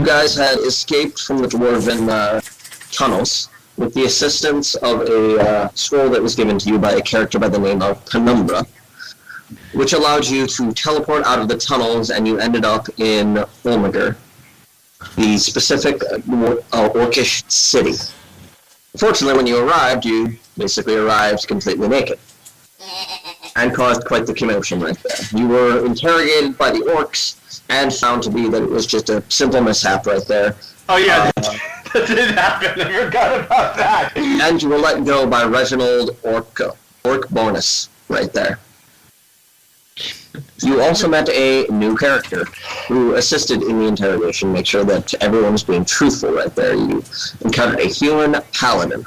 you guys had escaped from the dwarven tunnels with the assistance of a scroll that was given to you by a character by the name of Penumbra, which allowed you to teleport out of the tunnels, and you ended up in Olmegar, the specific orcish city. Fortunately, when you arrived, you basically arrived completely naked, and caused quite the commotion right there. You were interrogated by the orcs, and found to be that it was just a simple mishap right there. Oh yeah, that did happen, I forgot about that! And you were let go by Reginald Orc Bonus right there. You also met a new character who assisted in the interrogation, make sure that everyone was being truthful right there. You encountered a human paladin,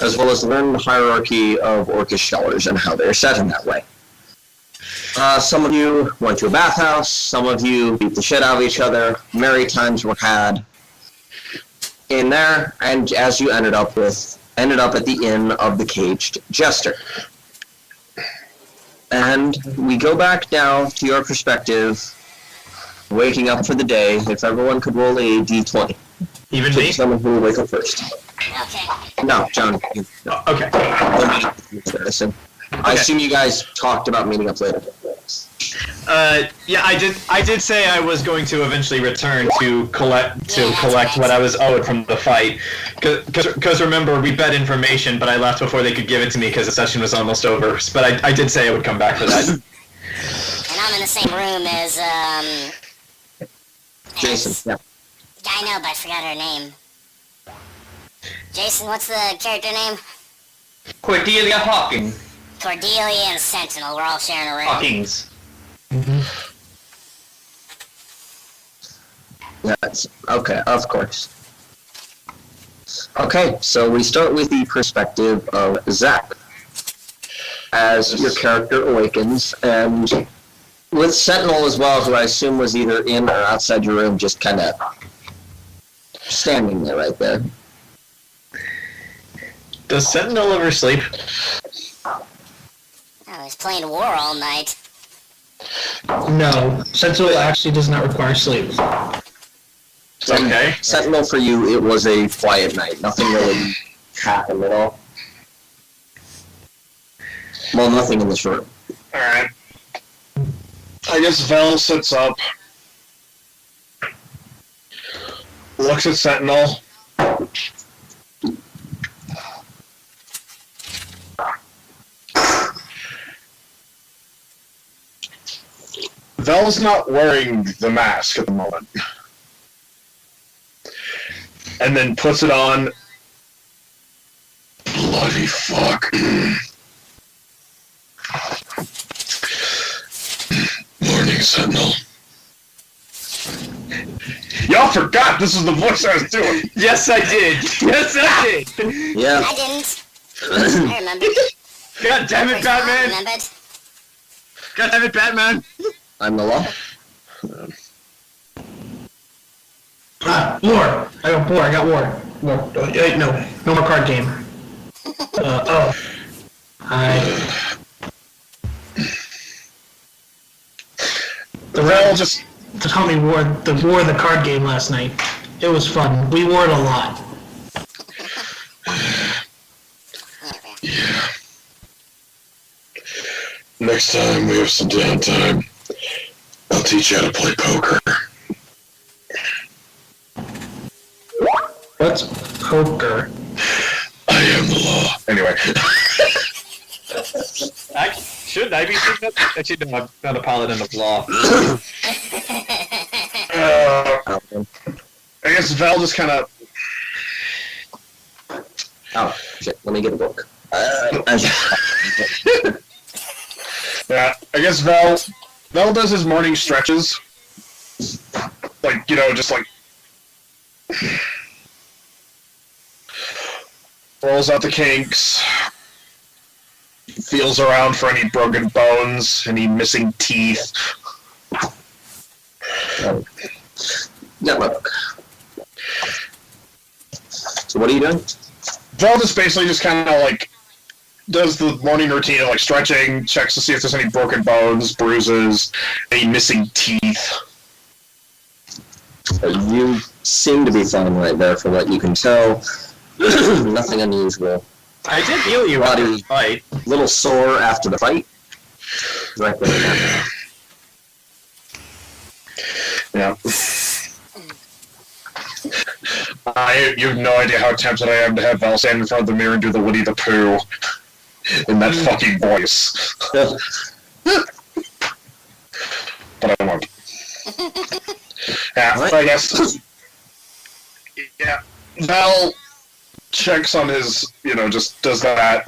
as well as learned the hierarchy of orcish shellers and how they're set in that way. Some of you went to a bathhouse, some of you beat the shit out of each other, merry times were had in there, and as you ended up at the inn of the Caged Jester. And we go back now to your perspective, waking up for the day. If everyone could roll a d20. Even me? Someone who will wake up first. Okay. No, John. Oh, okay. I assume you guys talked about meeting up later. Yeah, I did say I was going to eventually return to collect what I was owed from the fight. Because remember, we bet information, but I left before they could give it to me because the session was almost over. But I did say I would come back for that. And I'm in the same room as, Jayson, yeah. I know, but I forgot her name. Jayson, what's the character name? Cordelia Hawking. Cordelia and Sentinel, we're all sharing a room. Hawkins. That's okay, of course. Okay, so we start with the perspective of Zach. As your character awakens, and with Sentinel as well, who I assume was either in or outside your room, just kind of standing there right there. Does Sentinel ever sleep? I was playing War all night. No, Sentinel actually does not require sleep. Okay. Sentinel, for you, it was a quiet night. Nothing really happened at all. Well, nothing in this room. Alright. I guess Vel sits up, looks at Sentinel. Vel's not wearing the mask at the moment. And then puts it on. Bloody fuck. Morning, Sentinel. Y'all forgot this is the voice I was doing. Yes, I did. Yes, I did. Yeah. I didn't. I remembered. God damn it, I Batman. remembered. God damn it, Batman. I'm the law. War. I got war. I got war. War. No more card game. Vel just To tell me the card game last night. It was fun. We warred a lot. Yeah. Next time we have some downtime, I'll teach you how to play poker. What's poker? I am the law. Anyway. Should I be saying that? Actually, no, I'm not a paladin of law. I guess Vel just kind of... Oh, shit, let me get a book. Yeah, I guess Vel does his morning stretches. Like, just like... rolls out the kinks. Feels around for any broken bones, any missing teeth. Got my book. So what are you doing? Vel just basically just kind of like does the morning routine of like stretching, checks to see if there's any broken bones, bruises, any missing teeth. But you seem to be fine right there for what you can tell. Nothing unusual. I did heal you after the fight. Little sore after the fight. Right there. Yeah. You have no idea how tempted I am to have Val stand in front of the mirror and do the Woody the Pooh in that fucking voice. But I won't. Yeah, What? I guess. Yeah. Val checks on his, just does that.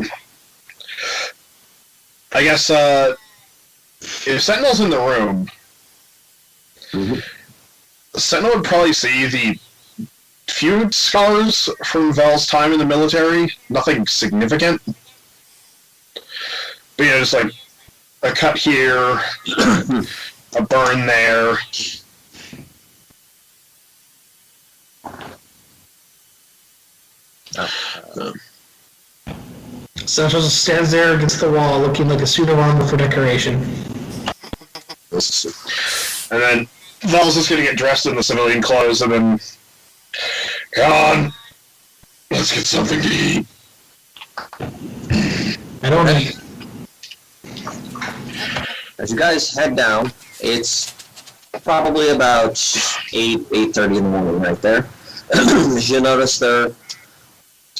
I guess, if Sentinel's in the room, Sentinel would probably see the few scars from Val's time in the military. Nothing significant. But just like a cut here, a burn there. Central just stands there against the wall, looking like a suit of armor for decoration. And then Val's just gonna get dressed in the civilian clothes and then, come on, let's get something to eat. I don't eat. As you guys head down, it's probably about 8:30 in the morning right there. As you notice, there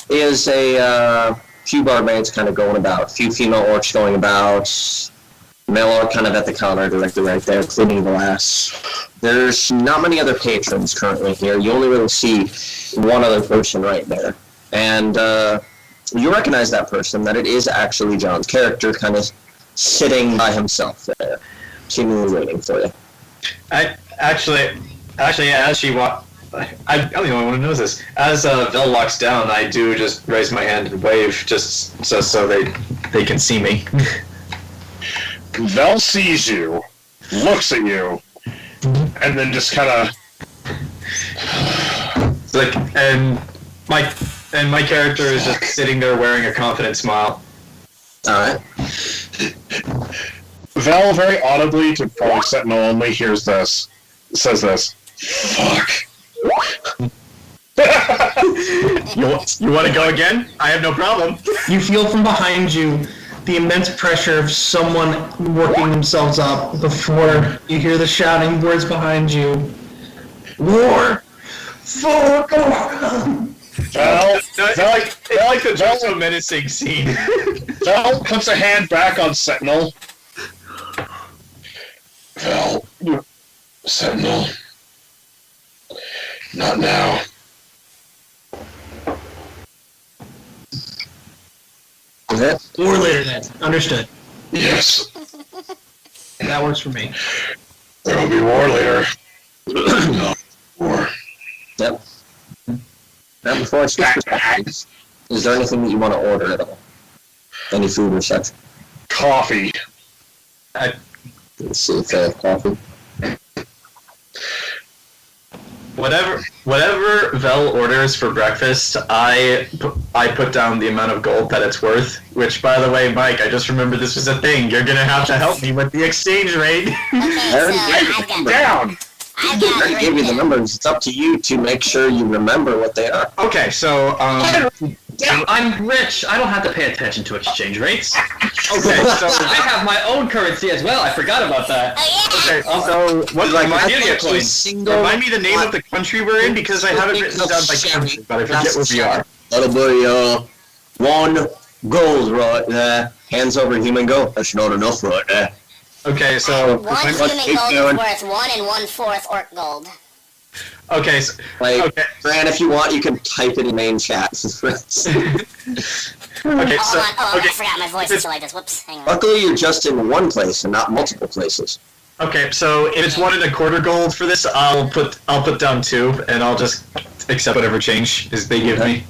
is a few barmaids kind of going about, a few female orcs going about, male orc kind of at the counter directly right there, cleaning glass. There's not many other patrons currently here. You only really see one other person right there. And you recognize that person, that it is actually John's character, kind of sitting by himself there, seemingly waiting for you. Actually, as she walks, I'm the only one who knows this. As Vel walks down, I do just raise my hand and wave, just so they can see me. Vel sees you, looks at you, and then just kind of like, and my character is just sitting there wearing a confident smile. Alright. Vel very audibly, to probably Sentinel only, says this. Fuck. You want to go again? I have no problem. You feel from behind you the immense pressure of someone working themselves up before you hear the shouting words behind you. War! For Zolram! Vel, like the Jayson menacing scene. Vel puts a hand back on Sentinel. Vel, Sentinel. Not now. Okay. Or later then. Understood. Yes. That works for me. There will be war later. No. War. Yep. Now, before I switch perspectives, is there anything that you want to order at all? Any food or such? Coffee. Let's see if they have coffee. Whatever Vel orders for breakfast, I put down the amount of gold that it's worth. Which, by the way, Mike, I just remembered this was a thing. You're gonna have to help me with the exchange rate. Okay, so I've got Down. I already gave you the numbers. It's up to you to make sure you remember what they are. Okay, so I'm rich. I don't have to pay attention to exchange rates. okay, so I have my own currency as well. I forgot about that. Oh yeah. okay, so what Like, remind, I thought it was remind me the name of the country we're in because I have it written down by country, but I forget where we are. That'll be 1 gold right there. Hands over human gold. That's not enough right there. Okay, so One human gold is worth 1 1/4 orc gold. okay, so, Like, okay, Fran, if you want, you can type it in main chat. okay, so I okay, forgot my voice is like this. Whoops, hang on. Luckily, you're just in one place and not multiple places. okay. So if it's 1 1/4 gold for this, I'll put down 2, and I'll just accept whatever change they give me.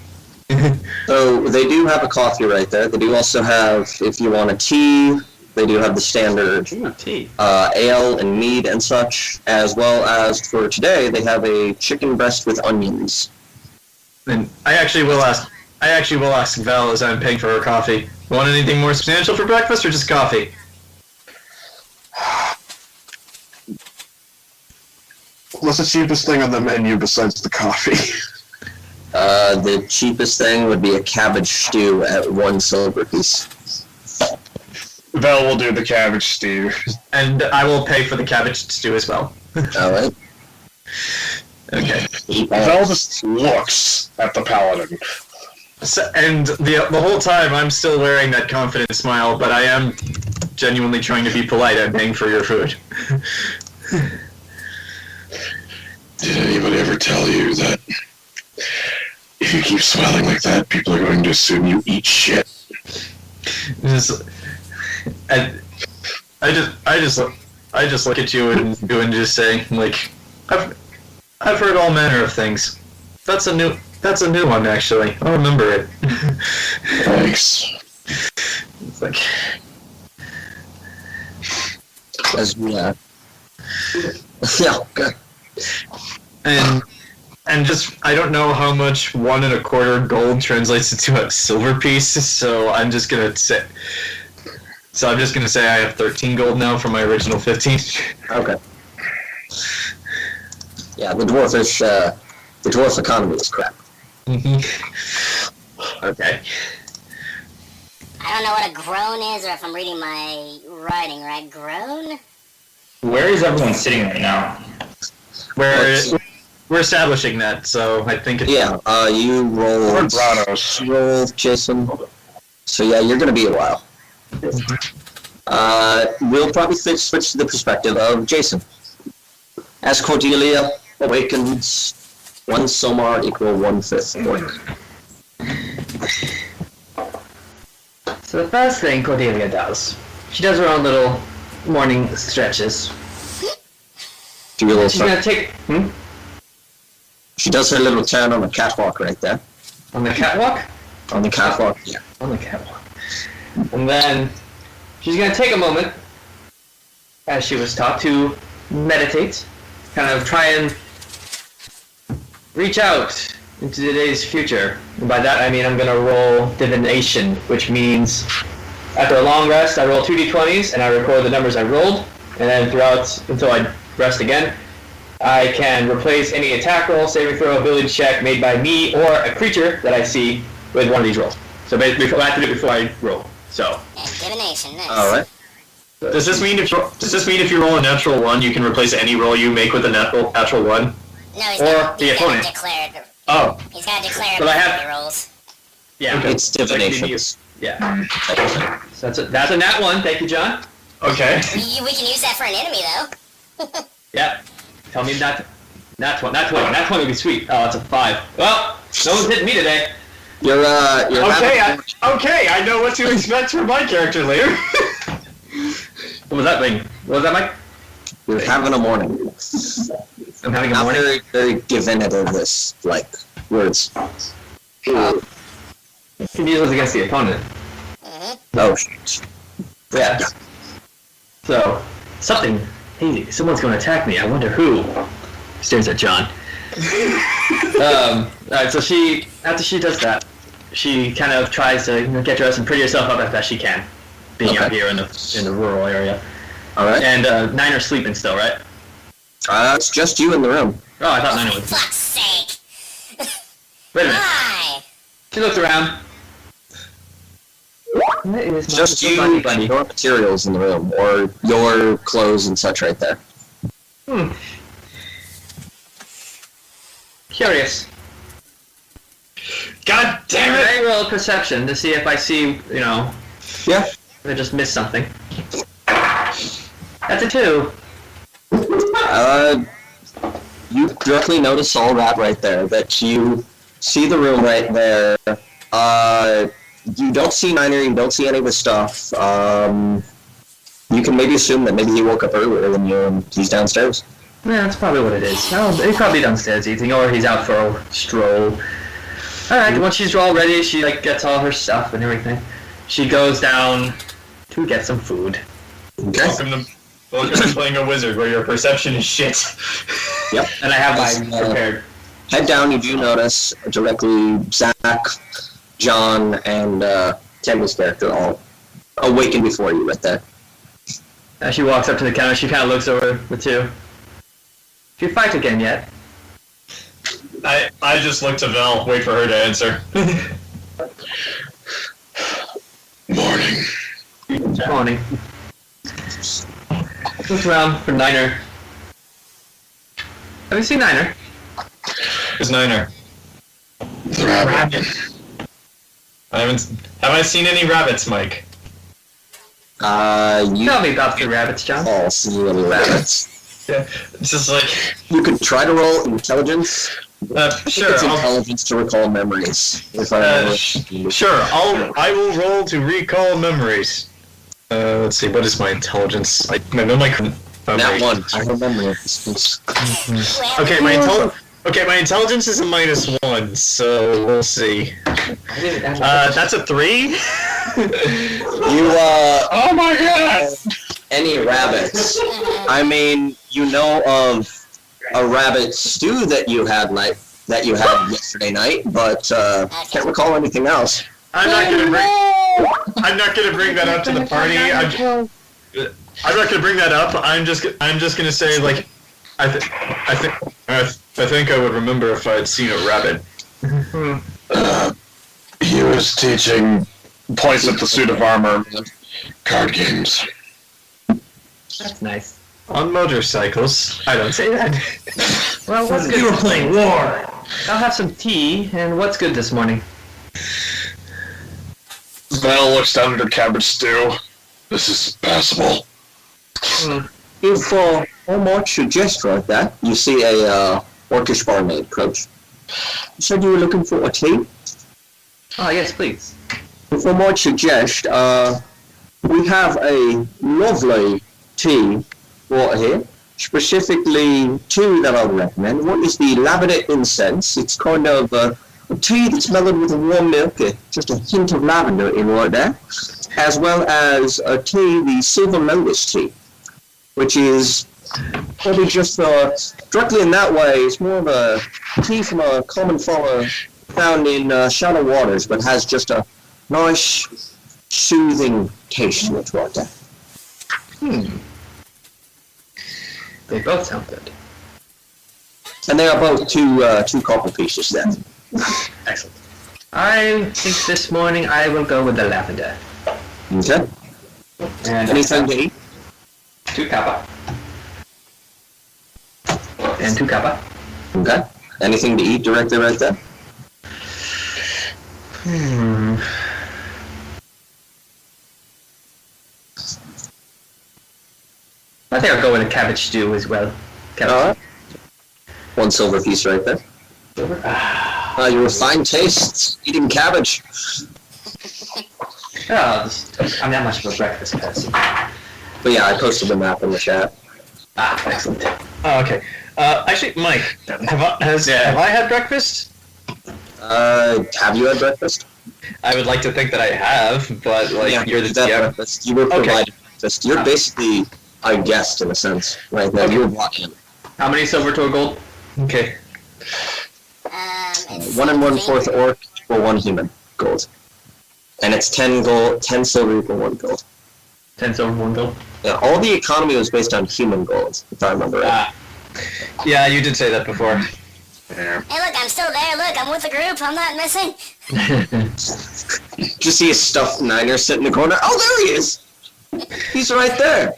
So they do have a coffee right there. They do also have, if you want a tea, they do have the standard Tea. ale and mead and such, as well as for today, they have a chicken breast with onions. And I actually will ask Vel as I'm paying for her coffee. Want anything more substantial for breakfast or just coffee? What's the cheapest thing on the menu besides the coffee? The cheapest thing would be a cabbage stew at 1 silver piece. Vel will do the cabbage stew. And I will pay for the cabbage stew as well. Alright. Okay. Vel just looks at the paladin. So, and the whole time I'm still wearing that confident smile, but I am genuinely trying to be polite. I'm paying for your food. Did anybody ever tell you that if you keep smiling like that, people are going to assume you eat shit? I just look at you and just say, like, I've heard all manner of things. That's a new one, actually. I'll remember it. Thanks. It's like, As we, yeah, okay. and just, I don't know how much 1 1/4 gold translates into a silver piece, so I'm just gonna say I have 13 gold now from my original 15. Okay. Yeah, the dwarf economy is crap. Okay. I don't know what a groan is, or if I'm reading my writing right. Groan? Where is everyone sitting right now? We're establishing that, so I think it's... Yeah, you roll... We're Brados. Roll, Jayson. So yeah, you're gonna be a while. We'll probably switch to the perspective of Jayson. As Cordelia awakens, 1 Somar equal 1/5 orc. So the first thing Cordelia does, she does her own little morning stretches. Do your little She's gonna take She does her little turn on the catwalk right there. on the catwalk. On the catwalk, yeah. On the catwalk. And then she's gonna take a moment, as she was taught, to meditate, kind of try and reach out into today's future. And by that I mean I'm gonna roll divination, which means after a long rest I roll 2d20s and I record the numbers I rolled, and then throughout until I rest again, I can replace any attack roll, saving throw, ability check made by me or a creature that I see with one of these rolls. So basically I have to do it before I roll. So Yeah, divination, nice. Alright. Does this mean if you roll a natural 1, you can replace any roll you make with a natural 1? No, he's Or got the opponent. declared. Oh. He's got to declare But I have- ability rolls. yeah, Okay. It's divination. yeah. So that's a nat 1. Thank you, John. Okay. We can use that for an enemy, though. Yeah. Tell me nat 20. Nat 20 would be sweet. Oh, that's a 5. Well, no one's hitting me today. You're Okay, I know what to expect from my character later. What was that thing? What was that, Mike? you're having a morning. I'm having a Not morning. very, very divinative, this, like, words. You can use those against the opponent. Oh, shit. Yeah. So, something. Hey, someone's going to attack me. I wonder who. Stares at John. Alright, so after she does that, she kind of tries to get dressed and pretty herself up as best she can, being out Okay. here in the rural area. Alright. And 9 are sleeping still, right? It's just you in the room. Oh, I thought For 9 was. fuck's sake! Wait a minute. Why? She looks around. Just you and your materials in the room, or your clothes and such right there. Curious. God damn it! I roll perception to see if I see, Yeah. if I just missed something. That's a 2. You directly notice all that right there, that you see the room right there. You don't see Niner, you don't see any of his stuff. You can maybe assume that maybe he woke up earlier than you and he's downstairs. Yeah, that's probably what it is. No, he's probably downstairs eating, or he's out for a stroll. Alright, once she's all ready, she gets all her stuff and everything. She goes down to get some food. Okay. Welcome to playing a wizard where your perception is shit. Yep. And I have Yes, mine prepared. Head down, you do notice directly Zach, John, and Temme's character all awakened before you right there. As she walks up to the counter, she kind of looks over the two. Did you fight again yet? I just look to Vel, wait for her to answer. Morning. Morning. Look around for Niner. Have you seen Niner? Who's Niner? The rabbit. Have I seen any rabbits, Mike? You Tell me about the rabbits, John. all see little rabbits. Yeah. It's just like, You could try to roll intelligence. sure, It's I'll, intelligence to recall memories. If I remember. sure, I will roll to recall memories. Let's see, what is my intelligence? My That one. I remember it. Okay, my intelligence is a -1, so we'll see. That's a 3? You, Oh my god! any rabbits? I mean, you know of a rabbit stew that you had yesterday night, but can't recall anything else. I'm not gonna bring that up to the party. I'm not gonna bring that up. I'm just gonna say, like, I think I would remember if I had seen a rabbit. He was teaching, points at the suit of armor, card games. That's nice. On motorcycles. I don't say that. Well, what's good? You were playing war. I'll have some tea, and what's good this morning? Val looks down at her cabbage stew. This is passable. If I might suggest like that, you see a orcish barmaid approach. You said you were looking for a tea? Oh, yes, please. If I might suggest, we have a lovely tea right here. Specifically, two that I would recommend. One is the lavender incense. It's kind of a tea that's mellowed with a warm milk, just a hint of lavender in right there. As well as a tea, the silver lotus tea, which is probably just directly in that way. It's more of a tea from a common flower found in shallow waters, but has just a nice, soothing taste to it right there. They both sound good. And they are both two copper pieces there. Excellent. I think this morning I will go with the lavender. Okay. And Anything to eat? 2 kappa. And 2 kappa. Okay. Anything to eat directly right there? I think I'll go with a cabbage stew as well. Cabbage Alright. 1 silver piece right there. stew. Your fine tastes eating cabbage. I'm not much of a breakfast person. But yeah, I posted the map in the chat. Excellent. Oh, okay. Actually, Mike, have I had breakfast? Have you had breakfast? I would like to think that I have, but like you're the you had DM. breakfast. You were provided breakfast. You're basically a guest in a sense, right there. Okay. You were brought in. How many silver to a gold? Okay. It's 1 1/4 orc for 1 human gold, and it's 10 gold, 10 silver equal 1 gold. 10 silver, 1 gold. Yeah, all the economy was based on human gold, if I remember right. Yeah, you did say that before. Hey, look, I'm still there. Look, I'm with the group. I'm not missing. Just see a stuffed niner sit in the corner. Oh, there he is! He's right there.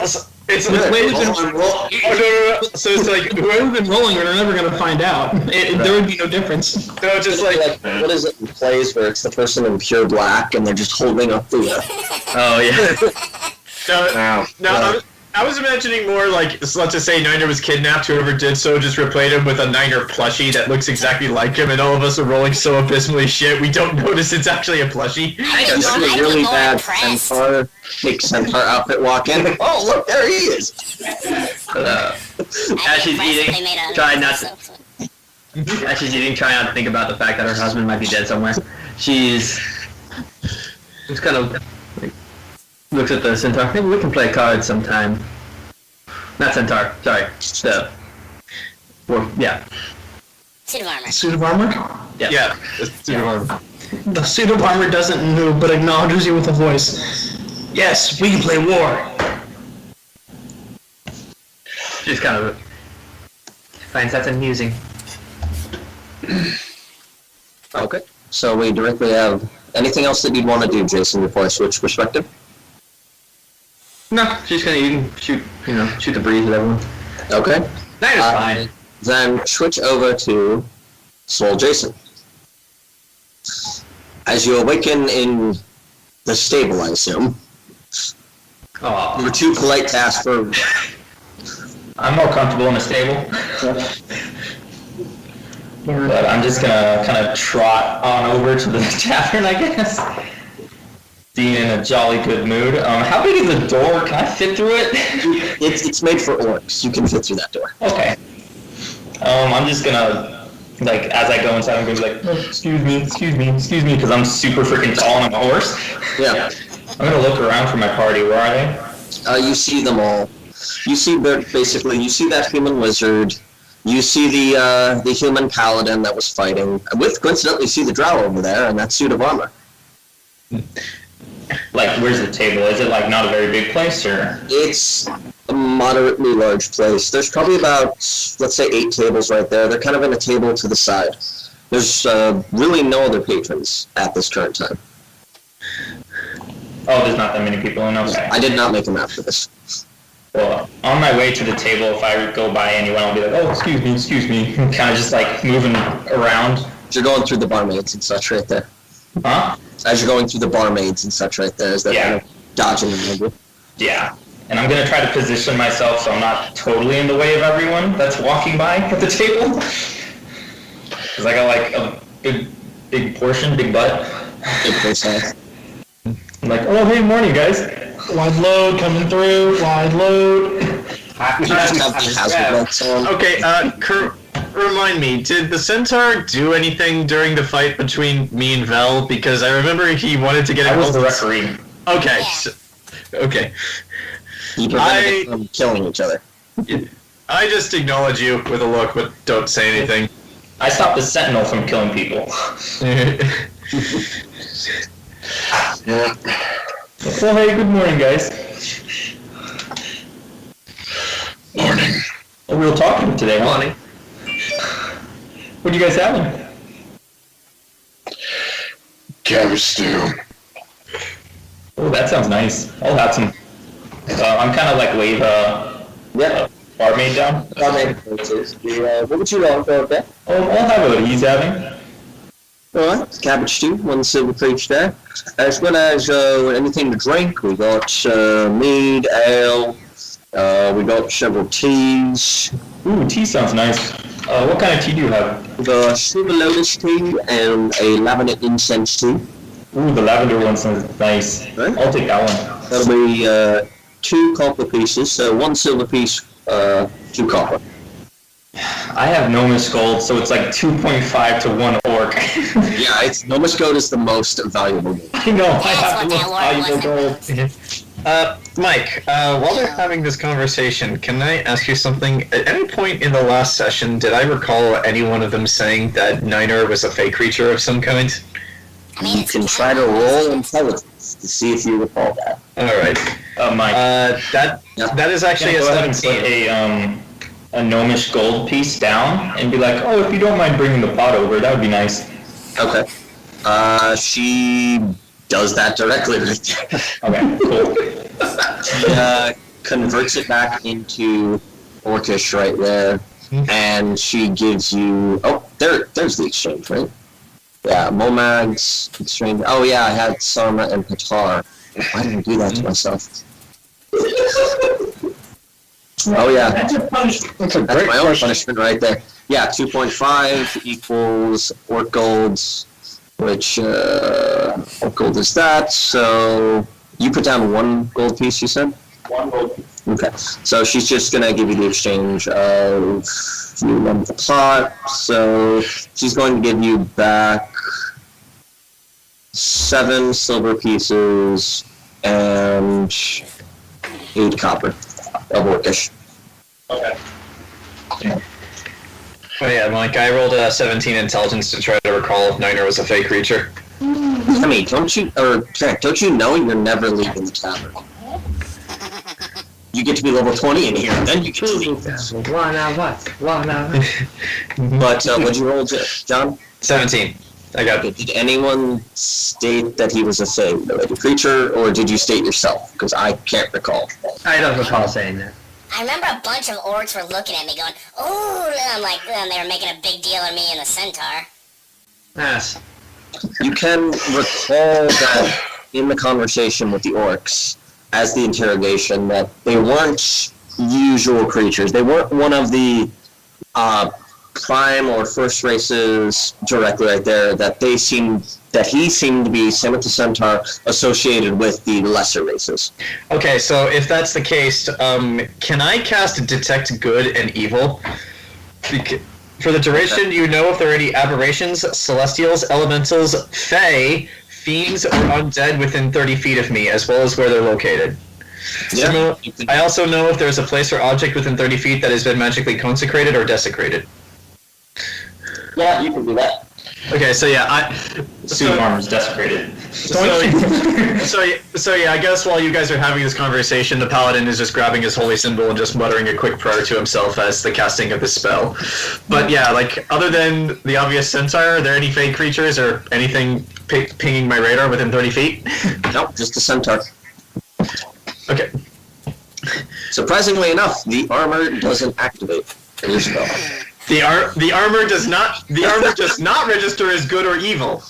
It's Good. wait, Roll on, roll. no. So it's like Whoever's been rolling, we're never going to find out. There would be no difference. no, just like What is it in plays where it's the person in pure black and they're just holding up the... Oh, yeah. no. I was imagining more like, let's just say Niner was kidnapped, whoever did so just replaced him with a Niner plushie that looks exactly like him, and all of us are rolling so abysmally shit, we don't notice it's actually a plushie. I'd Just be a really more bad impressed. centaur, big centaur outfit walk in. Oh, look, there he is! As she's eating, try not to. As she's eating, try not to think about the fact that her husband might be dead somewhere. She's kind of like, looks at the centaur. Maybe we can play cards sometime. Not centaur. Sorry. Yeah. Suit of armor. Suit of armor? Yeah. The suit of armor doesn't move, but acknowledges you with a voice. Yes, we can play war. She's kind of finds that amusing. Okay. So we directly have anything else that you'd want to do, Jayson, before I switch perspective? No, she's gonna you can shoot shoot the breeze at everyone. Okay. That is fine. Then switch over to Soul Jayson. As you awaken in the stable, I assume. Oh, You're too polite to ask for. I'm more comfortable in a stable. But I'm just gonna kind of trot on over to the tavern, I guess. Being in a jolly good mood. How big is the door? Can I fit through it? It's made for orcs. You can fit through that door. Okay. I'm just gonna, like, as I go inside, I'm gonna be like, oh, excuse me, because I'm super freaking tall and I'm a horse. Yeah. I'm gonna look around for my party. Where are they? You see them all. You see you see that human wizard. You see the human paladin that was fighting. Coincidentally, you see the drow over there and that suit of armor. Like, where's the table? Is it, like, not a very big place, or? It's a moderately large place. There's probably about, let's say, 8 tables right there. They're kind of in a table to the side. There's really no other patrons at this current time. Oh, there's not that many people in? Okay. I did not make a map for this. Well, on my way to the table, if I go by anyone, I'll be like, oh, excuse me. Kind of just, like, moving around. You're going through the barmaids and such right there. Huh? As you're going through the barmaids and such right there, as they're kind of dodging around you. Yeah. And I'm going to try to position myself so I'm not totally in the way of everyone that's walking by at the table. Because I got, like, a big portion, big butt. Big face size. I'm like, oh, hey, morning, guys. Wide load coming through. Wide load. You just have the hazard lights on. Okay, remind me, did the centaur do anything during the fight between me and Vel? Because I remember he wanted to get I was involved. the referee. Okay, Yeah. Okay. You prevented them from killing each other. I just acknowledge you with a look, but don't say anything. I stopped the Sentinel from killing people. Yeah. Well, hey, good morning, guys. Morning. A real talking today, huh? Morning. What are you guys having? Cabbage stew. Oh, that sounds nice. I'll have some. I'm kind of like wave barmaid down. Barmaid, what would you want for that? Oh, I'll have what he's having. Alright, cabbage stew, 1 silver for each there. As well as anything to drink, we got mead, ale, we got several teas. Ooh, tea sounds nice. What kind of tea do you have? We got a silver lotus tea and a lavender incense tea. Ooh, the lavender one sounds nice. Right. I'll take that one. That'll be 2 copper pieces, so 1 silver piece, 2 copper. I have Nomus gold, so it's like 2.5 to 1 orc. Yeah, Nomus gold is the most valuable gold. I know, I That's have the what most that valuable word gold. Mike, while they're having this conversation, can I ask you something? At any point in the last session, did I recall any one of them saying that Niner was a fey creature of some kind? I mean, You it's can try to roll intelligence to see if you recall that. Alright. Mike. That is actually Go a ahead and 17. put a gnomish gold piece down and be like, oh, if you don't mind bringing the pot over, that would be nice. Okay. She does that directly right there. Okay, cool. She converts it back into Orcish right there, and she gives you... Oh, there's the exchange, right? Yeah, Momag's exchange. Oh yeah, I had Sarma and Patar. Why did I do that to myself? Oh yeah, That's a punishment. That's a that's great my own question. punishment right there. Yeah, 2.5 equals Orc Golds, which Orc Gold is that, so you put down 1 gold piece, you said? 1 gold piece. Okay, so she's just gonna give you the exchange of you and the pot, so she's going to give you back 7 silver pieces and 8 copper of Orcish. Okay. Oh yeah, Mike, I rolled a 17 intelligence to try to recall if Niner was a fey creature. I mean, don't you know you're never leaving the tavern? You get to be level 20 in here, and then you get to leave. But what'd you roll, John? 17. I got it. Did anyone state that he was a Fey-related creature, or did you state yourself? Because I can't recall. I don't recall saying that. I remember a bunch of orcs were looking at me going, ooh, and I'm like, and they were making a big deal of me and the centaur. Yes. You can recall that in the conversation with the orcs, as the interrogation, that they weren't usual creatures. They weren't one of the prime or first races directly right there. That he seemed to be, same with the centaur, associated with the lesser races. Okay, so if that's the case, can I cast Detect Good and Evil? For the duration, you know if there are any aberrations, celestials, elementals, fae, fiends, or undead within 30 feet of me, as well as where they're located. Yeah. I also know if there's a place or object within 30 feet that has been magically consecrated or desecrated. Yeah, you can do that. Okay, so yeah, Suit of armor is desecrated. So yeah, I guess while you guys are having this conversation, the paladin is just grabbing his holy symbol and just muttering a quick prayer to himself as the casting of the spell. But yeah, like, other than the obvious centaur, are there any fake creatures or anything pinging my radar within 30 feet? Nope, just a centaur. Okay. Surprisingly enough, the armor doesn't activate your spell. The armor does not register as good or evil.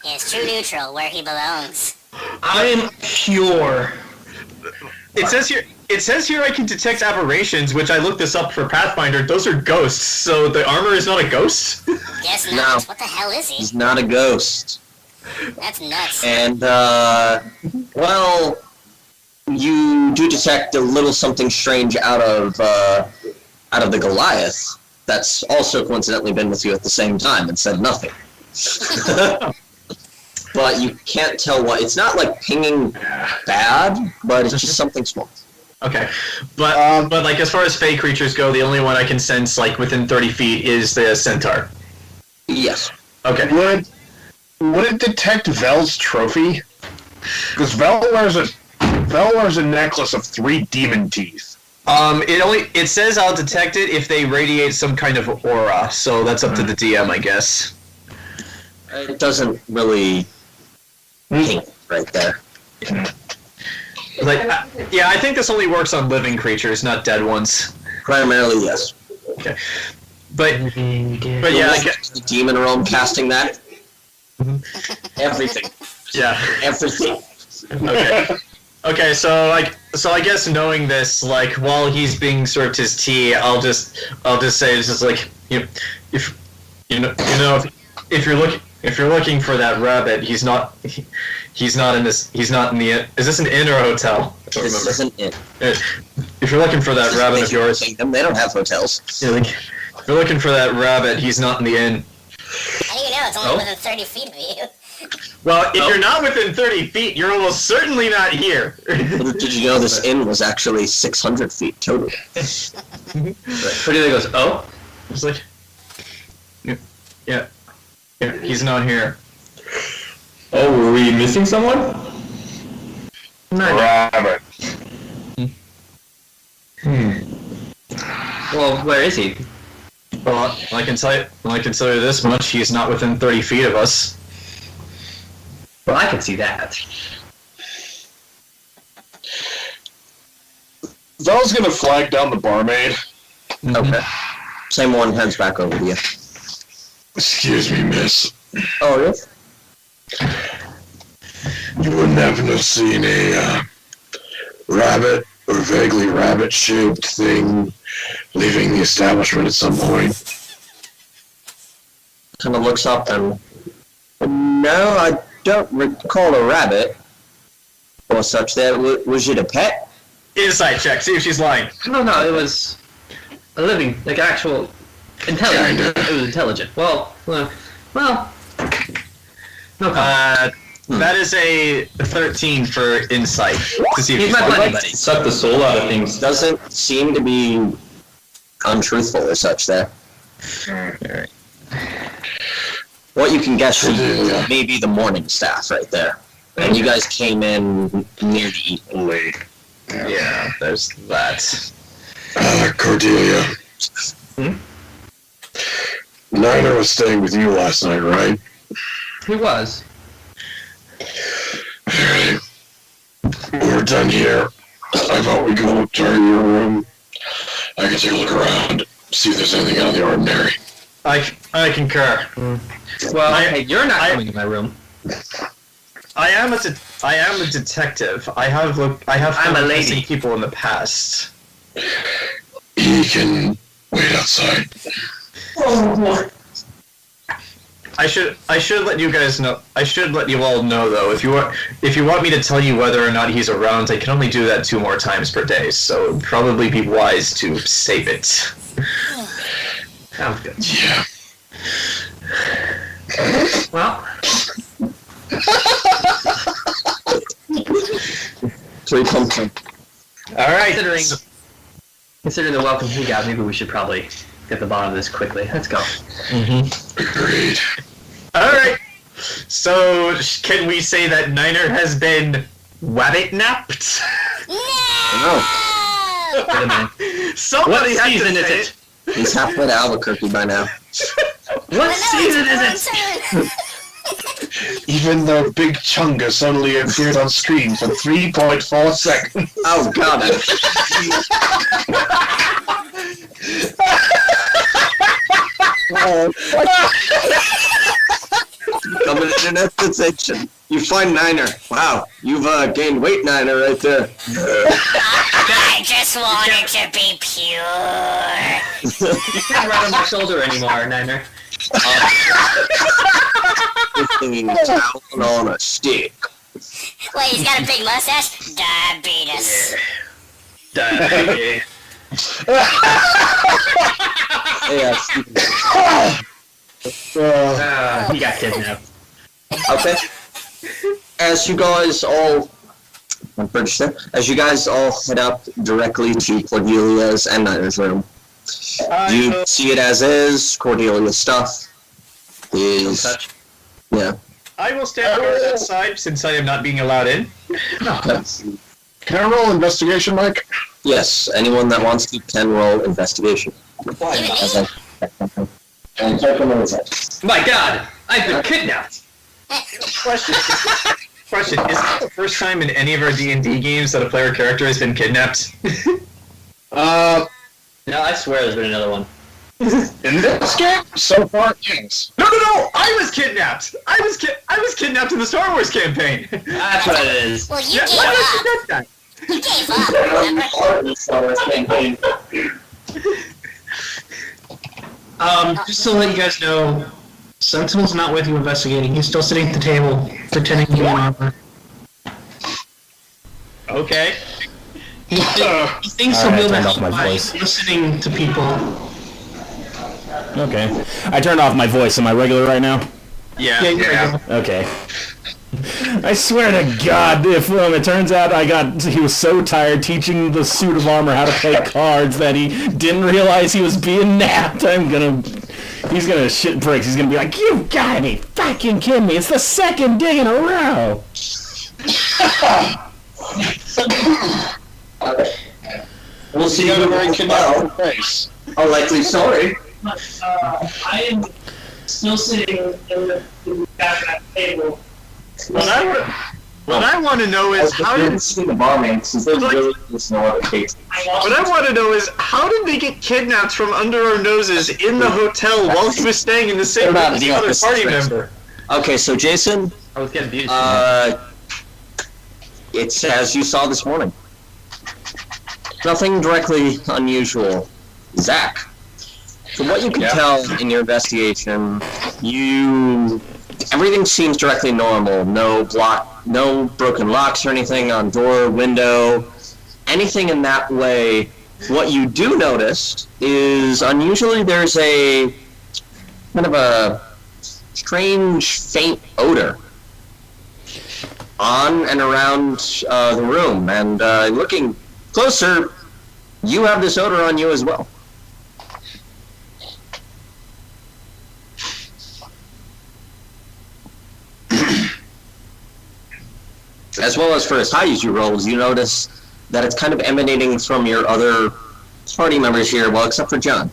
It's true neutral, where he belongs. I'm pure. It says here I can detect aberrations, which I looked this up for Pathfinder. Those are ghosts, so the armor is not a ghost? Guess No. not. What the hell is he? He's not a ghost. That's nuts. And, well, you do detect a little something strange out of the Goliath that's also coincidentally been with you at the same time and said nothing. But you can't tell what. It's not like pinging bad, but it's just something small. Okay, but like as far as fey creatures go, the only one I can sense like within 30 feet is the centaur. Yes. Okay. Would it detect Vel's trophy? Because Vel wears a necklace of 3 demon teeth. It says I'll detect it if they radiate some kind of aura, so that's up to the DM, I guess. It doesn't really ping right there. Like, yeah, I think this only works on living creatures, not dead ones. Primarily, yes. Okay, but yeah, I guess, The demon realm casting that. Everything. yeah. Everything. Okay. Okay, so I guess knowing this, like while he's being served his tea, I'll just say it's just like if you're looking for that rabbit, he's not in the inn. Is this an inn or a hotel? I don't remember. This isn't it. If you're looking for that rabbit of yours, They don't have hotels. yeah, like, if you're looking for that rabbit, he's not in the inn. How do you know? It's only within 30 feet of you. Well, if you're not within 30 feet, you're almost certainly not here. Did you know this inn was actually 600 feet total? Cordelia goes, oh? It's like, yeah, he's not here. Oh, were we missing someone? Rabbit. Well, where is he? Well, I can tell you this much: he's not within 30 feet of us. Well, I can see that. Vel's gonna flag down the barmaid. Okay. Same one heads back over to you. Excuse me, miss. Oh, yes? You wouldn't happen to have seen a rabbit or vaguely rabbit-shaped thing leaving the establishment at some point? Kind of looks up and... No, I don't recall a rabbit or such there. Was it a pet? Insight check. See if she's lying. No, it was a living, like actual intelligent. Kinda. It was intelligent. Well, no comment. That is a 13 for insight to see if He's she's my lying. buddy. Suck the soul out of things. Doesn't seem to be untruthful or such there. Alright. What you can guess is maybe the morning staff right there. And you guys came in near the evening. Olie. Yeah, there's that. Cordelia. Hmm? Niner was staying with you last night, right? He was. Alright. We're done here. I thought we'd go up to your room. I can take a look around, see if there's anything out of the ordinary. I concur. Well, hey, you're not coming in my room. I am a detective. I'm a lady. seen people in the past. He can wait outside. I should let you guys know. I should let you all know though. If you want me to tell you whether or not he's around, I can only do that 2 more times per day. So it'd probably be wise to save it. Sounds good. Yeah. Well, 3 pumpkin. all right. Considering the welcome he got, maybe we should probably get the bottom of this quickly. Let's go. Agreed. All right. So can we say that Niner has been wabbit napped? No. Wait a minute. Somebody What had to season is say it? He's halfway to Albuquerque by now. What season is it? Even the big chunga suddenly appeared on screen for 3.4 seconds. Oh god. Become an internet sensation. You find Niner. Wow, you've gained weight, Niner, right there. I just wanted to be pure. You can't ride on my shoulder anymore, Niner. Singing down on a stick. Wait, he's got a big mustache? Diabetes. Yeah, He got kidnapped. okay. As you guys all head up directly to Cordelia's and Niner's room. You see it as is. Cordelia's stuff is Touch. yeah. I will stand guard outside since I am not being allowed in. Can I roll investigation, Mike? Yes, anyone that wants to can roll investigation. My God, I've been kidnapped. Question: is this the first time in any of our D&D games that a player character has been kidnapped? No, I swear there's been another one. In this game, so far, yes. No! I was kidnapped. I was kidnapped in the Star Wars campaign. That's what it is. Well, you Yeah, gave why up. was I kidnapped? You gave up, remember? Just to let you guys know, Sentinel's not with you investigating. He's still sitting at the table, pretending to be in armor. Okay. He thinks he'll be able to help by listening to people. Okay. I turned off my voice. Am I regular right now? Yeah. Okay. I swear to God, if it turns out he was so tired teaching the suit of armor how to play cards that he didn't realize he was being napped, he's gonna shit bricks. He's gonna be like, "You gotta be fucking kidding me! It's the 2nd day in a row." We'll see you very tomorrow. A likely story. I am still sitting in the back of that table. What I want to know is how did the barman since there's really just no other case. What I want to know is how did they get kidnapped from under our noses in the hotel while he was staying in the same room as the other party member? Okay, so Jayson, I was getting beauty. it's as you saw this morning. Nothing directly unusual. Zach, from what you can tell in your investigation, everything seems directly normal. No broken locks or anything on door, window, anything in that way. What you do notice is unusually there's a kind of a strange, faint odor on and around the room. And looking closer, you have this odor on you as well. As well as for as high as you rolled, you notice that it's kind of emanating from your other party members here, well, except for John.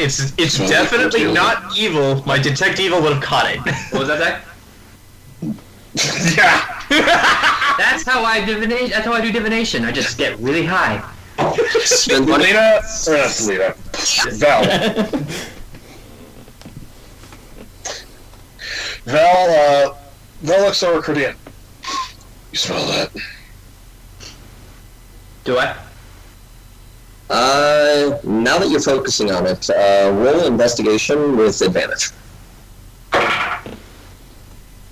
It's definitely not evil. My detect evil would have caught it. What was that, Zach? Yeah. That's how I divinate. That's how I do divination. I just get really high. Spend money. Selena. Val. Val looks over Cordelia. You smell that? Do I? Now that you're focusing on it, roll investigation with advantage.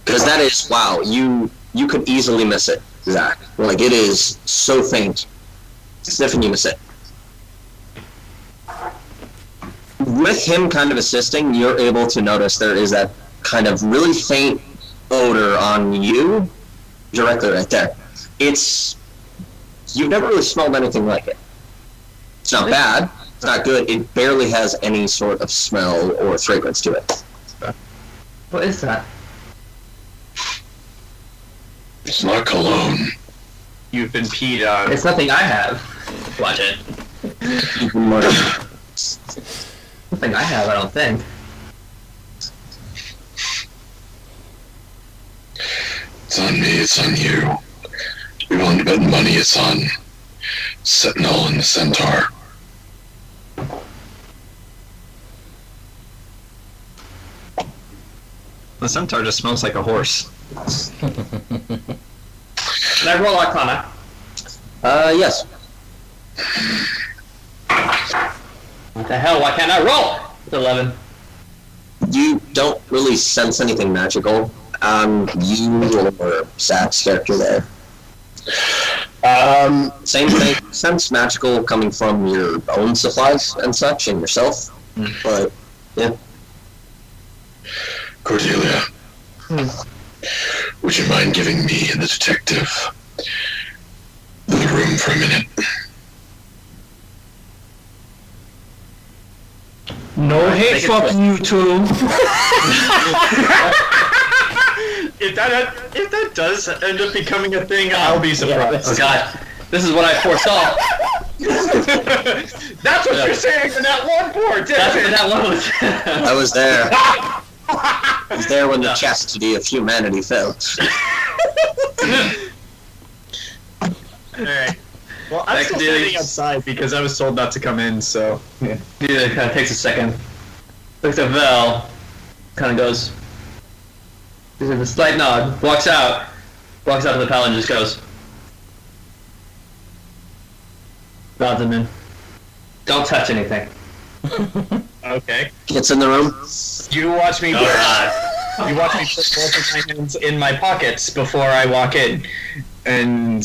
Because that is, wow, you could easily miss it, Zach. Like, it is so faint. Sniff and you miss it. With him kind of assisting, you're able to notice there is that kind of really faint odor on you, directly right there. You've never really smelled anything like it. It's not bad, it's not good, it barely has any sort of smell or fragrance to it. What is that? It's not cologne. You've been peed on. It's nothing I have. Watch it. Nothing I have, I don't think. It's on me, it's on you. You're willing to bet money it's on Sentinel and the Centaur. The centaur just smells like a horse. Can I roll Arcana? Yes. What the hell? Why can't I roll? It's 11. You don't really sense anything magical. You or Zach's character there. Same thing. Sense magical coming from your own supplies and such, and yourself. But, yeah. Cordelia, would you mind giving me and the detective the room for a minute? No hate, fuck you two. If that does end up becoming a thing, I'll be surprised. Oh god. This is what I foresaw. That's what you're saying in that one board, That's what that one was. I was there. I was there when the chastity of humanity fell. Alright. Well, I'm still standing outside because I was told not to come in, so... Yeah, it kind of takes a second. Looks at Val, kind of goes... Gives him a slight nod, walks out to the pallet and just goes... Nods him in. Don't touch anything. Okay. Gets in the room. You watch me put both of my hands in my pockets before I walk in. And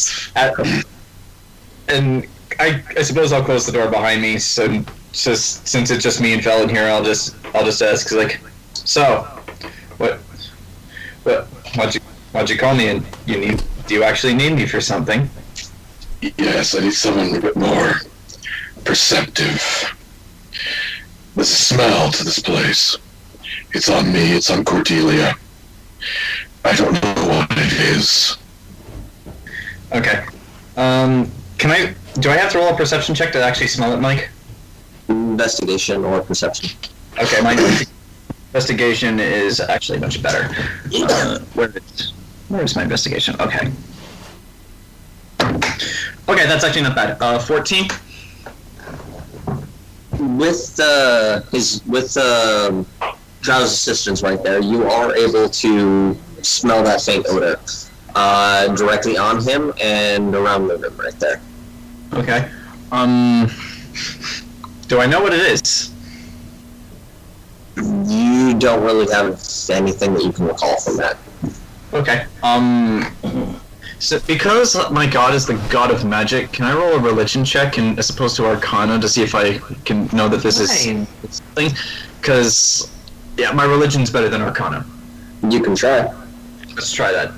I suppose I'll close the door behind me, so just since it's just me and Fel in here, I'll just ask, like, so what'd you call me? And do you actually need me for something? Yes, I need someone a bit more perceptive. There's a smell to this place. It's on me, it's on Cordelia. I don't know what it is. Okay. Do I have to roll a perception check to actually smell it, Mike? Investigation or perception. Okay, my investigation is actually much better. Where's my investigation? Okay. Okay, that's actually not bad. 14. With Drow's assistance right there, you are able to smell that faint odor directly on him and around the room right there. Okay. Do I know what it is? You don't really have anything that you can recall from that. Okay. So because my god is the god of magic, can I roll a religion check as opposed to Arcana to see if I can know that this is something? Because yeah, my religion's better than Arcana. You can try. Let's try that.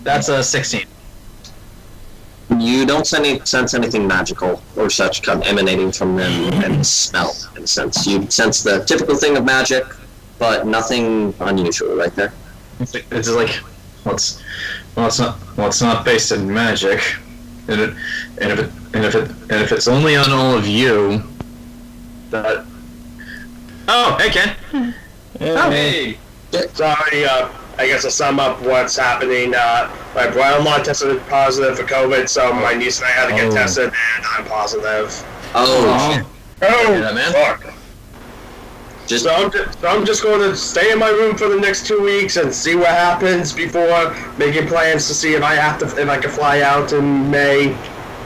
That's a 16. You don't sense anything magical or such come emanating from them and smell, in a sense. You sense the typical thing of magic, but nothing unusual right there. It's like, it's not based in magic, and if it's only on all of you, that. Oh, hey Ken. Hey. Sorry, I guess to sum up what's happening, my brother-in-law tested positive for COVID, so my niece and I had to get tested, and I'm positive. Oh, Oh, man. fuck. So I'm just going to stay in my room for the next 2 weeks and see what happens before making plans to see if I can fly out in May.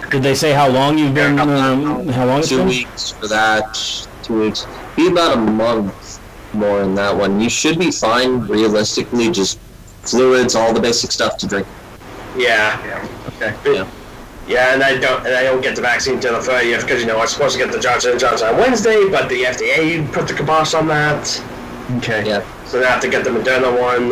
Did they say how long you've been? How long it's 2 been? weeks for that. 2 weeks. Be about a month more in that one. You should be fine, realistically. Just fluids, all the basic stuff to drink. Yeah. Okay. Yeah, and I don't get the vaccine till the 30th because I'm supposed to get the Johnson & Johnson on Wednesday, but the FDA put the kibosh on that. Okay. Yeah. So I have to get the Moderna one.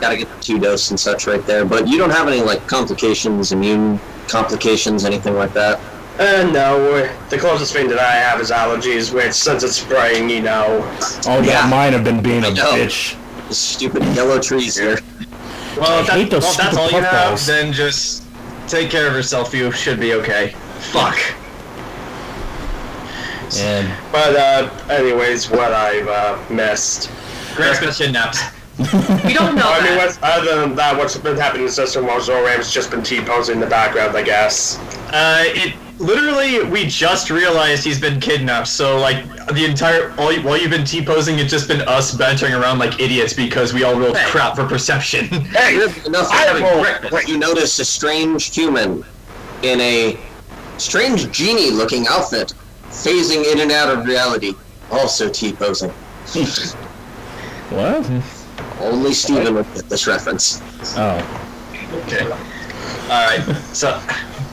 Gotta get the 2-dose and such right there. But you don't have any complications, immune complications, anything like that. No. The closest thing that I have is allergies, which since it's spring, Oh, yeah, mine have been being a bitch. The stupid yellow trees here. Well, if that's all you have, puffballs. then just take care of yourself. You should be okay. Fuck. And But anyways, what I've missed. Grant's been kidnapped. We don't know I mean, that. other than that, what's been happening in the system while Zolram's just been T-posing in the background, I guess. Literally, we just realized he's been kidnapped, so, while you've been T-posing, it's just been us bantering around like idiots because we all rolled crap for perception. Hey, You notice a strange human in a strange genie-looking outfit, phasing in and out of reality, also T-posing. what? Only Steven would get this reference. Oh. Okay. Alright, so...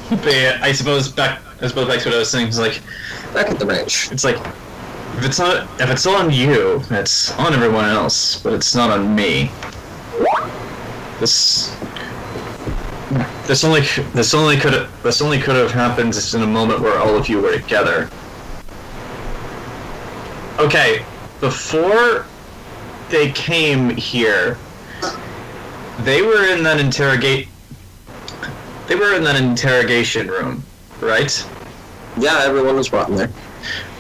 But yeah, I suppose back to what I was saying, it's like... Back at the ranch. It's like... If it's on you, it's on everyone else, but it's not on me. This only could have happened just in a moment where all of you were together. Okay, before they came here, they were in that interrogation room, right? Yeah, everyone was brought in there.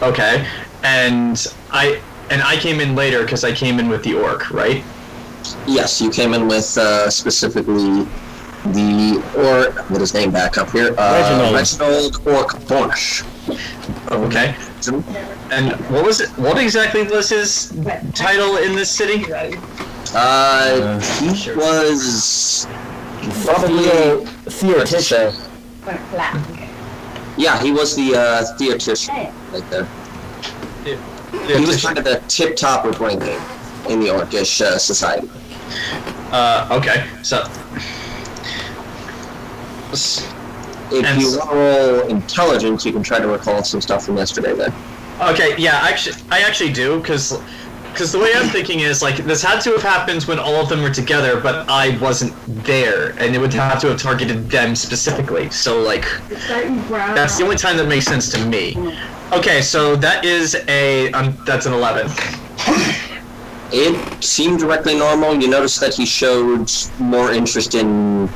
Okay, and I came in later because I came in with the orc, right? Yes, you came in with specifically the orc. Get his name back up here. Reginald Orc Bornish. Okay. And what exactly was his title in this city? He was probably theoretician. Yeah, he was the theoretician right there. He was kind of the tip top of ranking in the Orcish society. Okay, so... If you want to roll intelligence, you can try to recall some stuff from yesterday then. Okay, yeah, I actually do, because the way I'm thinking is, this had to have happened when all of them were together, but I wasn't there, and it would have to have targeted them specifically, so, that's the only time that makes sense to me. Okay, so that is that's an 11. It seemed directly normal. You notice that he showed more interest in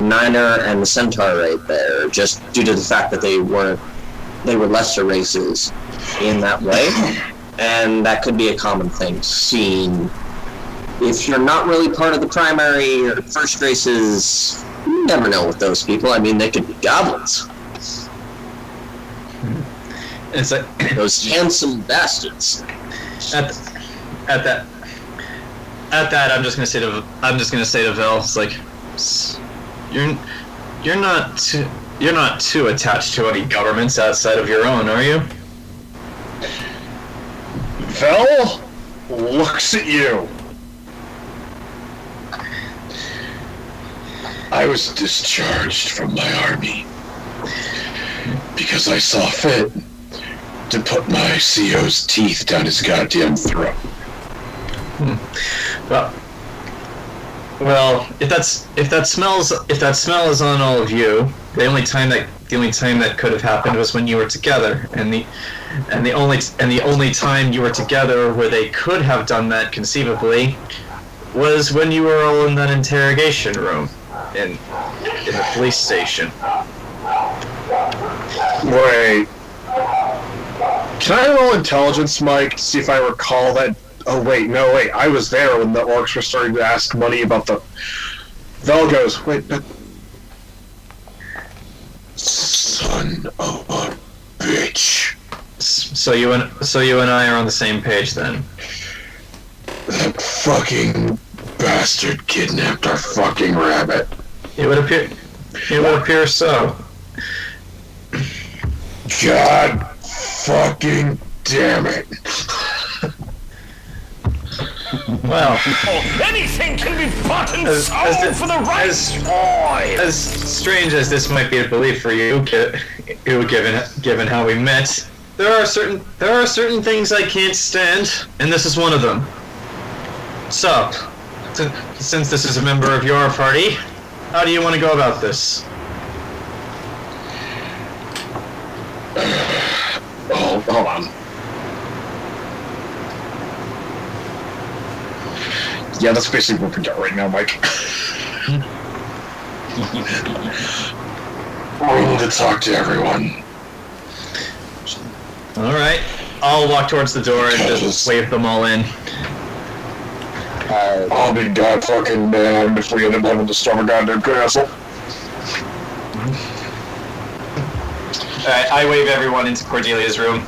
Niner and the Centaur right there, just due to the fact that they were lesser races in that way, and that could be a common thing seen. If you're not really part of the primary or first races, you never know with those people. I mean, they could be goblins. It's like Those handsome bastards. at that, I'm just gonna say to Vel, it's like, you're not too attached to any governments outside of your own, are you? Vel looks at you. I was discharged from my army because I saw fit to put my CO's teeth down his goddamn throat. Well, if that smell is on all of you, the only time that could have happened was when you were together, and the only time you were together where they could have done that conceivably was when you were all in that interrogation room in the police station. Wait. Can I roll intelligence, Mike, to see if I recall that? Oh, wait, I was there when the orcs were starting to ask money about the... Vel goes, wait, but... Son of a bitch. So you and I are on the same page then. That fucking bastard kidnapped our fucking rabbit. It would appear so. God fucking damn it. Well, Anything can be bought and As- sold as the- for the right price. as strange as this might be to believe for you, given how we met, there are certain things I can't stand, and this is one of them. So, since this is a member of your party, how do you want to go about this? Hold on. Yeah, that's basically what we got right now, Mike. We need to talk to everyone. All right, I'll walk towards the door and just wave them all in. I'll be god fucking damned if we end up having to storm a goddamn castle. Alright, I wave everyone into Cordelia's room.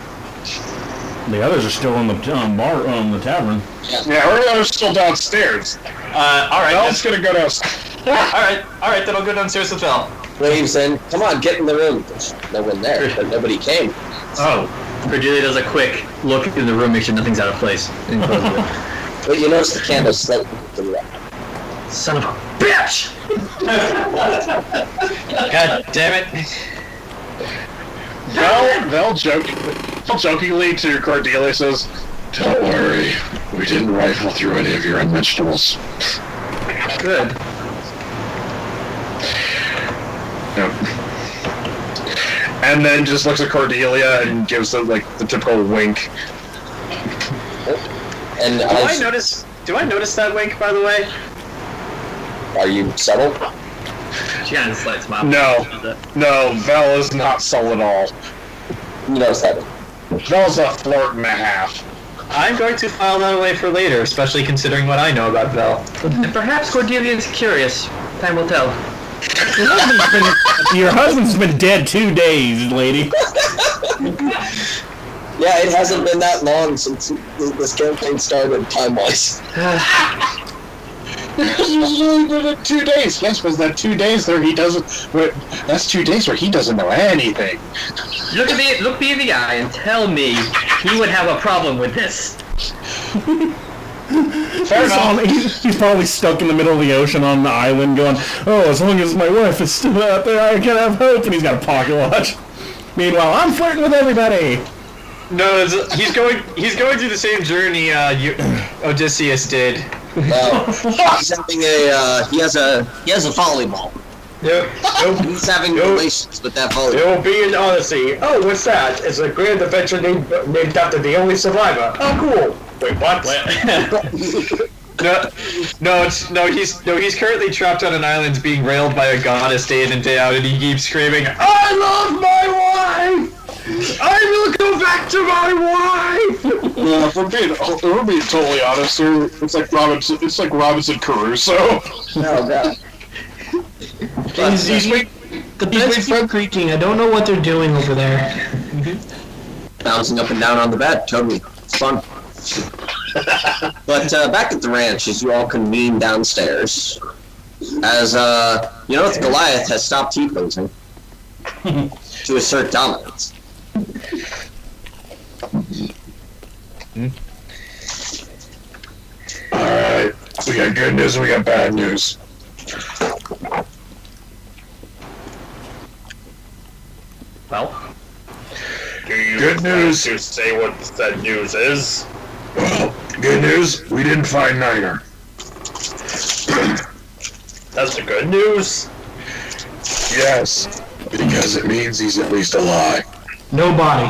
The others are still in the bar, the tavern. Yeah, we're still downstairs. Alright, Vel's gonna go downstairs. alright, then I'll go downstairs with Vel. Waves in. Come on, get in the room. There's no one there, but nobody came. Oh, Cordelia does a quick look in the room, make sure nothing's out of place. And closes it. But you notice the candle's slightly to the left. Son of a bitch! God damn it. Vel jokingly to Cordelia says, Don't worry, we didn't rifle through any of your unmentionables. Good. Yep. And then just looks at Cordelia and gives them like the typical wink. And Do I notice that wink, by the way? are you subtle? She kind of slight smile. No, Vel is not subtle at all. You notice that. Vel's a flirt and a half. I'm going to file that away for later, especially considering what I know about Vel. And perhaps Cordelia is curious. Time will tell. Your husband's been dead 2 days, lady. Yeah, it hasn't been that long since this campaign started, time-wise. It's only been 2 days. Yes, was that 2 days there he doesn't... That's 2 days where he doesn't know anything. Look me in the eye and tell me he would have a problem with this. Fair enough. He's probably stuck in the middle of the ocean on the island going, oh, as long as my wife is still out there, I can have hope, and he's got a pocket watch. Meanwhile, I'm flirting with everybody. No, he's going through the same journey Odysseus did. He's having he has a volleyball. Yep. He's having relations with that volleyball. It will be an Odyssey. Oh, what's that? It's a grand adventure named after the only survivor. Oh, cool. Wait, what? He's currently trapped on an island being railed by a goddess day in and day out, and he keeps screaming, I love my wife! I will go back to my wife! If we're being totally honest here, it's like Robinson Crusoe. Oh god. The bed's keep creaking. I don't know what they're doing over there. Bouncing up and down on the bed, totally. It's fun. But back at the ranch, as you all convene downstairs, as you know, Goliath has stopped heat-posing to assert dominance. Alright, we got good news and we got bad news. Well, Good news. To say what that news is. Well, good news, we didn't find Niner. That's the good news. Yes, because it means he's at least alive. Nobody.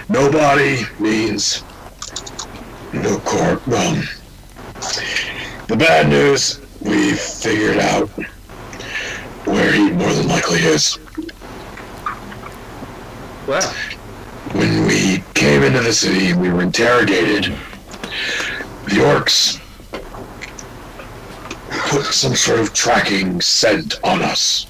Nobody means no corp. The bad news, we've figured out where he more than likely is. Well, When we came into the city, we were interrogated. The orcs put some sort of tracking scent on us.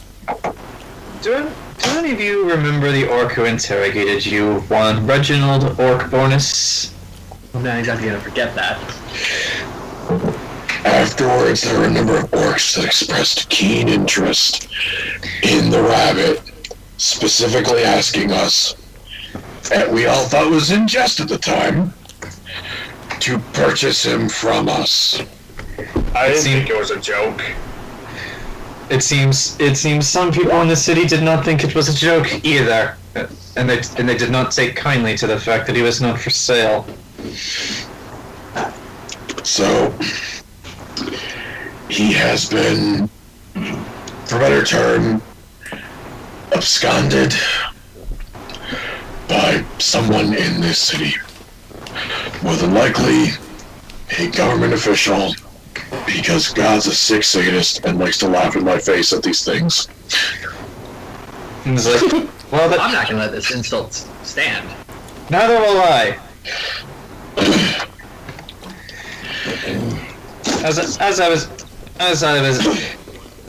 Do any of you remember the orc who interrogated you? One Reginald Orc-Bornus? I'm not exactly gonna forget that. Afterwards, there were a number of orcs that expressed keen interest in the rabbit, specifically asking us, and we all thought was in jest at the time, to purchase him from us. I didn't think it was a joke. It seems some people in the city did not think it was a joke either, and they did not take kindly to the fact that he was not for sale. So, he has been, for a better term, absconded by someone in this city. More than likely, a government official, because God's a sick sadist and likes to laugh in my face at these things. And he's like, well, I'm not gonna let this insult stand. neither will I.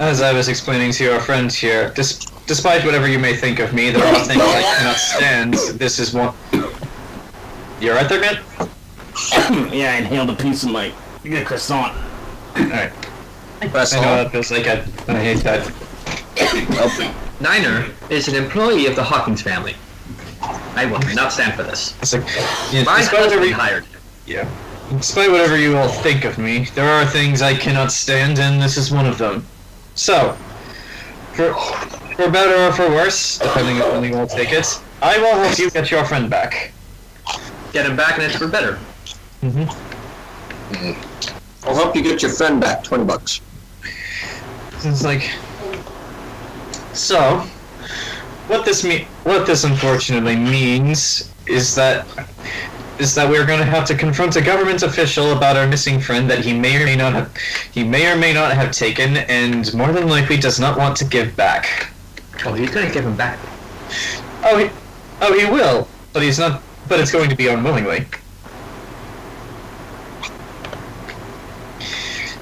As I was explaining to your friend here, despite whatever you may think of me, there are things I cannot stand. This is one. You alright there, man? Yeah, I inhaled a piece of my croissant. Alright. I know that feels like I hate that. Niner is an employee of the Hawkins family. I will not stand for this. It's like, yeah, My despite whatever husband you, hired. yeah. Despite whatever you all think of me, there are things I cannot stand, and this is one of them. So, for better or for worse, depending on how you all take it, I will help you get your friend back. Get him back and it's for better. I'll help you get your friend back. $20. It's like, so, what this unfortunately means is that we're going to have to confront a government official about our missing friend that he may or may not have taken, and more than likely does not want to give back. Oh, he's gonna give him back. Oh, he will, but he's not. But it's going to be unwillingly.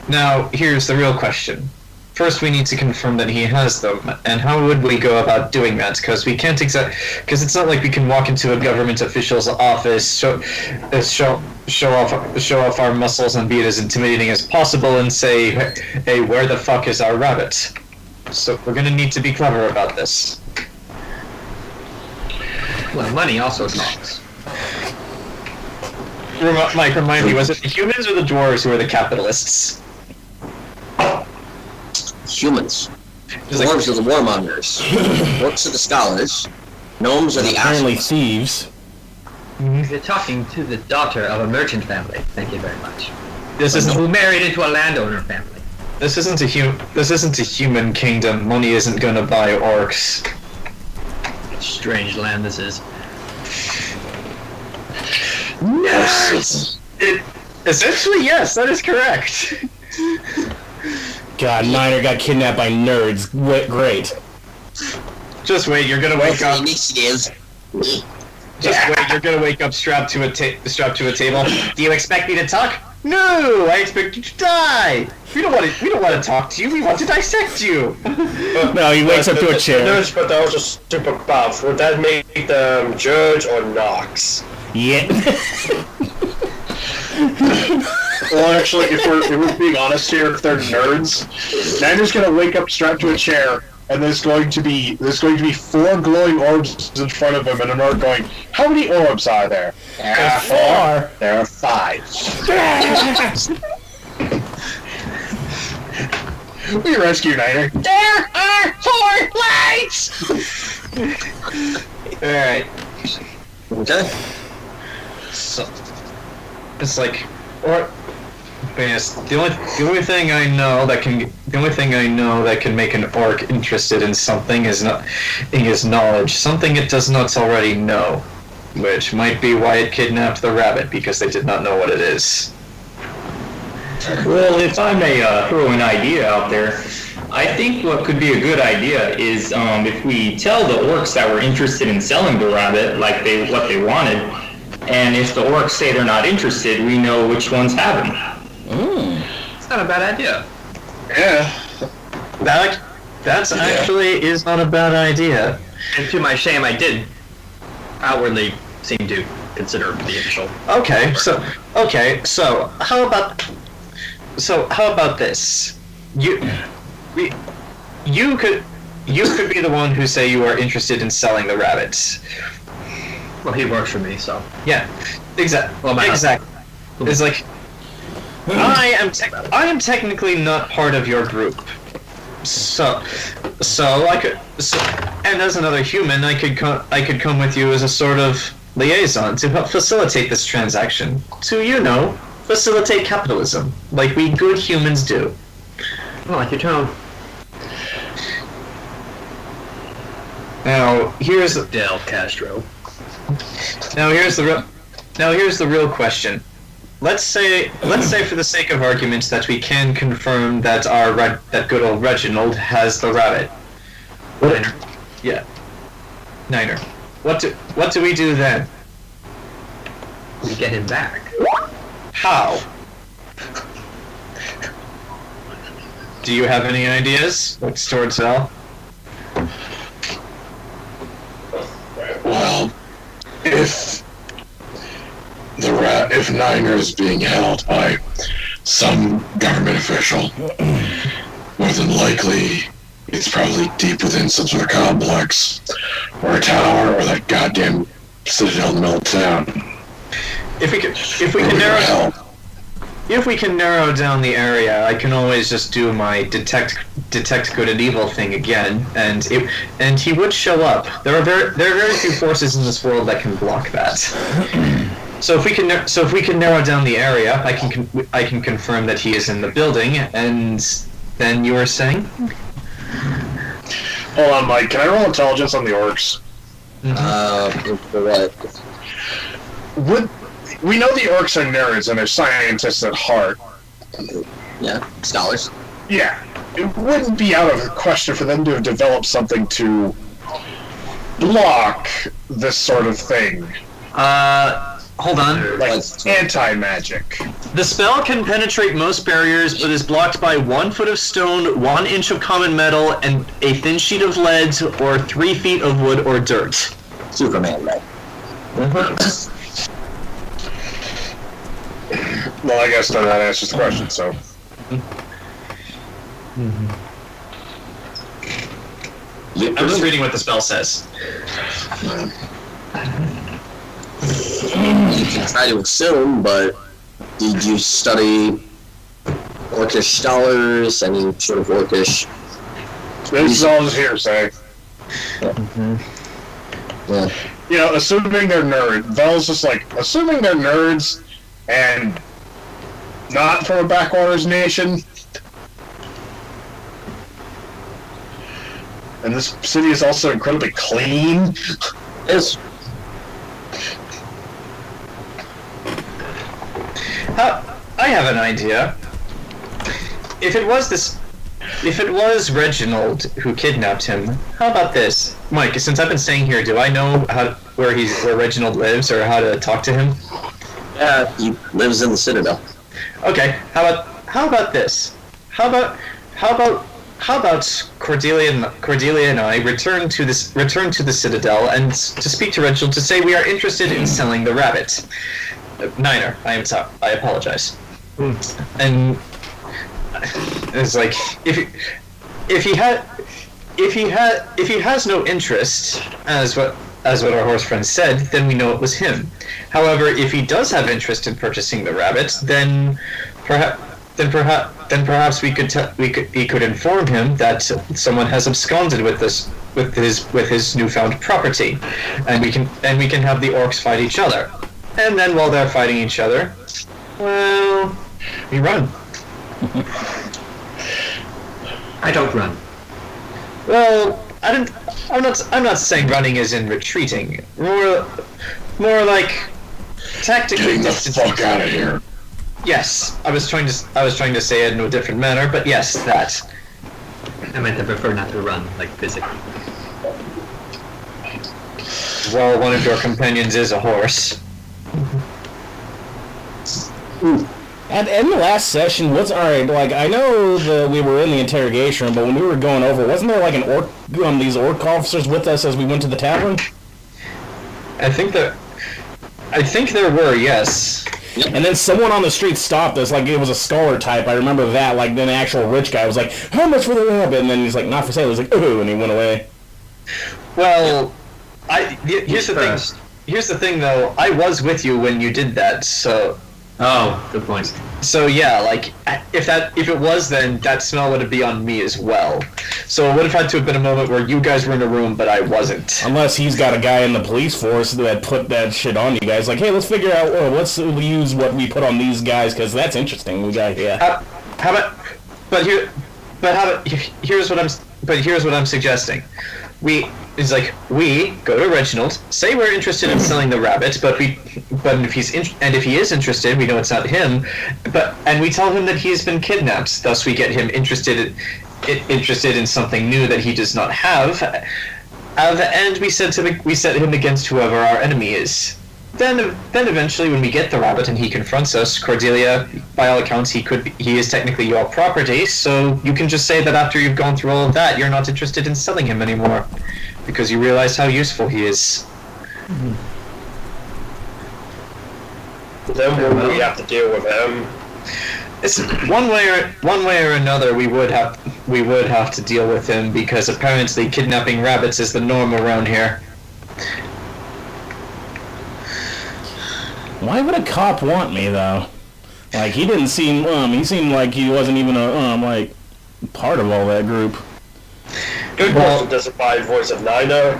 Now, here's the real question. First, we need to confirm that he has them, and how would we go about doing that? Because we can't because it's not like we can walk into a government official's office, show off our muscles and be as intimidating as possible, and say, "Hey, where the fuck is our rabbit?" So we're gonna need to be clever about this. Well, money also talks. Mike, remind me, was it the humans or the dwarves who were the capitalists? Humans. Dwarves are the warmongers. Orcs are the scholars. Gnomes are the Apparently assholes. thieves. You're talking to the daughter of a merchant family. Thank you very much. Who married into a landowner family. This isn't a human kingdom. Money isn't gonna buy orcs. Strange land this is. Yes. Essentially, yes, that is correct. God, Niner got kidnapped by nerds. Great. Just wait, you're gonna wake up. Initiative. Just wait, you're gonna wake up strapped to a table. Do you expect me to talk? No, I expect you to die. We don't want to talk to you. We want to dissect you. No, he wakes up to a chair. Nerds, but they're also super buff. Would that make them Judge or Nox? Yeah. Well, actually, if we're being honest here, if they're nerds, Niner's gonna wake up strapped to a chair, and there's going to be 4 glowing orbs in front of him, and a nerd going, "How many orbs are there?" "There are 4. There are 5. We rescue Niner. There are 4 lights. All right. Okay. So it's like, or yes, the only thing I know that can make an orc interested in something is knowledge, something it does not already know, which might be why it kidnapped the rabbit, because they did not know what it is. Well, if I may throw an idea out there, I think what could be a good idea is if we tell the orcs that we're interested in selling the rabbit, like what they wanted, and if the orcs say they're not interested, we know which ones have them. It's not a bad idea. Yeah. That's actually is not a bad idea. And to my shame, I did outwardly seem to consider the initial. Okay, so how about this? You could be the one who say you are interested in selling the rabbits. Well, he works for me, so. Yeah, exactly. Well, exactly. It's like I am technically not part of your group. So I could, and as another human, I could come with you as a sort of liaison to help facilitate this transaction. To facilitate capitalism, like we good humans do. I like your tone. Now here's Del Castro. Now here's the real question. Let's say for the sake of argument that we can confirm that that good old Reginald has the rabbit. Niner. Yeah. Niner. What do we do then? We get him back. How? Do you have any ideas? What's towards Val? Well, if Niner is being held by some government official, more than likely it's probably deep within some sort of complex, or a tower, or that goddamn citadel in the middle of town. If we can narrow down the area, I can always just do my detect good and evil thing again, and he would show up. There are very few forces in this world that can block that. So if we can narrow down the area, I can confirm that he is in the building, and then you were saying? Hold on, Mike. Can I roll intelligence on the orcs? For what? We know the orcs are nerds and they're scientists at heart. Yeah, scholars. Yeah, it wouldn't be out of the question for them to have developed something to block this sort of thing. Hold on. Like anti-magic. The spell can penetrate most barriers, but is blocked by 1 foot of stone, 1 inch of common metal, and a thin sheet of lead, or 3 feet of wood or dirt. Superman, right? Well, I guess that answers the question, so. I'm just reading what the spell says. You can try to assume, but did you study orcish scholars, any sort of orcish? This is all just hearsay. Yeah. You know, assuming they're nerds. Vel's just like, assuming they're nerds and not from a backwaters nation. And this city is also incredibly clean. Yes. I have an idea. If it was Reginald who kidnapped him, how about this, Mike? Since I've been staying here, do I know where Reginald lives or how to talk to him? Yeah, he lives in the Citadel. Okay. How about this? How about Cordelia and I return to the Citadel and to speak to Reginald to say we are interested in selling the rabbit. Niner, I apologize. And it's like if he has no interest, as what our horse friend said, then we know it was him. However, if he does have interest in purchasing the rabbit, then perhaps he could inform him that someone has absconded with his newfound property, and we can have the orcs fight each other. And then while they're fighting each other, well, we run. I don't run. Well, I'm not saying running is in retreating. More like tactically Getting the distancing. fuck out of here. Yes, I was trying to say it in a different manner, but yes, that. I meant to prefer not to run, like, physically. Well, one of your companions is a horse. And in the last session, alright, like, I know that we were in the interrogation room, but when we were going over, wasn't there, like, these orc officers with us as we went to the tavern? I think there were, yes. And then someone on the street stopped us, like it was a scholar type. I remember that. Like then the actual rich guy was like, "How much for the rabbit?" And then he's like, "Not for sale." He's like, "Ooh," and he went away. Well, here's the thing. Here's the thing, though. I was with you when you did that, so. Oh, good point. So yeah, like if it was, then that smell would be on me as well. So it would have had to have been a moment where you guys were in a room, but I wasn't. Unless he's got a guy in the police force that put that shit on you guys. Like, hey, let's figure out. Let's use what we put on these guys because that's interesting. We got How about? Here's what I'm suggesting. We go to Reginald, say we're interested in selling the rabbit, but if he is interested, we know it's not him, and we tell him that he has been kidnapped. Thus, we get him interested in something new that he does not have, and we set him against whoever our enemy is. Then eventually, when we get the rabbit and he confronts us, Cordelia, by all accounts, he is technically your property. So you can just say that after you've gone through all of that, you're not interested in selling him anymore, because you realize how useful he is. Then we have to deal with him. It's one way or another. We would have to deal with him because apparently kidnapping rabbits is the norm around here. Why would a cop want me though? Like he didn't seem he seemed like he wasn't even a part of all that group. Good question, disembodied voice of Nina.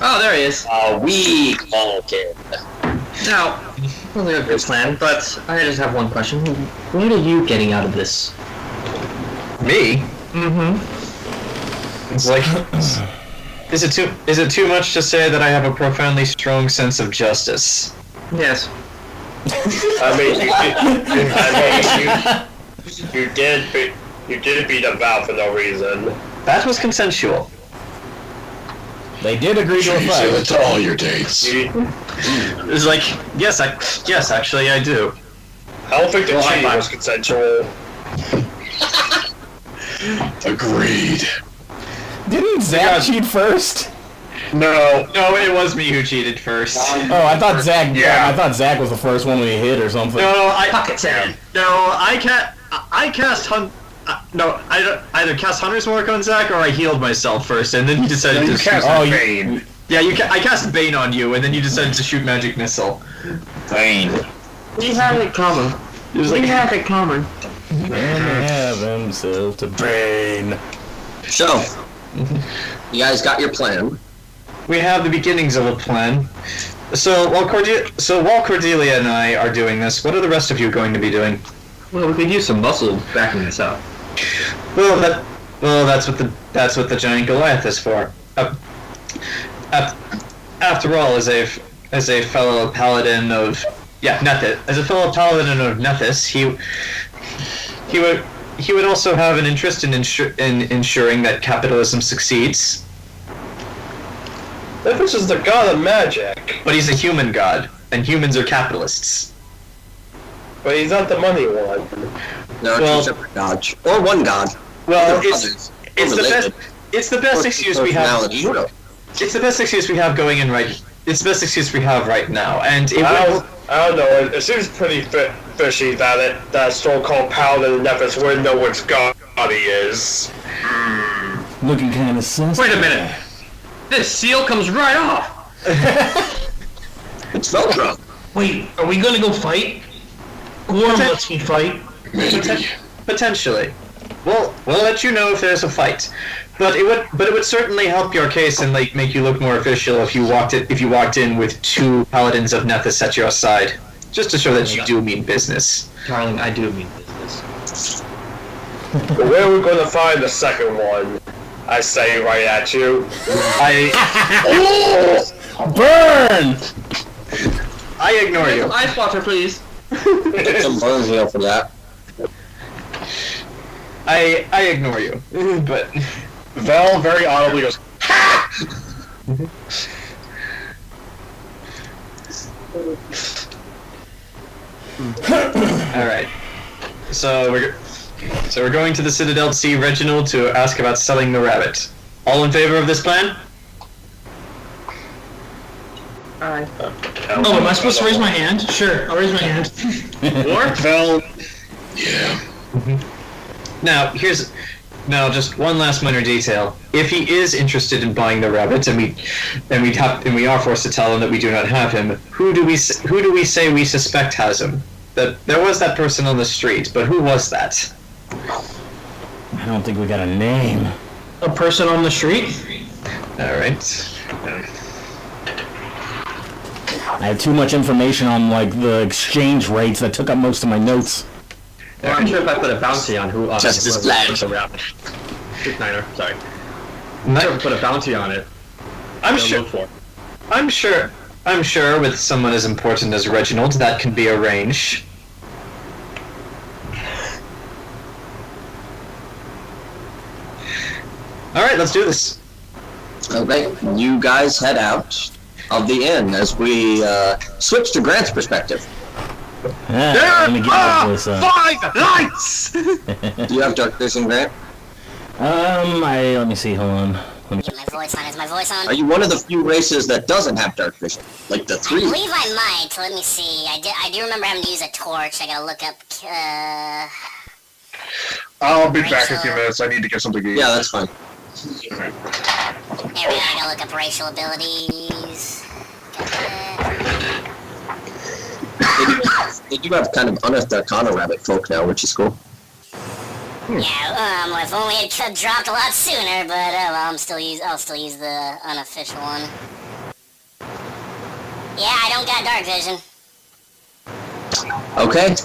Oh, there he is. We okay. Now, I don't think a good plan, but I just have one question. What are you getting out of this? Me? Mm-hmm. It's like, is it too much to say that I have a profoundly strong sense of justice? Yes. You did beat a vow for no reason. That was consensual. They did agree to a Say fight. that to all your dates. It's like, yes, actually, I do. I don't think the cheating was consensual. Agreed. Didn't Zach cheat first? No, it was me who cheated first. Oh, I thought Zach. Yeah. I thought Zach was the first one when he hit or something. I cast I either cast Hunter's Mark on Zach or I healed myself first, and then he decided to cast Bane. Yeah, I cast Bane on you, and then you decided to shoot Magic Missile. Bane. We have it common. We have it common. And have himself to brain. So, you guys got your plan. We have the beginnings of a plan. So while Cordelia and I are doing this, what are the rest of you going to be doing? Well, we could use some muscle backing this up. Well, that's what the giant Goliath is for. After all, as a fellow paladin of Nethys, he would also have an interest in ensuring that capitalism succeeds. Nethys is the god of magic. But he's a human god, and humans are capitalists. But he's not the money one. There are two separate gods. Or one god. Well, Others. it's the best excuse we have. It's the best excuse we have going in right. It's the best excuse we have right now, and I don't know. It seems pretty fishy that so-called paladin in Nethys wouldn't know which god he is. Looking kind of sus. Wait a minute. This seal comes right off. It's Zolram. Wait, are we gonna go fight? Gorm lets me fight. Maybe. Potentially. We'll let you know if there's a fight. But it would certainly help your case and make you look more official if you walked in with two paladins of Nethys at your side, just to show that you do mean business. Darling, I do mean business. But where are we going to find the second one? I say right at you. Burn! I ignore you. Ice water, please. Get some burn heal for that. I ignore you, but Vel very audibly goes, all right. So we're going to the Citadel to see Reginald to ask about selling the rabbit. All in favor of this plan? Oh, am I supposed to raise my hand? Sure, I'll raise my hand. Vel, Yeah. Now, just one last minor detail. If he is interested in buying the rabbit, and we are forced to tell him that we do not have him, who do we say we suspect has him? That there was that person on the street, but who was that? I don't think we got a name. A person on the street? All right. I have too much information on like the exchange rates that took up most of my notes. Well, I'm sure if I put a bounty on who Just as flag. around. Niner, sorry. Ni- I'm sure if I put a bounty on it. I'm they'll sure. look for it. I'm sure with someone as important as Reginald, that can be arranged. All right, let's do this. Okay, you guys head out of the inn as we switch to Grant's perspective. Let me get this. 5 lights! Do you have dark vision, Grant? Let me see. Hold on. Get my voice on. Is my voice on? Are you one of the few races that doesn't have dark vision? Like the I 3? believe I might. Let me see. I do remember having to use a torch. I gotta look up. I'll be back in a few minutes. I need to get something to eat. Yeah, that's fine. There we go. I gotta look up racial abilities. They do have kind of unearthed arcana rabbit folk now, which is cool. Yeah. If only it could dropped a lot sooner. But I'll still use the unofficial one. Yeah, I don't got dark vision. Okay.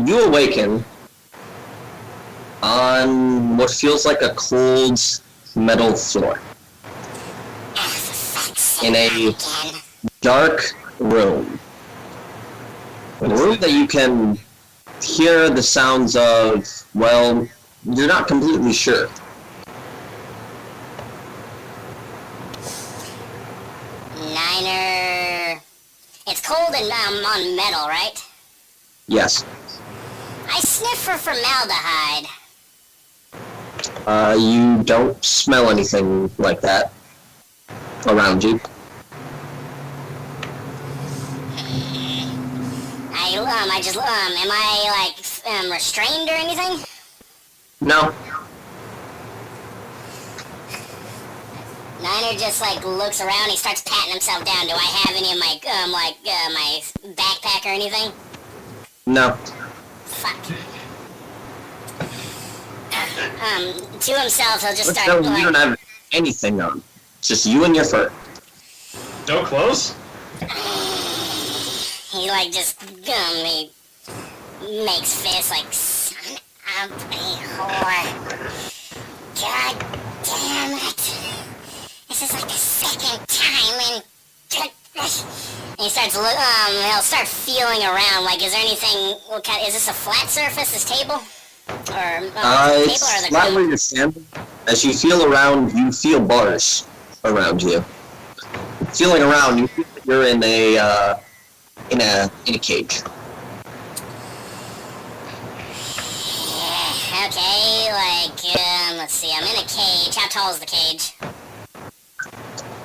You awaken on what feels like a cold metal floor in a dark room. A room that you can hear the sounds of, well, you're not completely sure. Niner. It's cold and on metal, right? Yes. I sniff for formaldehyde. You don't smell anything like that around you. Am I like restrained or anything? No. Niner just like looks around. He starts patting himself down. Do I have any of my my backpack or anything? No. Fuck. To himself, he'll just Let's start go, you don't have anything on. It's just you and your fur. No clothes? He like just he makes fists like son of a whore. God damn it! This is like the second time and he starts he'll start feeling around. Like, is there anything? Is this a flat surface? This table? Or the It's table or the flat ground? where you're standing. As you feel around, you feel bars around you. Feeling around, you feel that you're in a cage. Yeah, okay, let's see, I'm in a cage. How tall is the cage?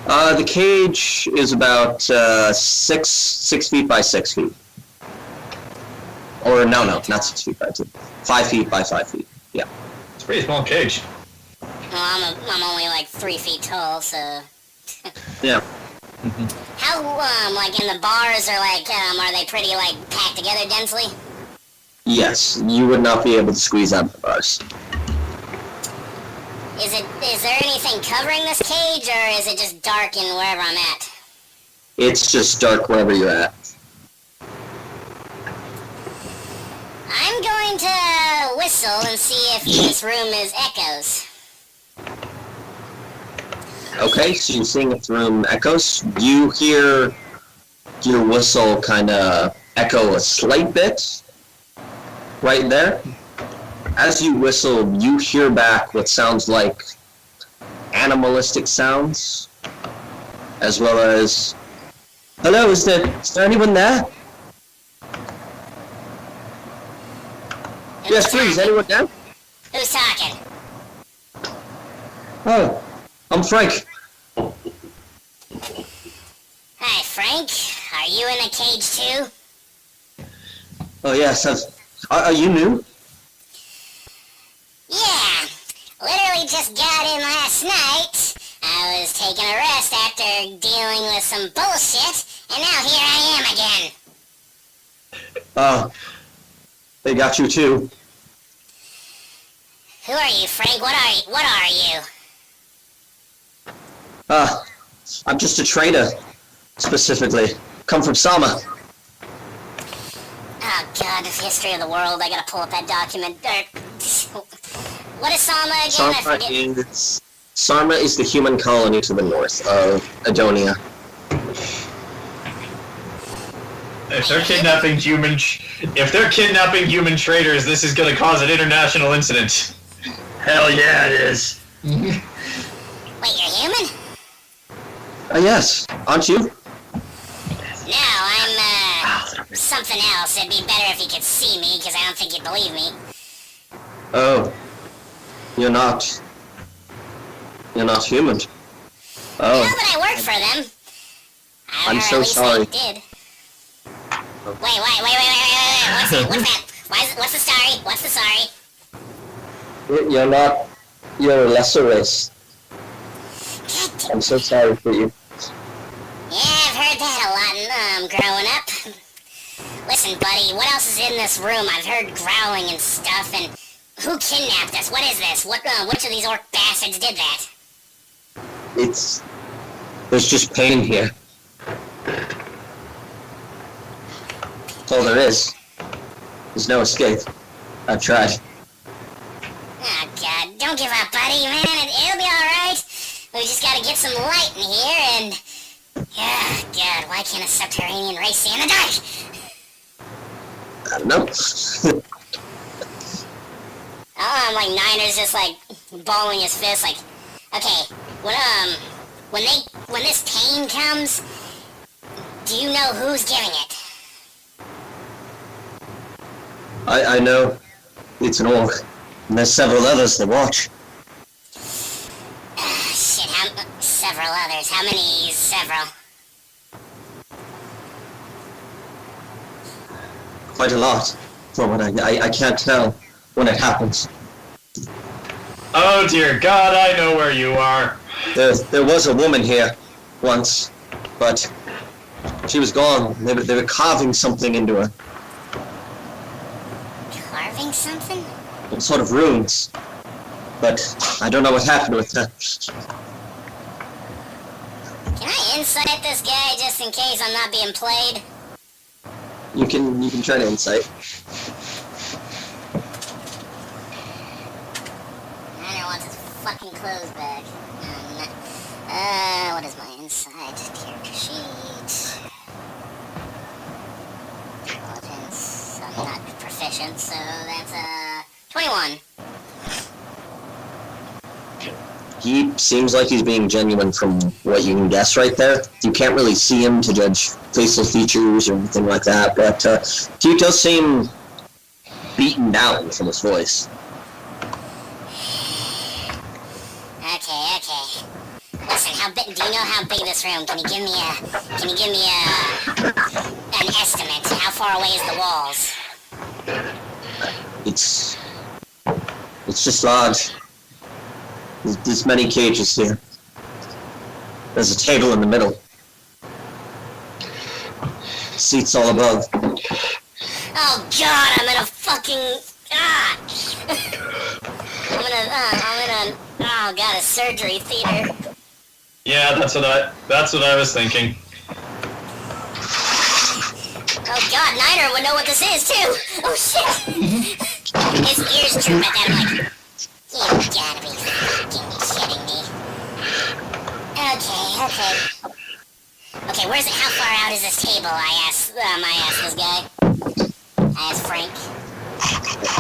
The cage is about 6 feet by 6 feet. Or no, not 6 feet by 2. 5 feet by 5 feet. Yeah. It's a pretty small cage. Well, I'm only like 3 feet tall, so... Yeah. How, like, in the bars are they pretty, like, packed together densely? Yes, you would not be able to squeeze out the bars. Is there anything covering this cage, or is it just dark in wherever I'm at? It's just dark wherever you're at. I'm going to whistle and see if this room is echoes. Okay, so you're seeing if the room echoes. You hear your whistle kind of echo a slight bit right there. As you whistle, you hear back what sounds like animalistic sounds, as well as, hello, is there anyone there? Yes, please, anyone there? Who's talking? Oh, I'm Frank. Hi, Frank. Are you in the cage too? Oh yes, are you new? Yeah. Literally just got in last night. I was taking a rest after dealing with some bullshit, and now here I am again. Oh, they got you too. Who are you, Frank? What are you? I'm just a trader, specifically. Come from Sama. Oh god, the history of the world. I gotta pull up that document. What is Sama again? I forget. Sarma is the human colony to the north of Adonia. If they're kidnapping human traders, this is gonna cause an international incident. Hell yeah, it is. Wait, you're human? Yes, aren't you? No, I'm, something else. It'd be better if you could see me, because I don't think you'd believe me. Oh, you're not human. Oh. No, but I work for them. I'm so sorry. They did. Wait. What's that? What's the story? What's the sorry? You're a lesser race. I'm so sorry for you. Yeah, I've heard that a lot growing up. Listen, buddy, what else is in this room? I've heard growling and stuff, and who kidnapped us? What is this? Which of these orc bastards did that? There's just pain here. That's all there is. There's no escape. I've tried. Oh, God, don't give up, buddy, man. It'll be alright. We just gotta get some light in here, and... Oh, God, why can't a subterranean race see in the dark? I don't know. Oh, like Niner's just like balling his fist, like, okay, when this pain comes, do you know who's giving it? I know it's an orc, and there's several others that watch. Shit, several others. How many several? Quite a lot. From what I can't tell when it happens. Oh dear God, I know where you are. There was a woman here once, but she was gone. They were carving something into her. Carving something? Some sort of runes. But I don't know what happened with her. Can I insight this guy just in case I'm not being played? You can try to insight. Niner wants his fucking clothes back. What is my insight? Character sheet. Intelligence. I'm not proficient, so that's 21. He seems like he's being genuine from what you can guess right there. You can't really see him to judge facial features or anything like that, but he does seem beaten down from his voice. Okay. Listen, do you know how big this room? Can you give me an estimate? How far away is the walls? It's just large. There's many cages here. There's a table in the middle. Seats all above. Oh God, I'm in a fucking oh God, a surgery theater. Yeah, that's what I was thinking. Oh God, Niner would know what this is too. Oh shit. His ears droop at that. I'm like, you gotta be fucking kidding me. Okay. Okay, where's it? How far out is this table? I asked this guy. I asked Frank.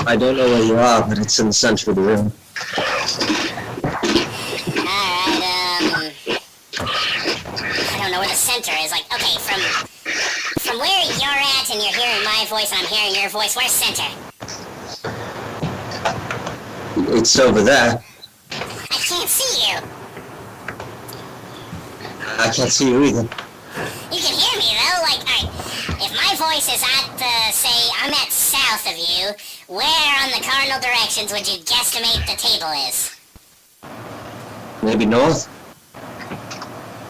I don't know where you are, but it's in the center of the room. Alright, I don't know where the center is. Like, okay, from where you're at and you're hearing my voice and I'm hearing your voice, where's center? It's over there. I can't see you. I can't see you either. You can hear me though, like, alright, if my voice is at, say, I'm at south of you, where on the cardinal directions would you guesstimate the table is? Maybe north?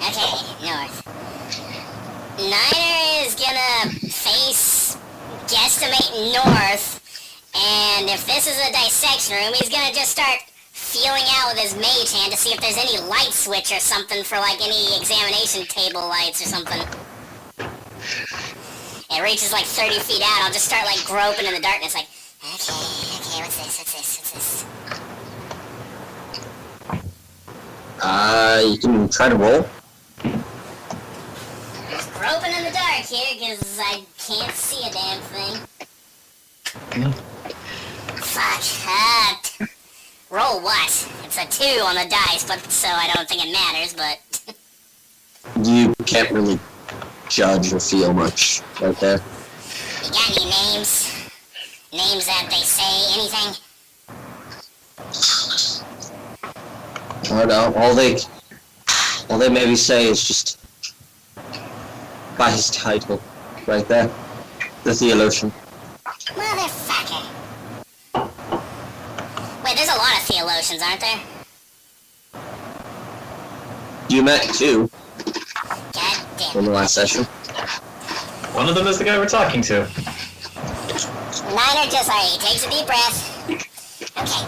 Okay, north. Niner is gonna guesstimate north, and if this is a dissection room, he's gonna just start feeling out with his mage hand to see if there's any light switch or something for, like, any examination table lights or something. It reaches, like, 30 feet out, I'll just start, like, groping in the darkness, like, okay, what's this? You can try to roll. Just groping in the dark here, because I can't see a damn thing. Fuck. Roll what? It's a 2 on the dice, but so I don't think it matters, but... You can't really judge or feel much right there. You got any names? Names that they say anything? I don't know. All they maybe say is just by his title, right there, the theologian. Motherfucker. Wait, there's a lot of theologians, aren't there? You met two God damn in the it. last session. One of them is the guy we're talking to. Niner just, alright, he takes a deep breath. Okay.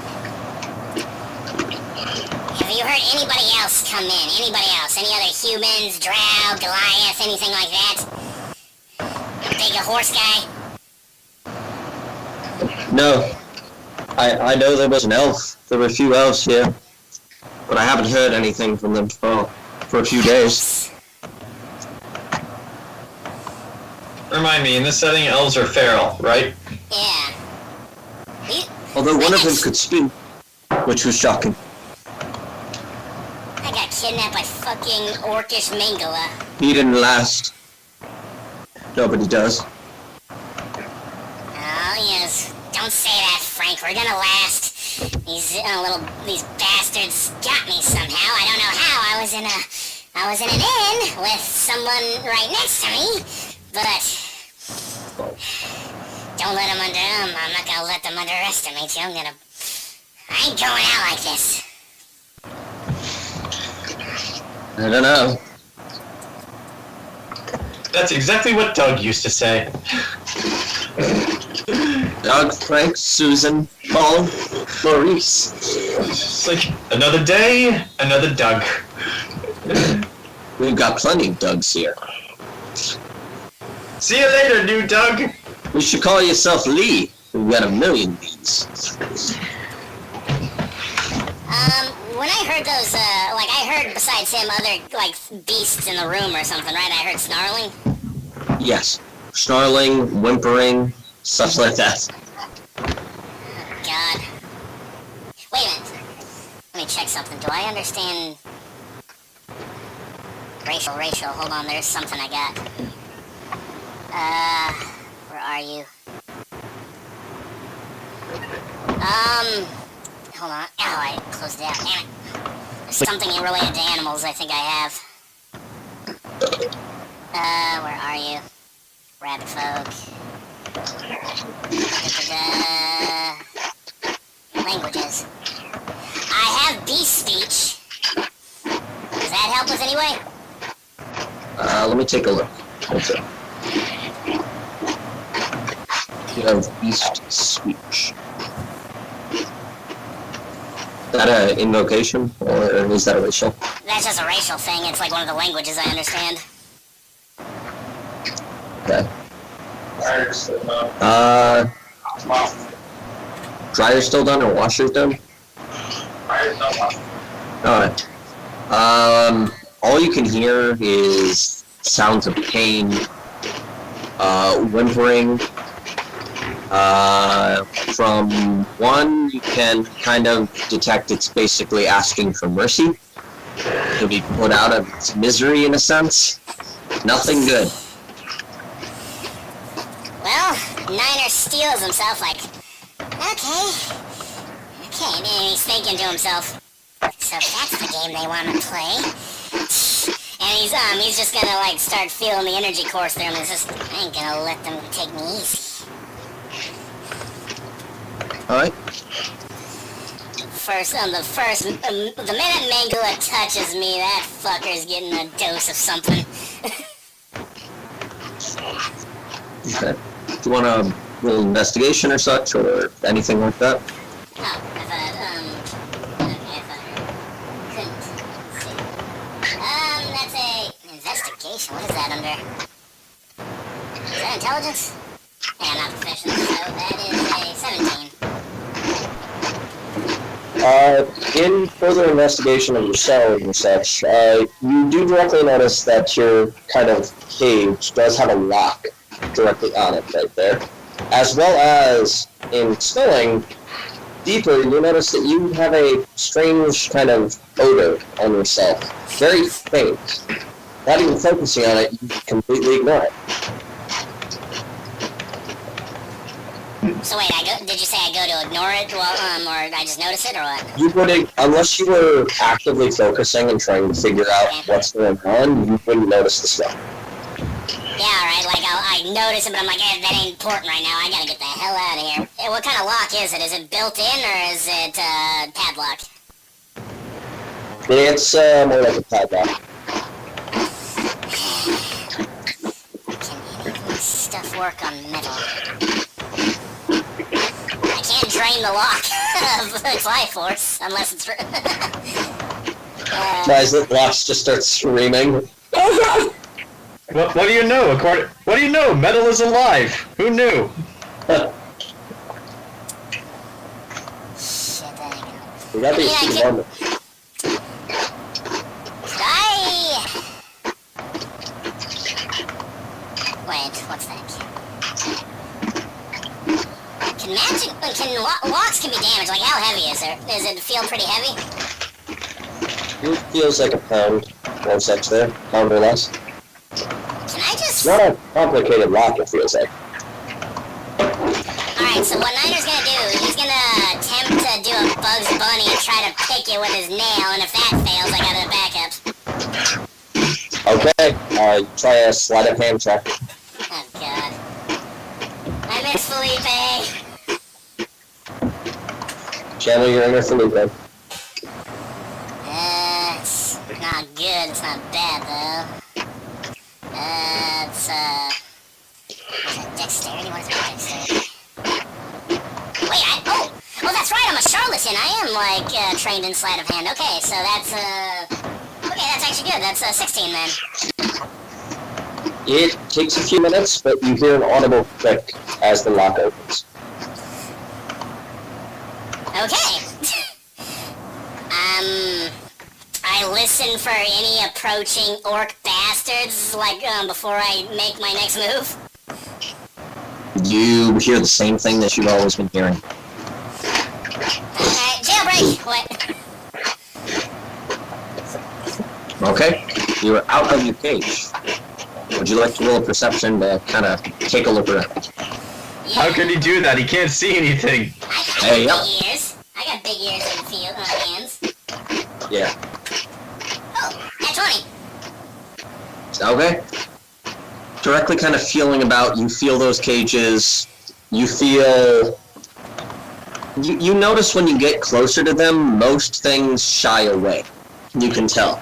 Have you heard anybody else come in? Anybody else? Any other humans, drow, Goliath, anything like that? Big horse guy? No. I know there was an elf. There were a few elves here. But I haven't heard anything from them for a few days. Remind me, in this setting, elves are feral, right? Yeah. Although one of them could speak, which was shocking. I got kidnapped by fucking orcish Mangala. He didn't last. Nobody does. Oh, yes. Don't say that, Frank. We're gonna last. These bastards got me somehow. I don't know how. I was in an inn with someone right next to me, but don't let them I'm not gonna let them underestimate you. I ain't going out like this. I don't know. That's exactly what Doug used to say. Doug, Frank, Susan, Paul, Maurice. It's like, another day, another Doug. We've got plenty of Dougs here. See you later, new Doug. You should call yourself Lee. We've got a million Lees. When I heard those, I heard besides him other, beasts in the room or something, right? I heard snarling. Yes. Snarling, whimpering, stuff like that. Oh, God. Wait a minute. Let me check something. Do I understand... Racial, hold on, there's something I got. Where are you? Hold on. Oh, I closed it out. Damn it. There's something related to animals I think I have. Where are you? Rabbit folk. Languages. I have beast speech. Does that help us anyway? Let me take a look. What's up? You have beast speech. Is that an invocation, or is that a racial? That's just a racial thing. It's like one of the languages I understand. Okay. Dryer's still done, or washer's done? Alright. All you can hear is sounds of pain, whimpering. From one, you can kind of detect it's basically asking for mercy to be put out of its misery in a sense. Nothing good. Well, Niner steals himself like, okay, and he's thinking to himself, so that's the game they want to play. And he's just gonna like start feeling the energy course through him. It's just, I ain't gonna let them take me easy. Alright. The minute Mangala touches me, that fucker's getting a dose of something. Okay. Do you want a little investigation or such, or anything like that? Oh, I thought, couldn't see. That's a investigation. What is that under? Is that intelligence? Yeah, I'm not professional, so that is a 17. In further investigation of your cell and such, you do directly notice that your kind of cage does have a lock directly on it right there. As well as, in smelling deeper, you notice that you have a strange kind of odor on yourself. Very faint. Not even focusing on it, you completely ignore it. So wait, did you say I go to ignore it, or I just notice it, or what? You wouldn't, unless you were actively focusing and trying to figure out what's going on, you wouldn't notice the smell. Yeah, alright, like, I notice it, but I'm like, that ain't important right now, I gotta get the hell out of here. What kind of lock is it? Is it built in, or is it, padlock? It's, more like a padlock. Can any of this stuff work on metal? I can't drain the lock of its life force, unless it's... Guys, the blocks just start screaming. Oh god! What do you know? What do you know? Metal is alive. Who knew? Shit, that ain't gonna... We got these two moments. Wait, what's that? Locks can be damaged, like how heavy is it? Does it feel pretty heavy? It feels like a pound or such there. Pound or less. Can I just... It's not a complicated lock, it feels like. Alright, so what Niner's gonna do, he's gonna attempt to do a Bugs Bunny and try to pick it with his nail, and if that fails, I got a backup. Okay, try a sleight of hand check. Oh god. I miss Felipe! Channel your inner Felipe. It's not good, it's not bad though. It's, what's that, dexterity? What is my dexterity? Wait, oh, that's right, I'm a charlatan. I am, like, trained in sleight of hand. Okay, so that's, okay, that's actually good. That's, 16 then. It takes a few minutes, but you hear an audible click as the lock opens. Okay. I listen for any approaching orc bastards, like, before I make my next move. You hear the same thing that you've always been hearing. Alright, jailbreak! What? Okay, you are out of your cage. Would you like to roll a perception to kind of take a look around? Yeah. How can he do that? He can't see anything. I got big ears. I got big ears in the field, hands. Yeah. Oh, at 20. Okay. Directly kind of feeling about, you feel those cages, you feel... You notice when you get closer to them, most things shy away. You can tell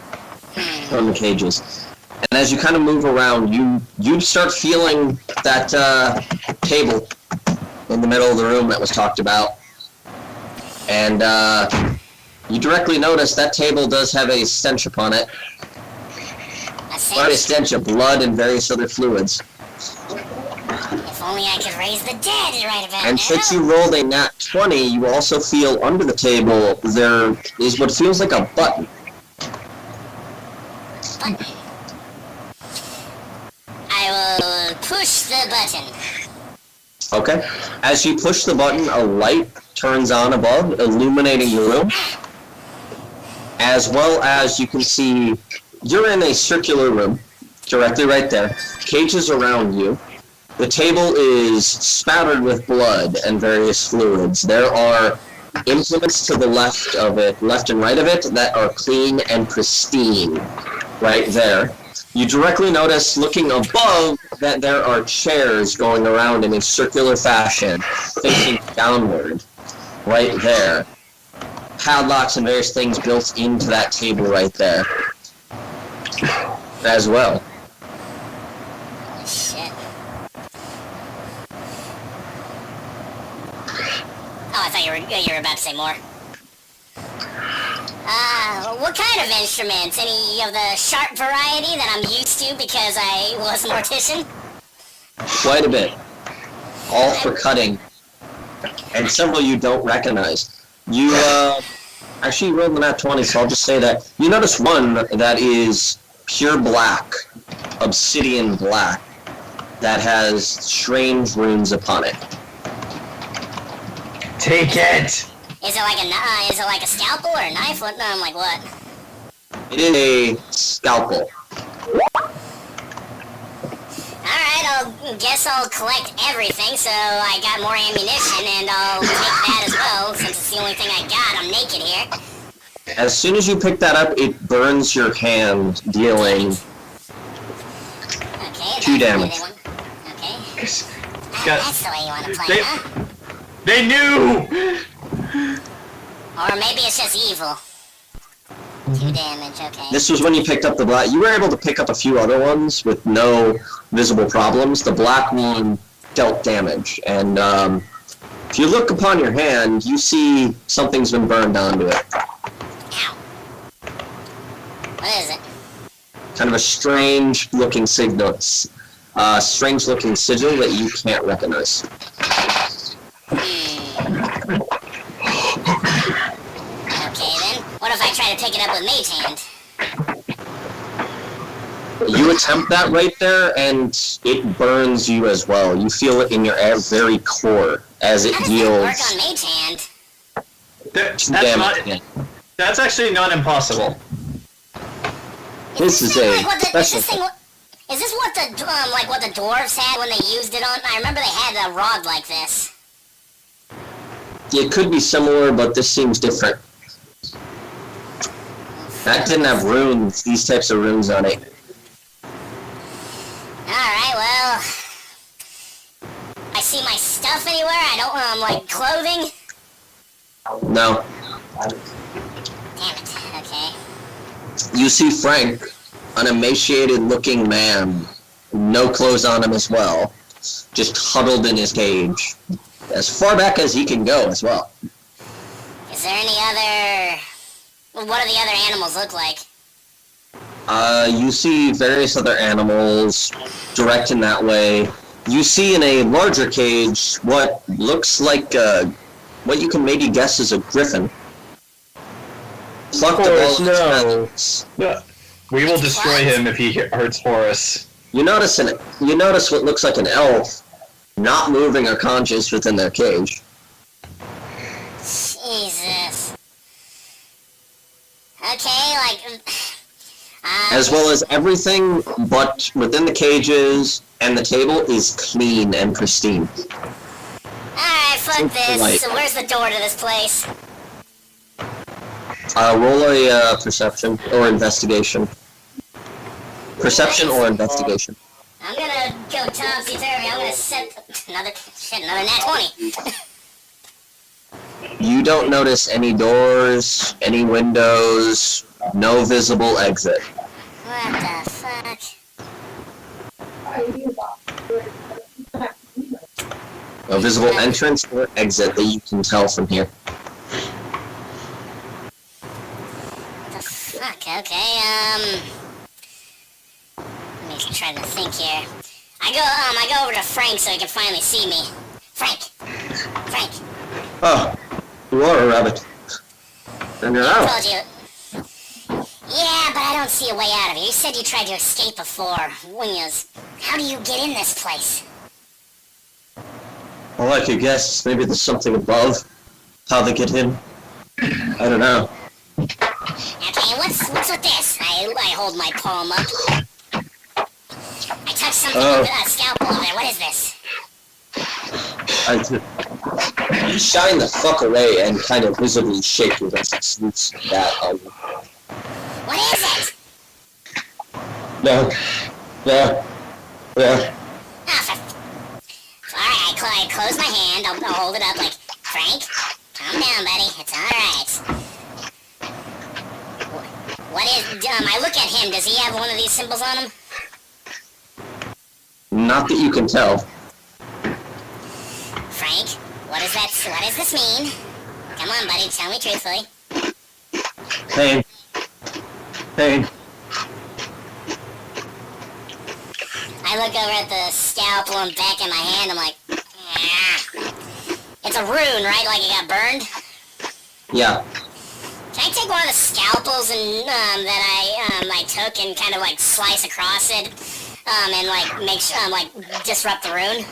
from the cages. And as you kind of move around, you start feeling that table in the middle of the room that was talked about. And you directly notice that table does have a stench upon it. Quite a stench of blood and various other fluids. If only I could raise the dead right about And now. since you rolled a nat 20, you also feel under the table there is what feels like a button. Button. I will push the button. Okay. As you push the button, a light turns on above, illuminating the room. As well as you can see, you're in a circular room, directly right there. Cages around you. The table is spattered with blood and various fluids. There are implements to the left of it, left and right of it, that are clean and pristine, right there. You directly notice, looking above, that there are chairs going around in a circular fashion, facing downward, right there. Padlocks and various things built into that table right there, as well. Oh, shit. Oh, I thought you were about to say more. What kind of instruments? Any of the sharp variety that I'm used to because I was a mortician? Quite a bit. All for cutting. And several you don't recognize. You, actually rolled the nat 20, so I'll just say that. You notice one that is pure black, obsidian black, that has strange runes upon it. Take it! Is it like a scalpel or a knife? What? No, I'm like, what? It is a scalpel. Alright, guess I'll collect everything, so I got more ammunition, and I'll take that as well, since it's the only thing I got. I'm naked here. As soon as you pick that up, it burns your hand, dealing Okay, 2 damage. Okay. Got- That's the way you want to play, huh? They knew! Or maybe it's just evil. 2 damage, okay. This was when you picked up the black. You were able to pick up a few other ones with no visible problems. The black one dealt damage, and if you look upon your hand, you see something's been burned onto it. Ow. What is it? Kind of a strange-looking sigil, that you can't recognize. Okay then. What if I try to pick it up with Mage Hand? You attempt that right there, and it burns you as well. You feel it in your very core as it How does that work deals on Mage Hand? That's actually not impossible. This is a special. Is this what the what the dwarves had when they used it on? I remember they had a rod like this. It could be similar, but this seems different. That didn't have runes, these types of runes on it. Alright, well... I see my stuff anywhere? I don't, like, clothing? No. Damn it, okay. You see Frank, an emaciated-looking man, no clothes on him as well, just huddled in his cage. As far back as he can go as well. Is there any other... What do the other animals look like? You see various other animals direct in that way. You see in a larger cage what looks like what you can maybe guess is a griffin. Plucked of all its feathers. We will destroy him if he hurts Horus. You notice what looks like an elf not moving or conscious within their cage. Jesus. Okay, like... As well as everything but within the cages and the table is clean and pristine. Alright, fuck this. Light. So where's the door to this place? Roll a perception or investigation. Perception or investigation. I'm gonna go topsy-turvy. I'm gonna set another nat 20. You don't notice any doors, any windows, no visible exit. What the fuck? No visible entrance or exit that you can tell from here. What the fuck? Okay, let me try to think here. I go over to Frank so he can finally see me. Frank! Oh, you are a rabbit. And you're out. I told you. Yeah, but I don't see a way out of it. You said you tried to escape before. How do you get in this place? Well, I could guess maybe there's something above. How they get in? I don't know. Okay, what's with this? I hold my palm up. I touched something over a scalpel over there. What is this? You shine the fuck away and kind of visibly shake your wrist. It's that What is it? No. Oh, Alright, I close my hand. I'll hold it up like, Frank, calm down, buddy. It's alright. What is... I look at him. Does he have one of these symbols on him? Not that you can tell. Frank, what does this mean? Come on, buddy, tell me truthfully. Pain. I look over at the scalpel and back in my hand, I'm like, It's a rune, right? Like it got burned? Yeah. Can I take one of the scalpels and that I took and kind of like slice across it, and like make sure like disrupt the rune?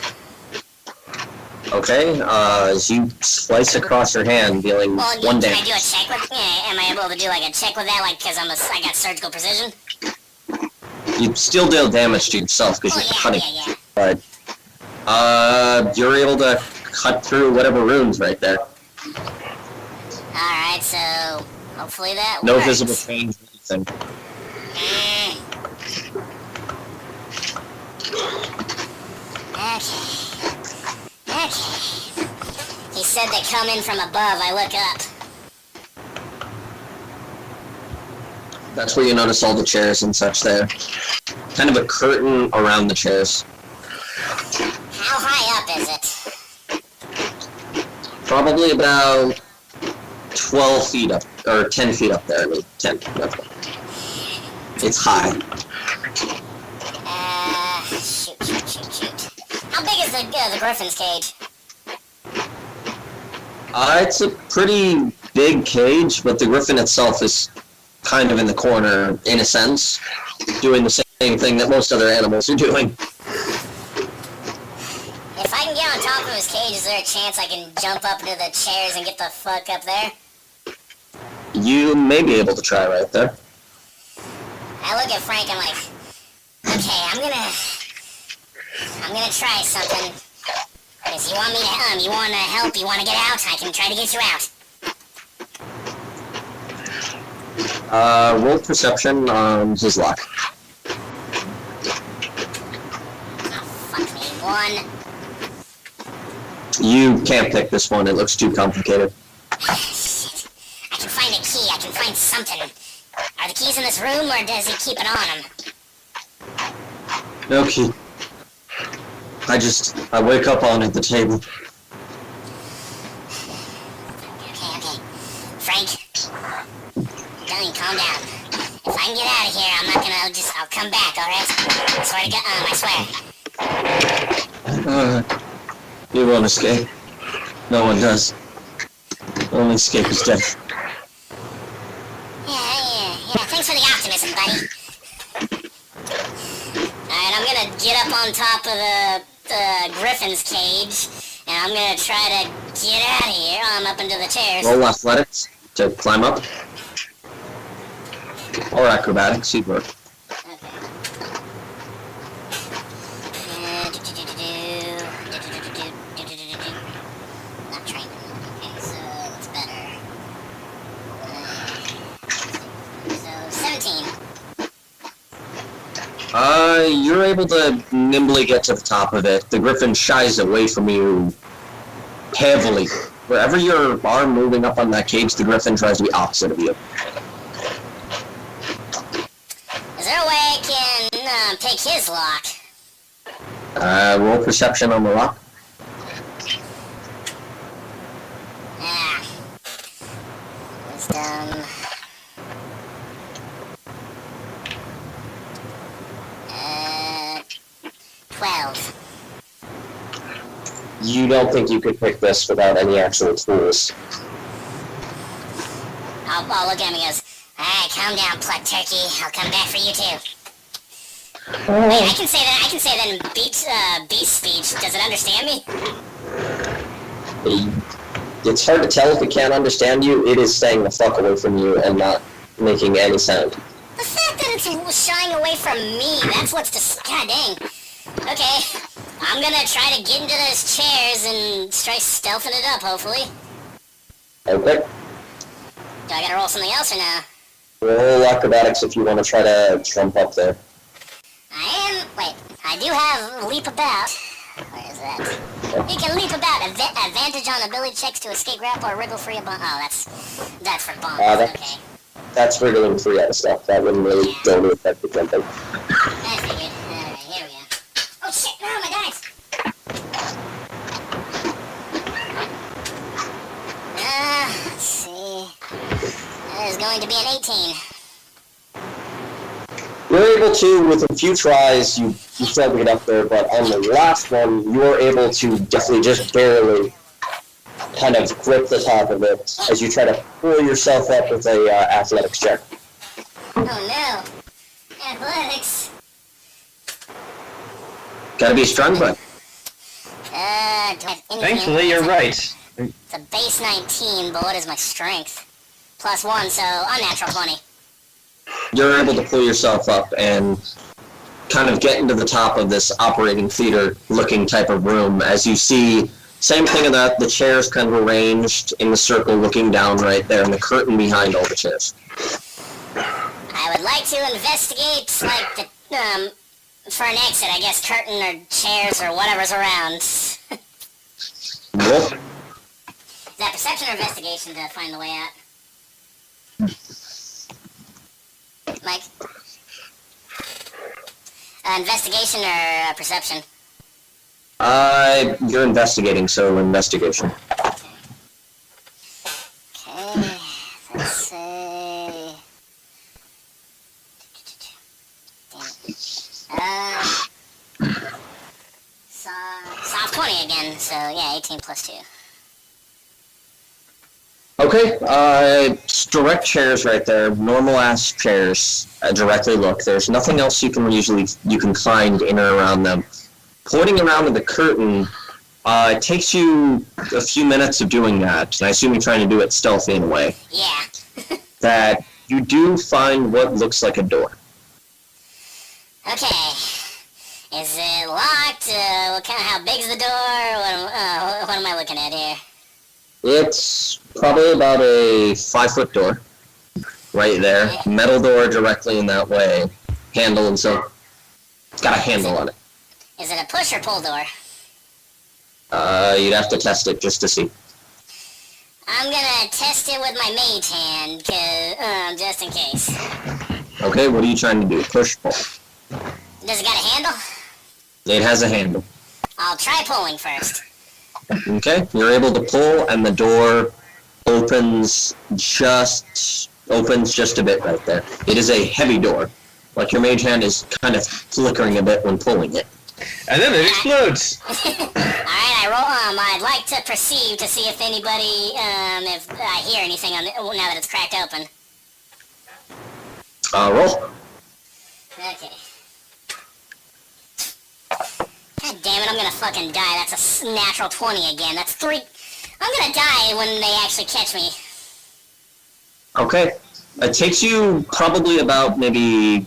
Okay, as you slice across your hand, dealing Well, one can I damage. do a check with? Am I able to do like a check with that? Like, cause I got surgical precision. You still deal damage to yourself because you're cutting. Yeah. But you're able to cut through whatever runes right there. Alright, so hopefully that No works. visible change or anything. Okay. He said they come in from above. I look up. That's where you notice all the chairs and such there. Kind of a curtain around the chairs. How high up is it? Probably about 12 feet up, or 10 feet up there. I mean, 10 feet up there. It's high. Shoot. How big is the griffin's cage? It's a pretty big cage, but the griffin itself is kind of in the corner, in a sense, doing the same thing that most other animals are doing. If I can get on top of his cage, is there a chance I can jump up into the chairs and get the fuck up there? You may be able to try right there. I look at Frank, I'm like, okay, I'm gonna try something. If you want me to, you wanna help, you wanna get out, I can try to get you out. Roll perception on his lock. Oh, fuck me. 1. You can't pick this one, it looks too complicated. Shit. I can find a key, I can find something. Are the keys in this room, or does he keep it on him? No key. I wake up on at the table. Okay. Frank, darling, calm down. If I can get out of here, I'm not gonna I'll come back, alright? I swear to God, I swear. You won't escape. No one does. The only escape is death. Yeah, thanks for the optimism, buddy. Alright, I'm gonna get up on top of the griffin's cage, and I'm gonna try to get out of here. I'm up into the chairs. Roll athletics to climb up. Or acrobatics, either. Okay. Not trained. Okay, so it's better. So 17. You're able to nimbly get to the top of it. The griffin shies away from you heavily. Wherever your arm moving up on that cage, the griffin tries to be opposite of you. Is there a way I can pick his lock? Roll perception on the lock. Yeah. Wisdom. 12. You don't think you could pick this without any actual tools. I'll look at him and goes, alright, calm down, pluck turkey. I'll come back for you too. Wait, I can say that in beast speech. Does it understand me? It's hard to tell if it can't understand you. It is staying the fuck away from you and not making any sound. The fact that it's shying away from me, that's what's God dang. Okay, I'm gonna try to get into those chairs and try stealthing it up, hopefully. Okay. Do I gotta roll something else or no? Roll acrobatics if you want to try to jump up there. Wait, I do have leap about. Where is that? You can leap about. Advantage on ability checks to escape, grapple, or wriggle free of bomb. Oh, that's for bombs. Okay. That's wriggling free out of stuff. That wouldn't really go to affect the jumping. I figured. Alright, here we go. Oh shit, where are my dice? Let's see. That is going to be an 18. You're able to, with a few tries, you failed to get up there, but on the last one, you were able to definitely just barely kind of grip the top of it as you try to pull yourself up with a athletics check. Oh no. Athletics. Gotta be strong, bud. Do I have anything? Thankfully, you're right. It's a base 19, but what is my strength? +1, so unnatural 20. You're able to pull yourself up and kind of get into the top of this operating theater looking type of room as you see, same thing in that the chairs kind of arranged in the circle looking down right there and the curtain behind all the chairs. I would like to investigate, like, for an exit, I guess, curtain or chairs or whatever's around. Roll. Is that perception or investigation to find the way out? Mike? Investigation or perception? You're investigating, so investigation. Okay, let's say... Damn it. Soft 20 again, so yeah, 18 plus 2. Okay, direct chairs right there, normal-ass chairs, directly look. There's nothing else you can find in or around them. Pointing around to the curtain, it takes you a few minutes of doing that, and I assume you're trying to do it stealthy in a way. Yeah. That you do find what looks like a door. Okay. Is it locked? How big's the door? What am I looking at here? It's probably about a 5-foot door, right there. Metal door directly in that way. Handle and so. It's got a handle on it. Is it a push or pull door? You'd have to test it just to see. I'm gonna test it with my mage hand, just in case. Okay, what are you trying to do? Push, pull. Does it got a handle? It has a handle. I'll try pulling first. Okay, you're able to pull, and the door opens just a bit right there. It is a heavy door. Like your mage hand is kind of flickering a bit when pulling it. And then it explodes. Alright, I roll. I'd like to perceive to see if anybody, if I hear anything now that it's cracked open. Roll. Okay. God damn it, I'm gonna fucking die. That's a natural 20 again. That's 3. I'm gonna die when they actually catch me. Okay. It takes you probably about maybe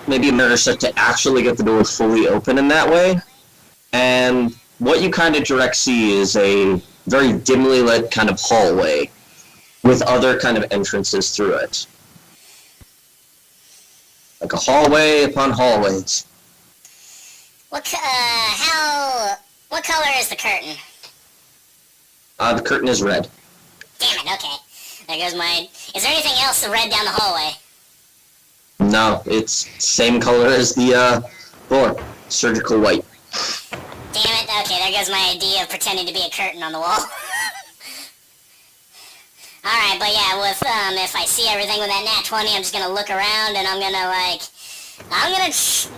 a minute or so to actually get the door fully open in that way. And what you kind of direct see is a very dimly lit kind of hallway with other kind of entrances through it. Like a hallway upon hallways. What color is the curtain? The curtain is red. Damn it, okay. There goes my... Is there anything else red down the hallway? No, it's same color as the door. Surgical white. Damn it, okay, there goes my idea of pretending to be a curtain on the wall. Alright, but yeah, if I see everything with that nat 20, I'm just gonna look around and I'm gonna just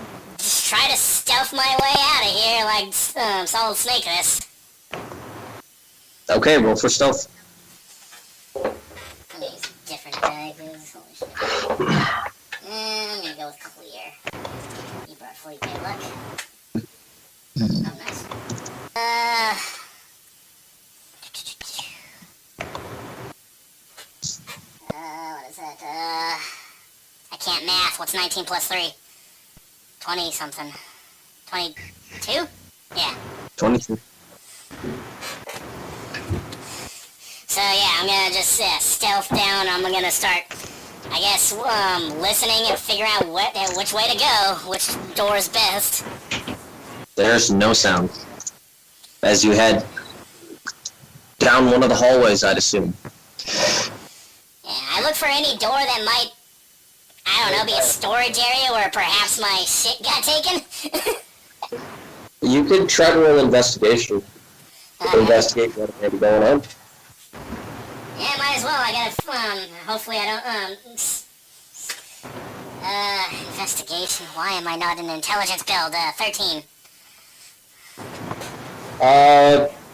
try to stealth my way out of here like Solid Snake this. Okay, roll for stealth. Amazing. different diagrams. Holy shit. I'm gonna go with clear. You brought Fleet Good Luck. Oh, nice. What is that? I can't math. What's 19 plus 3? 20 something. 22? Yeah. 22. So yeah, I'm gonna just stealth down. I'm gonna start, I guess, listening and figure out which way to go, which door is best. There's no sound. As you head down one of the hallways, I'd assume. Yeah, I look for any door that might, I don't know, be a storage area where perhaps my shit got taken. You could try to roll investigation. Investigate what may be going on. Yeah, might as well. I gotta, hopefully I don't, investigation. Why am I not in intelligence build? 13.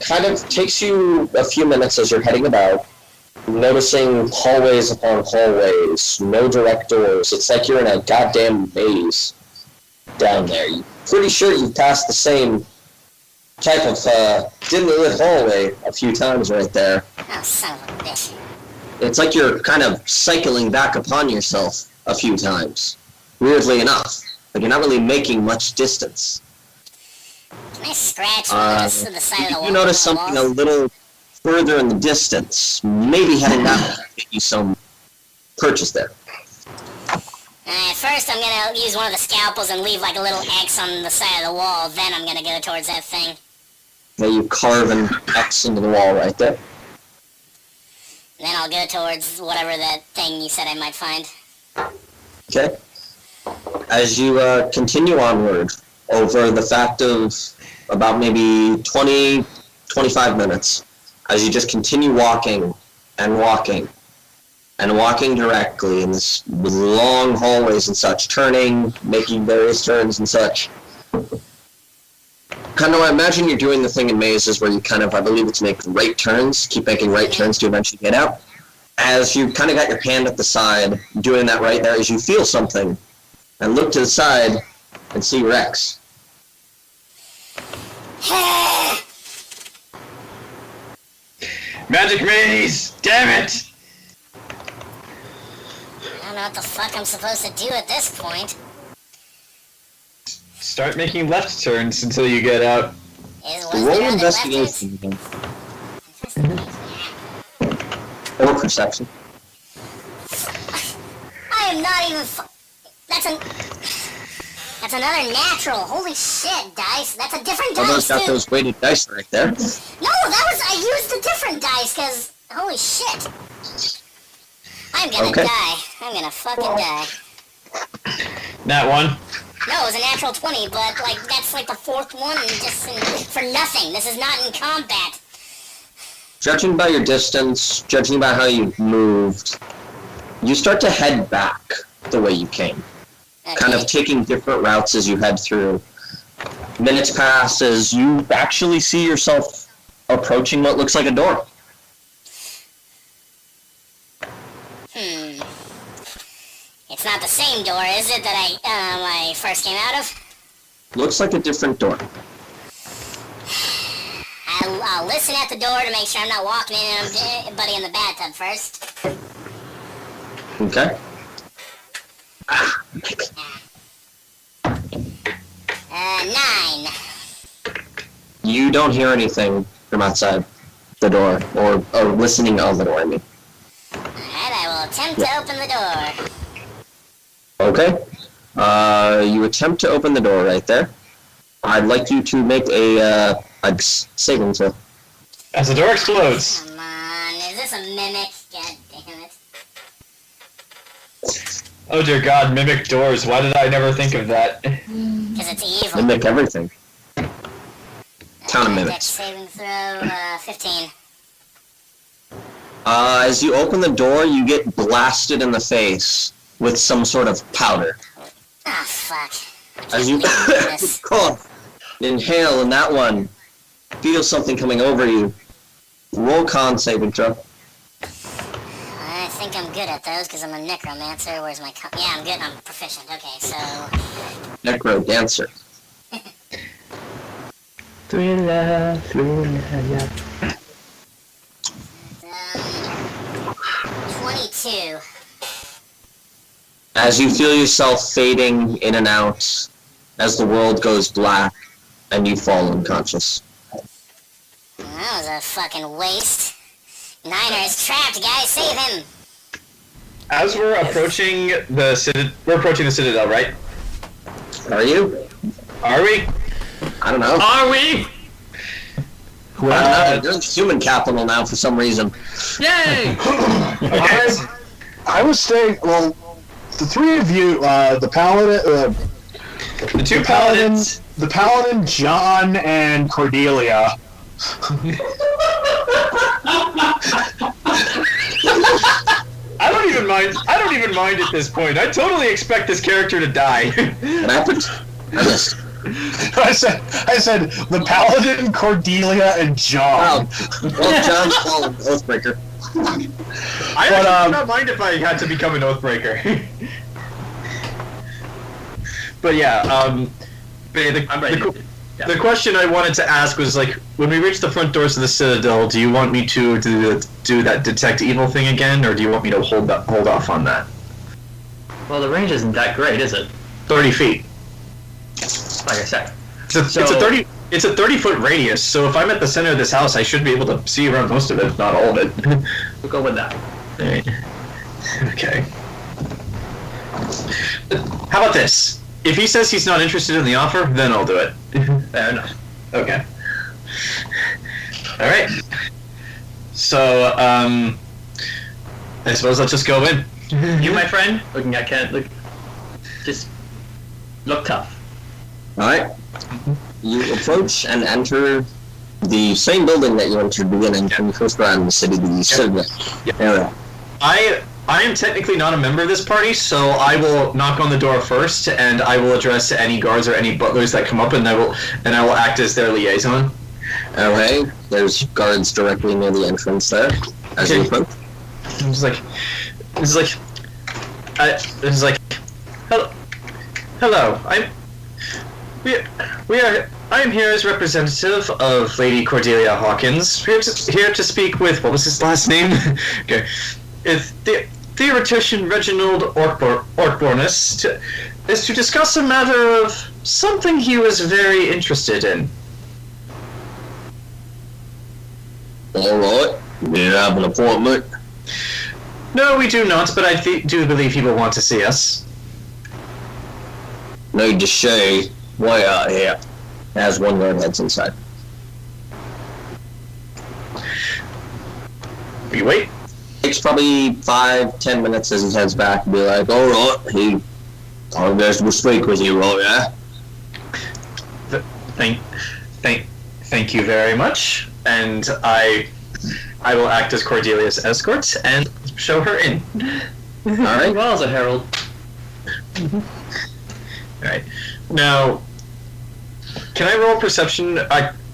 Kind of takes you a few minutes as you're heading about, noticing hallways upon hallways, no direct doors. It's like you're in a goddamn maze down there. You're pretty sure you've passed the same type of, dimly lit hallway a few times right there. Oh, son of a bitch. It's like you're kind of cycling back upon yourself a few times. Weirdly enough. Like you're not really making much distance. Can I scratch the side of the wall? You notice something a little further in the distance. Maybe heading that way to get you some purchase there. First I'm gonna use one of the scalpels and leave like a little X on the side of the wall. Then I'm gonna go towards that thing. Now you carve an X into the wall right there. Then I'll go towards whatever that thing you said I might find. Okay. As you continue onward over the fact of about maybe 20, 25 minutes, as you just continue walking and walking and walking directly in this long hallways and such, turning, making various turns and such. Kind of, I imagine you're doing the thing in mazes where you kind of, I believe it's make right turns, keep making right turns to eventually get out. As you kind of got your hand at the side, doing that right there, as you feel something, and look to the side and see Rex. Magic maze! Damn it! I don't know what the fuck I'm supposed to do at this point. Start making left turns until you get out. Roll investigation again. Or perception. I am not even That's another natural. Holy shit, dice. That's a different Well, dice, those got too. those weighted dice right there. No, I used a different dice, because, holy shit. I'm gonna die. I'm gonna fucking die. Nat 1. No, it was a natural 20, but, like, that's like the fourth one just for nothing. This is not in combat. Judging by your distance, judging by how you moved, you start to head back the way you came. Okay. Kind of taking different routes as you head through. Minutes pass as you actually see yourself approaching what looks like a door. It's not the same door, is it, that I first came out of? Looks like a different door. I'll listen at the door to make sure I'm not walking in anybody in the bathtub first. Okay. 9. You don't hear anything from outside the door, or listening on the door, I mean. Alright, I will attempt to open the door. Okay. You attempt to open the door right there. I'd like you to make a saving throw. As the door explodes. Come on, is this a mimic? God damn it. Oh dear god, mimic doors. Why did I never think of that? Because it's evil. Mimic everything. Count of Dex mimics. saving throw, 15. As you open the door, you get blasted in the face with some sort of powder. Ah, fuck. As you cough, inhale, and that one, feel something coming over you. Roll con saving throw. I think I'm good at those because I'm a necromancer. Where's my... Yeah, I'm good. I'm proficient. Okay, so... Necro dancer. Thriller, yeah. 22. As you feel yourself fading in and out, as the world goes black, and you fall unconscious. That was a fucking waste. Niner is trapped, guys. Save him. As we're approaching the Citadel, right? Are you? Are we? I don't know. Are we? You're in human capital now for some reason. Yay! I was saying, well, the three of you, the paladin, The two paladins. the paladin, John, and Cordelia. I don't even mind at this point. I totally expect this character to die. What happened? I missed. I said the paladin, Cordelia, and John. Oh, well, John's fallen Oathbreaker. I actually would not mind if I had to become an Oathbreaker. But yeah, the question I wanted to ask was, like, when we reach the front doors of the Citadel, do you want me to do that detect evil thing again, or do you want me to hold off on that? Well, the range isn't that great, is it? 30 feet. Like I said. It's a 30-foot radius, so if I'm at the center of this house, I should be able to see around most of it, if not all of it. We'll go with that. Alright. Okay. How about this? If he says he's not interested in the offer, then I'll do it. Fair enough. Okay. Alright. So, I suppose I'll just go in. You, my friend, looking at Kent, just look tough. Alright. You approach and enter the same building that you entered beginning when you first got in the city, the Citadel area. I am technically not a member of this party, so I will knock on the door first, and I will address any guards or any butlers that come up, and I will act as their liaison. Okay, there's guards directly near the entrance there, as you approach. It's like, hello. I am here as representative of Lady Cordelia Hawkins. Here to speak with, what was his last name? Okay. It's the theoretician Reginald Orkbornus is to discuss a matter of something he was very interested in. Alright, do you have an appointment? No, we do not, but I do believe he will want to see us. Need to say, way out here, as one guard heads inside. We wait. Takes probably 5-10 minutes as he heads back and be like, alright, he guys will speak with you, right, yeah? Thank you very much, and I will act as Cordelia's escort and show her in. Alright. Well, as a herald. Alright. Now, can I roll perception?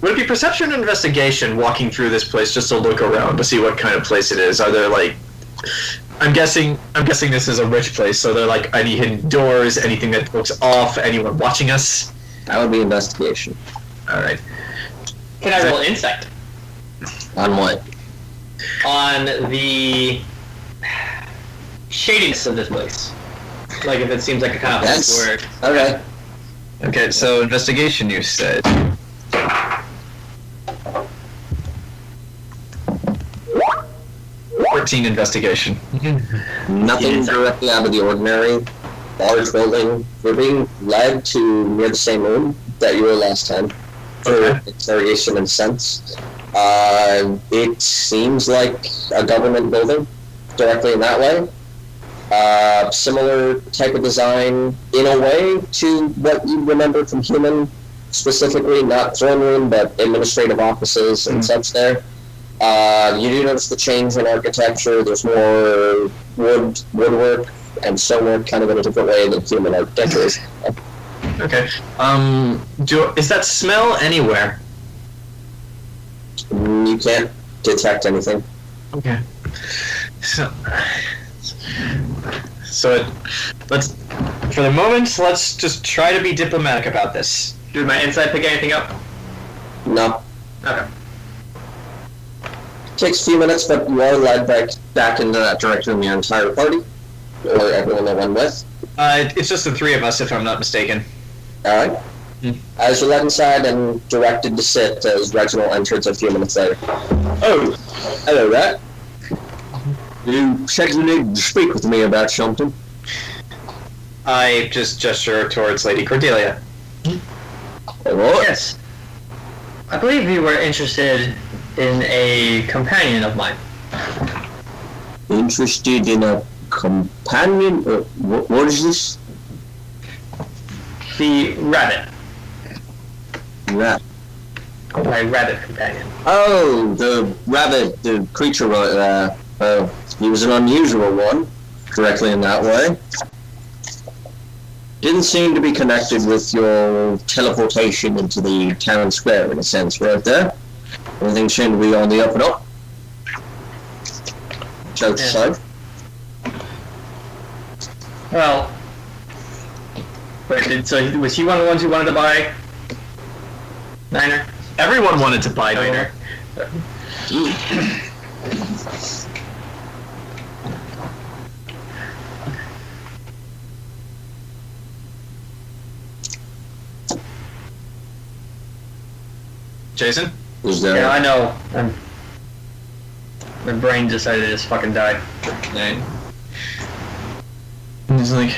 Would it be perception or investigation walking through this place just to look around to see what kind of place it is? Are there, like... I'm guessing this is a rich place, so there are, like, any hidden doors, anything that looks off, anyone watching us? That would be investigation. Alright. Can I roll insight? On what? On the shadiness of this place. Like, if it seems like a kind of place where... Okay. Okay, so investigation, you said. 14 investigation. Nothing directly out of the ordinary. Large building. You're being led to near the same room that you were last time for interrogation and sense. It seems like a government building directly in that way. Similar type of design in a way to what you remember from Human, specifically not throne room but administrative offices and such there. You do notice the change in architecture. There's more woodwork and stonework, kind of in a different way than Human architecture is. Okay. Is that smell anywhere? You can't detect anything. Okay. So, let's for the moment, let's just try to be diplomatic about this. Did my insight pick anything up? No. Okay. Takes a few minutes, but you are led back into that direction in your entire party, or everyone that went with. It's just the three of us, if I'm not mistaken. Alright. As you're led inside and directed to sit as Reginald enters a few minutes later. Oh, hello there. You said you needed to speak with me about something. I just gesture towards Lady Cordelia. What? Yes. I believe you were interested in a companion of mine. Interested in a companion? What is this? The rabbit. Rat. My rabbit companion. Oh, the rabbit, the creature right there. He was an unusual one, directly in that way. Didn't seem to be connected with your teleportation into the town square, in a sense, right there. Everything seemed to be on the up and up. So to say. Well, wait, so was he one of the ones who wanted to buy Niner? Everyone wanted to buy Niner. Jayson? Is there? Yeah, I know. My brain decided to just fucking die. And he's like,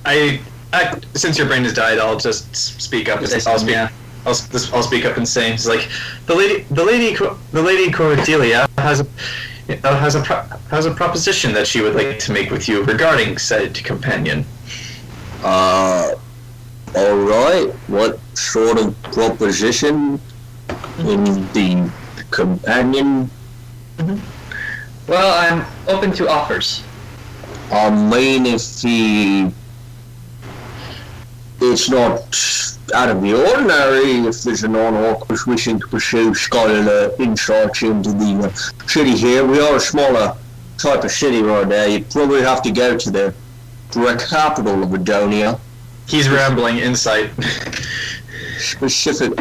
I since your brain has died, I'll just speak up. I'll speak up and say, it's like, the lady Cordelia has a proposition that she would like to make with you regarding said companion. Alright. What sort of proposition in the companion? Well, I'm open to offers. I mean, if it's not out of the ordinary, if there's a non-orc who's wishing to pursue scholarly insights into the city here. We are a smaller type of city right now. You'd probably have to go to the direct capital of Adonia. He's rambling insight. Specific.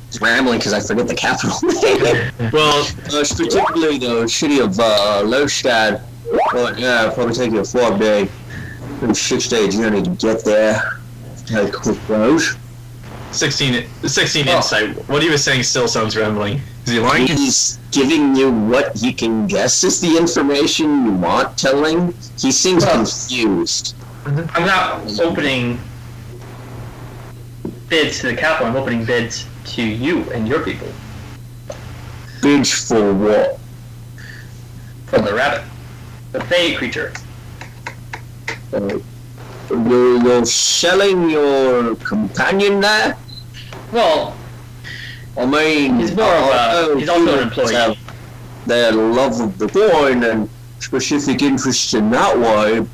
He's rambling because I forget the capital name. Well, particularly the city of Lostad. But yeah, it'll probably take you a 4-day, maybe 6-day journey to get there. How quick goes. 16 insight. What he was saying still sounds rambling. Is he lying? He's giving you what he can guess is the information you want telling. He seems confused. I'm not opening bids to the capital. I'm opening bids to you and your people. Bids for what? For the rabbit. The Fey creature. You're selling your companion there? Well, I mean, he's more of he's also an employee. Their love of the coin and specific interest in that way.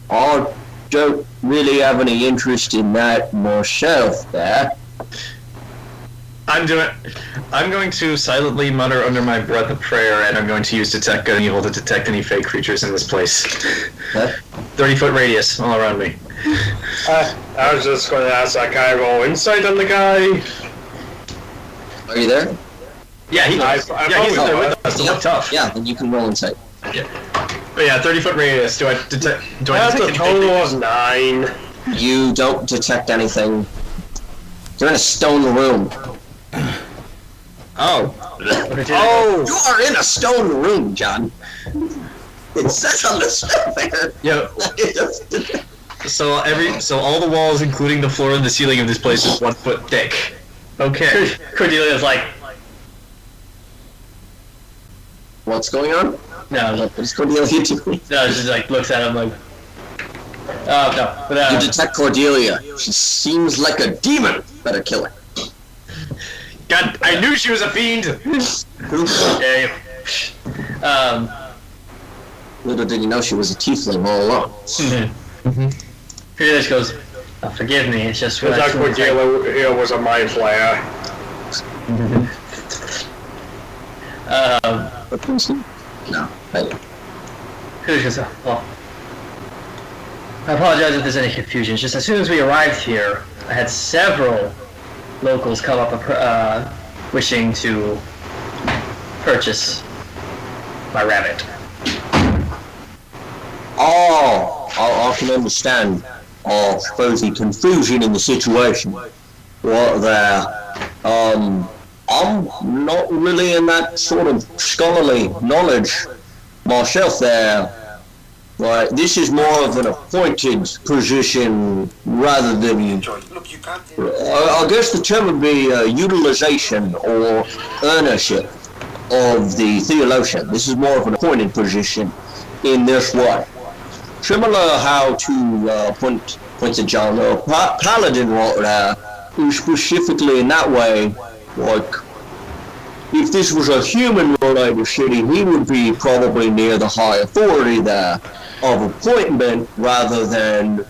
I don't really have any interest in that myself there. I'm going to silently mutter under my breath a prayer, and I'm going to use Detect Good and Evil to detect any fake creatures in this place. What? 30-foot radius all around me. I was just going to ask that guy, roll insight on the guy. Are you there? Yeah, he's there with us. Look tough. Yeah, then you can roll insight. Yeah. But yeah, 30-foot radius. Do I detect? That's a total of 9. You don't detect anything. You're in a stone room. Oh. Oh! You are in a stone room, John. It says on the stuff there. Yeah. So all the walls, including the floor and the ceiling of this place, is 1 foot thick. Okay. Cordelia's like, What's going on? no, What is Cordelia doing? no, she just like looks at him like, no, but You detect Cordelia. She seems like a demon. Better kill her. God, I knew she was a fiend. okay. Little did you know she was a tiefling all along. Cordelia just goes, oh, forgive me, it's just what That Cordelia was a mind flayer. No. Well, I apologize if there's any confusion. It's just as soon as we arrived here, I had several locals come up wishing to purchase my rabbit. Oh, I can understand. I suppose the confusion in the situation. What there? I'm not really in that sort of scholarly knowledge myself there. Like, this is more of an appointed position rather than, I guess the term would be utilization or ownership of the theologian. This is more of an appointed position in this way. Similar how to pointed John, Paladin right there, who specifically in that way, like, if this was a human-related city, he would be probably near the high authority there of appointment rather than,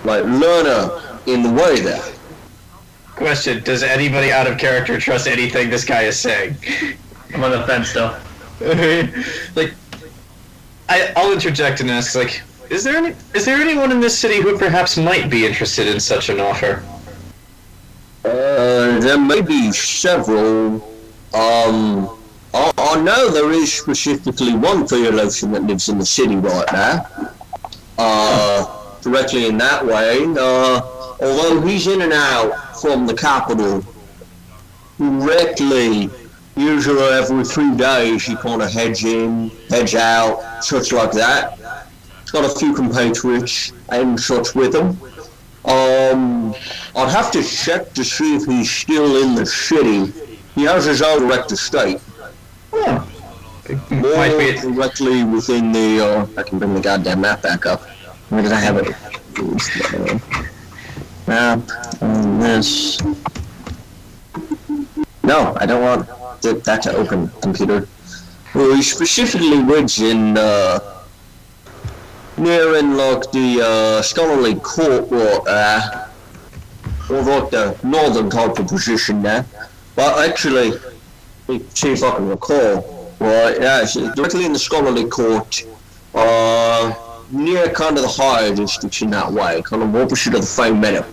like, learner in the way there. Question, does anybody out of character trust anything this guy is saying? I'm on the fence though. Like, I'll interject and ask, like, is there anyone in this city who perhaps might be interested in such an offer? There may be several. I know there is specifically one theologian that lives in the city right now. Directly in that way. Although he's in and out from the capital directly, usually every 3 days he kind of heads in, heads out, such like that. He's got a few compatriots and such with him. I'd have to check to see if he's still in the city. He has his own direct estate. Oh. More directly within the, I can bring the goddamn map back up. Where did I have it? Map, and this. No, I don't want that to open, computer. Well, he specifically lives in, near in, like, the, scholarly court, or like the northern type of position there. But actually, see if I can recall, right, yeah, it's directly in the scholarly court, near kind of the higher districts in that way, kind of opposite of the Fame Meadow.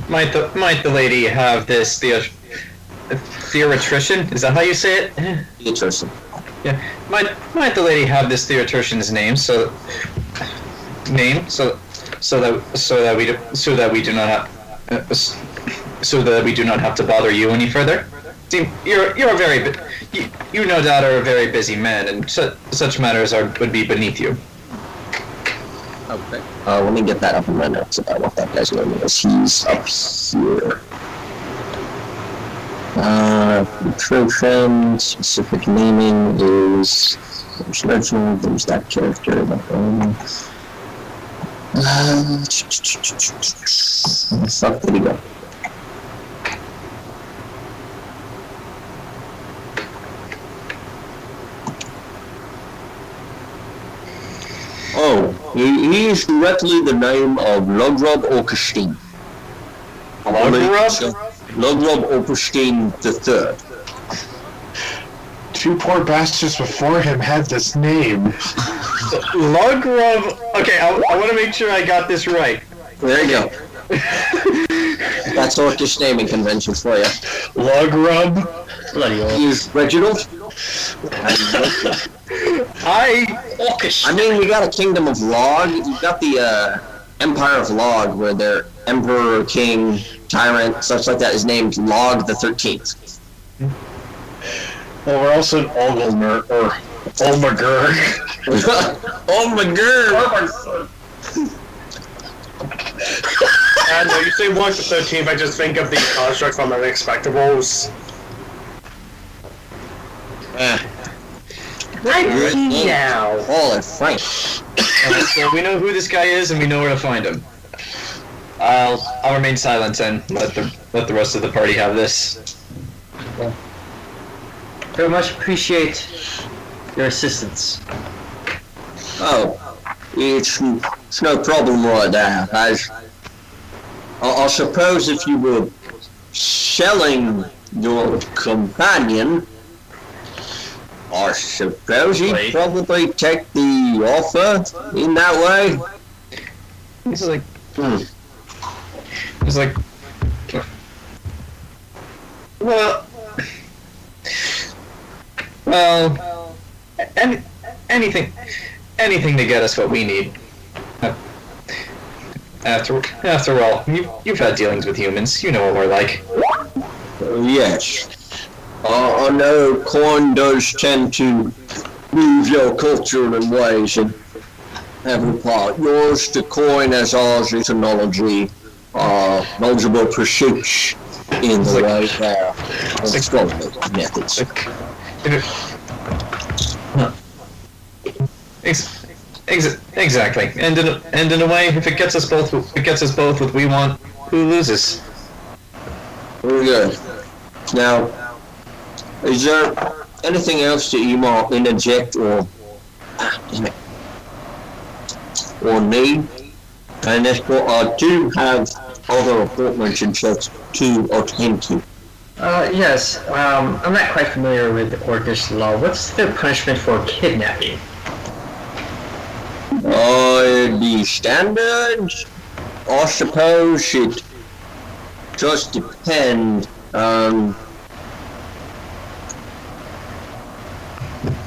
Might the lady have this theoretrician? Is that how you say it? Theoretrician. Yeah. Might the lady have this theoretrician's name so that we do not have to bother you any further? See, you no doubt are a very busy man, and such matters would be beneath you. Okay. Let me get that up in my notes about what that guy's name is. He's up here. Nutrition, specific naming is... There's Reginald, there's that character. Where the fuck did he go? Oh, he is directly the name of Logrub Orkestein. Logrub Orkestein III. Two poor bastards before him had this name. Logrub. Okay, I want to make sure I got this right. There you go. That's Orcish naming conventions for you. Logrub. Bloody old. He's Reginald. I mean, we got a kingdom of Log. You got the Empire of Log, where their emperor, king, tyrant, such like that is named Log the 13th. Well, we're also in Olmagurg, or Olmagurg. Olmagurg! No, you say Log the 13th, I just think of the construct from Unexpectables. Right now. Holy Frank. So we know who this guy is, and we know where to find him. I'll remain silent and let the rest of the party have this. Very much appreciate your assistance. Oh, it's no problem right there. I suppose if you were selling your companion, I suppose he'd probably take the offer in that way. He's like, he's like, well, anything to get us what we need. After all, you've had dealings with humans. You know what we're like. Yes. I know coin does tend to move your culture in ways and every part. Yours to coin as ours is a knowledgeable pursuits in the way there. Methods. Exactly. And in a way, if it gets us both what we want, who loses? Very good. Now, is there anything else that you might interject or need? And that's what I do have other appointments and such to attend to. Yes. I'm not quite familiar with the Orcish law. What's the punishment for kidnapping? The standards, I suppose it just depends.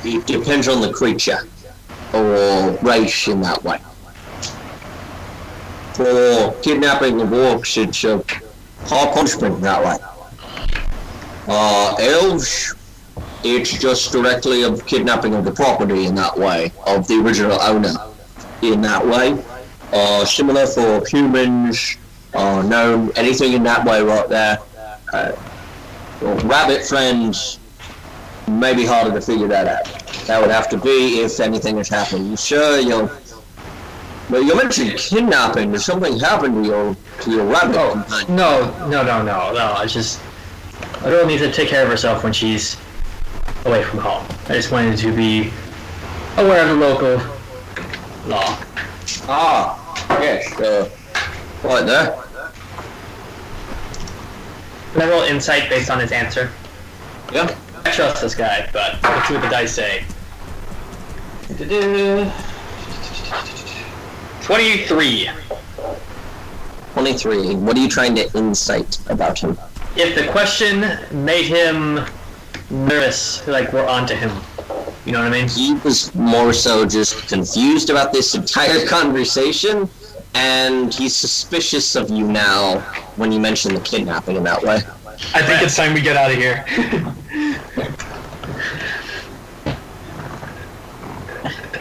It depends on the creature or race in that way. For kidnapping of orcs, it's a hard punishment that way. Elves, it's just directly of kidnapping of the property in that way, of the original owner in that way. Similar for humans, no, anything in that way right there. Rabbit friends, maybe harder to figure that out. That would have to be if anything has happened. Sure, but you mentioned kidnapping. Did something happen to your rabbit companion? No. It's just a girl needs to take care of herself when she's away from home. I just wanted to be aware of the local law. Yes. Right there. Can I roll insight based on his answer? Yeah. I trust this guy, but let's see what the dice say. 23. 23. What are you trying to insight about him? If the question made him nervous, like we're onto him. You know what I mean? He was more so just confused about this entire conversation, and he's suspicious of you now when you mention the kidnapping in that way. I think it's time we get out of here.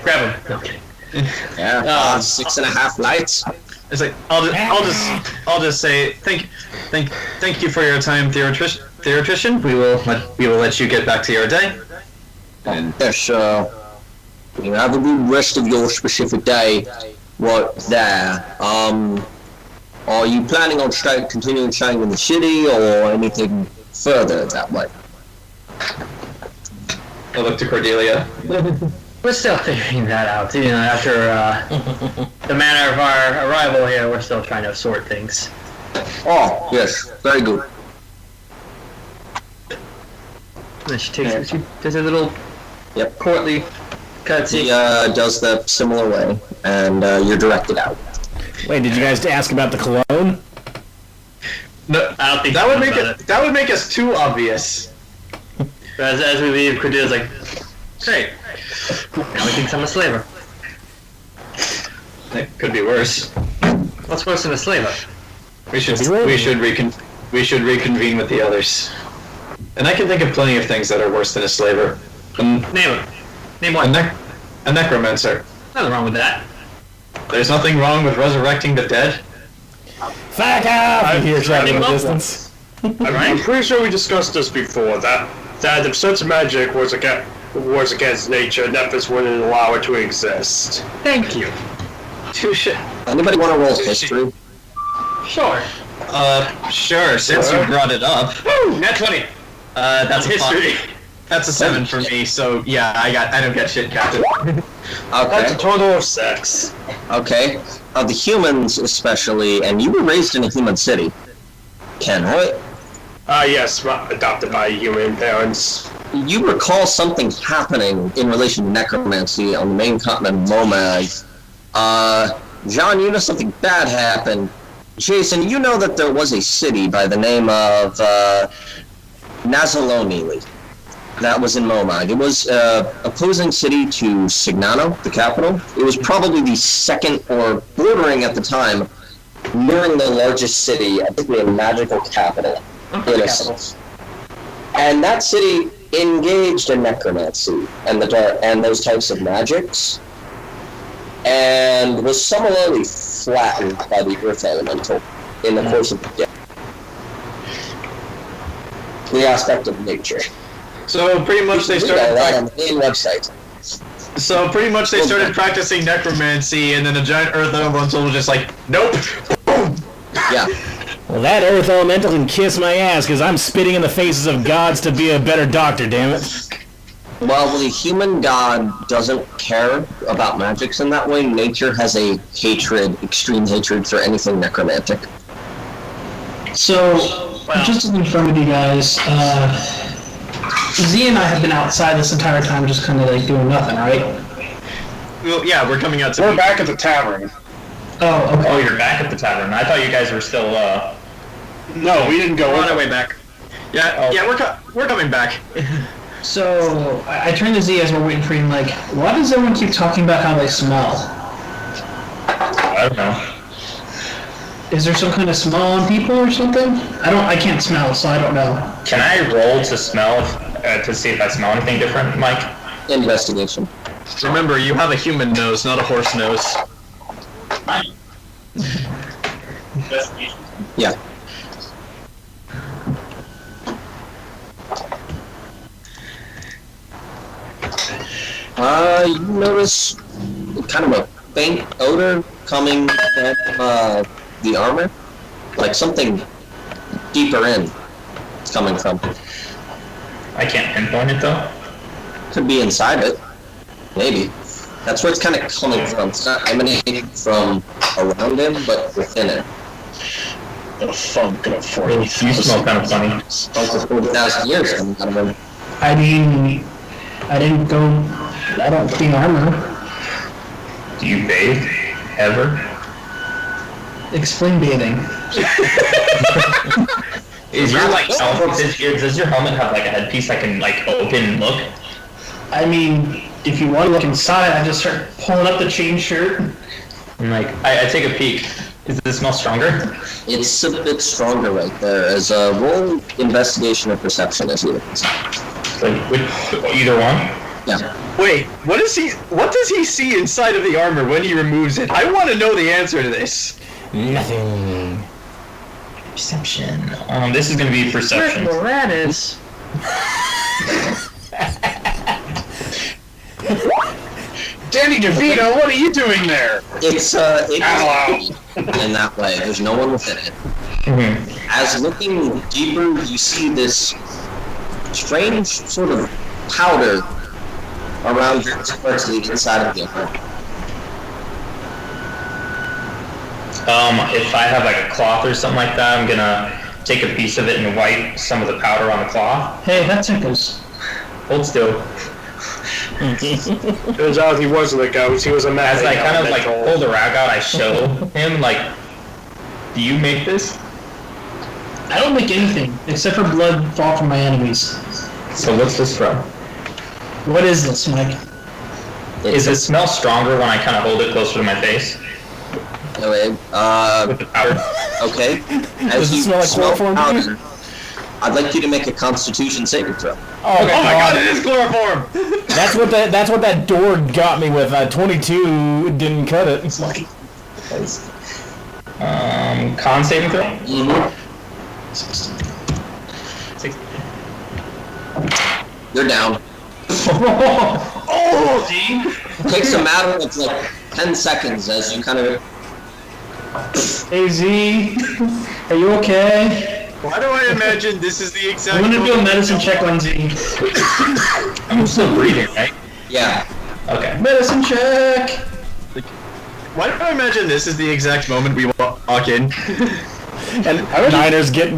Grab him. Okay. Yeah. 6.5 lights. It's like I'll just say thank you for your time, theoretrician. We will let you get back to your day. And yes, you have a good rest of your specific day right there. Are you planning on continuing staying in the city or anything further that way? I look to Cordelia. We're still figuring that out. After the manner of our arrival here, we're still trying to sort things. Oh, yes, very good. And she takes she does a little courtly cutscene. He does that similar way, and you're directed out. Wait, did you guys ask about the cologne? No, I don't think that would make us too obvious. As we leave, Cordelia's like, great. Now he thinks I'm a slaver. It could be worse. What's worse than a slaver? We should reconvene with the others. And I can think of plenty of things that are worse than a slaver. Name them. Name one. A necromancer. Nothing wrong with that. There's nothing wrong with resurrecting the dead. Fuck off! You hear shouting in the distance. I'm pretty sure we discussed this before, that if such magic was against nature, Nephis wouldn't allow it to exist. Thank you. Touche. Anybody want to roll history? Sure. Sure, since you brought it up. Woo! Nat 20. That's history. That's a 7 for me, so yeah, I don't get shit, Captain. That's a Okay. total of 6. Okay. The humans, especially, and you were raised in a human city, Ken, right? Yes, adopted by human parents. You recall something happening in relation to necromancy on the main continent of Momag. John, you know something bad happened. Jayson, you know that there was a city by the name of Nazalonili that was in Momag. It was opposing city to Signano, the capital. It was probably the second, or bordering at the time, nearing the largest city, I think a magical capital, in a sense. And that city engaged in necromancy and the dark and those types of magics, and was similarly flattened by the earth elemental in the course of the day. The aspect of nature. So pretty much they You can read all that on started. the main website. So pretty much they started practicing necromancy, and then the giant earth elemental was just like, nope. Yeah. Well, that earth elemental can kiss my ass, because I'm spitting in the faces of gods to be a better doctor, damn it. While the human god doesn't care about magics in that way, nature has a hatred, extreme hatred for anything necromantic. So, just to confirm with you guys, Z and I have been outside this entire time just kind of like doing nothing, right? Well, yeah, we're coming out to. We're back at the tavern. Oh, okay. Oh, you're back at the tavern. I thought you guys were still, No, we didn't go We're on in. our way back. Yeah, yeah, we're coming back. So, I turned to Z as we're waiting for you, and like, why does everyone keep talking about how they smell? I don't know. Is there some kind of smell on people or something? I can't smell, so I don't know. Can I roll to smell, to see if I smell anything different, Mike? Investigation. Remember, you have a human nose, not a horse nose. Yeah. You notice kind of a faint odor coming from the armor, like something deeper in it's coming from. I can't pinpoint it, though. Could be inside it, maybe. That's where it's kind of coming from. It's not emanating from around him, but within it. The funk of You 40,000. smell kind of funny. Over 40,000 years coming out of him. I mean, I don't clean armor. Do you bathe? Ever? Explain bathing. Is your, like, does your helmet have, like, a headpiece I can, like, open and look? I mean, if you want to look inside, I just start pulling up the chain shirt. And, like, I take a peek. Does it smell stronger? It's a bit stronger right there. As a roll investigation or perception as you look. Like, either one? Yeah. Wait, what does he see inside of the armor when he removes it? I want to know the answer to this. Nothing. Perception. This is gonna be perception. Moranis. Danny DeVito, what are you doing there? It's in that way. There's no one within it. Mm-hmm. As looking deeper, you see this strange sort of powder around parts of the inside of the armor. If I have like a cloth or something like that, I'm gonna take a piece of it and wipe some of the powder on the cloth. Hey, that tickles. Hold still. Turns out he wasn't a ghost, he was a man. As I kind of like pull the rag out, I show him like, do you make this? I don't make anything except for blood fall from my enemies. So what's this from? What is this, Mike? Does it smell stronger when I kind of hold it closer to my face? Anyway, With the powder? okay. Does it smell like chloroform to you? powder, I'd like you to make a Constitution saving throw. Oh, Oh my god, it is chloroform! That's what that door got me with. 22 didn't cut it. It's lucky. Con saving throw? Mm-hmm. 16. You're down. Oh, see? It takes a matter of like 10 seconds as you kind of. Hey, Z, are you okay? Why do I imagine this is the exact... I'm gonna do a medicine check on Z. I'm still breathing, right? Yeah. Okay. Medicine check! Why do I imagine this is the exact moment we walk in? And Niners get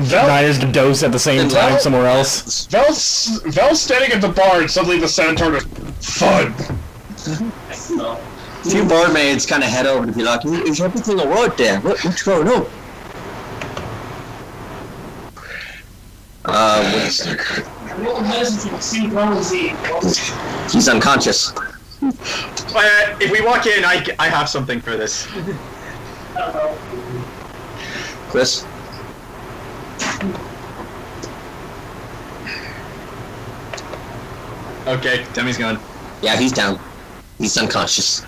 dosed at the same time somewhere else. Vel's standing at the bar and suddenly the Centaur just thud. A few barmaids kind of head over to be like, is everything alright there? What's going on? He's unconscious. If we walk in, I have something for this. Chris? Okay, Demi's gone. Yeah, he's down. He's unconscious.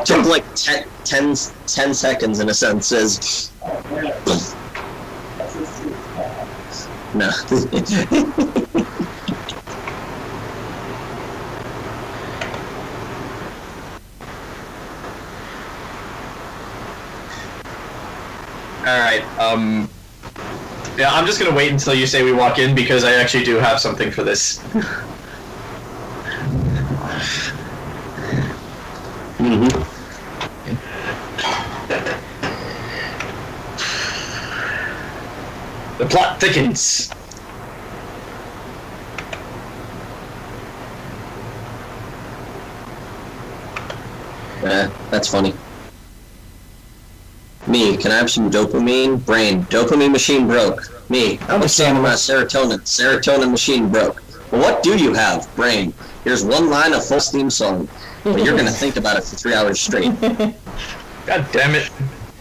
Took like 10 seconds in a sense. No. Alright, yeah, I'm just gonna wait until you say we walk in because I actually do have something for this. The plot thickens. That's funny. Me, can I have some dopamine? Brain, dopamine machine broke. Me, what's wrong with my serotonin? Serotonin machine broke. Well, what do you have? Brain, here's one line of full theme song, but you're gonna think about it for 3 hours straight. God damn it.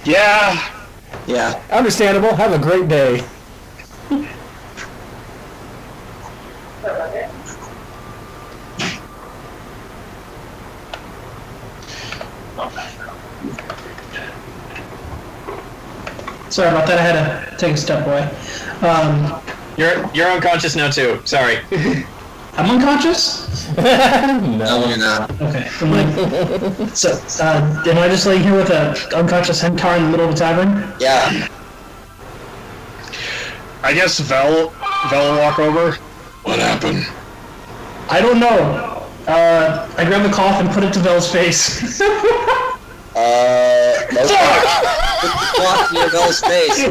Yeah. Yeah. Understandable. Have a great day. Sorry about that, I had to take a step away. You're unconscious now too. Sorry. I'm unconscious? No, you're not. Okay. So, am I just laying here with an unconscious centaur in the middle of a tavern? Yeah. I guess Vel will walk over. What happened? I don't know. I grabbed the cloth and put it to Vel's face. No. Walk near Vel's face.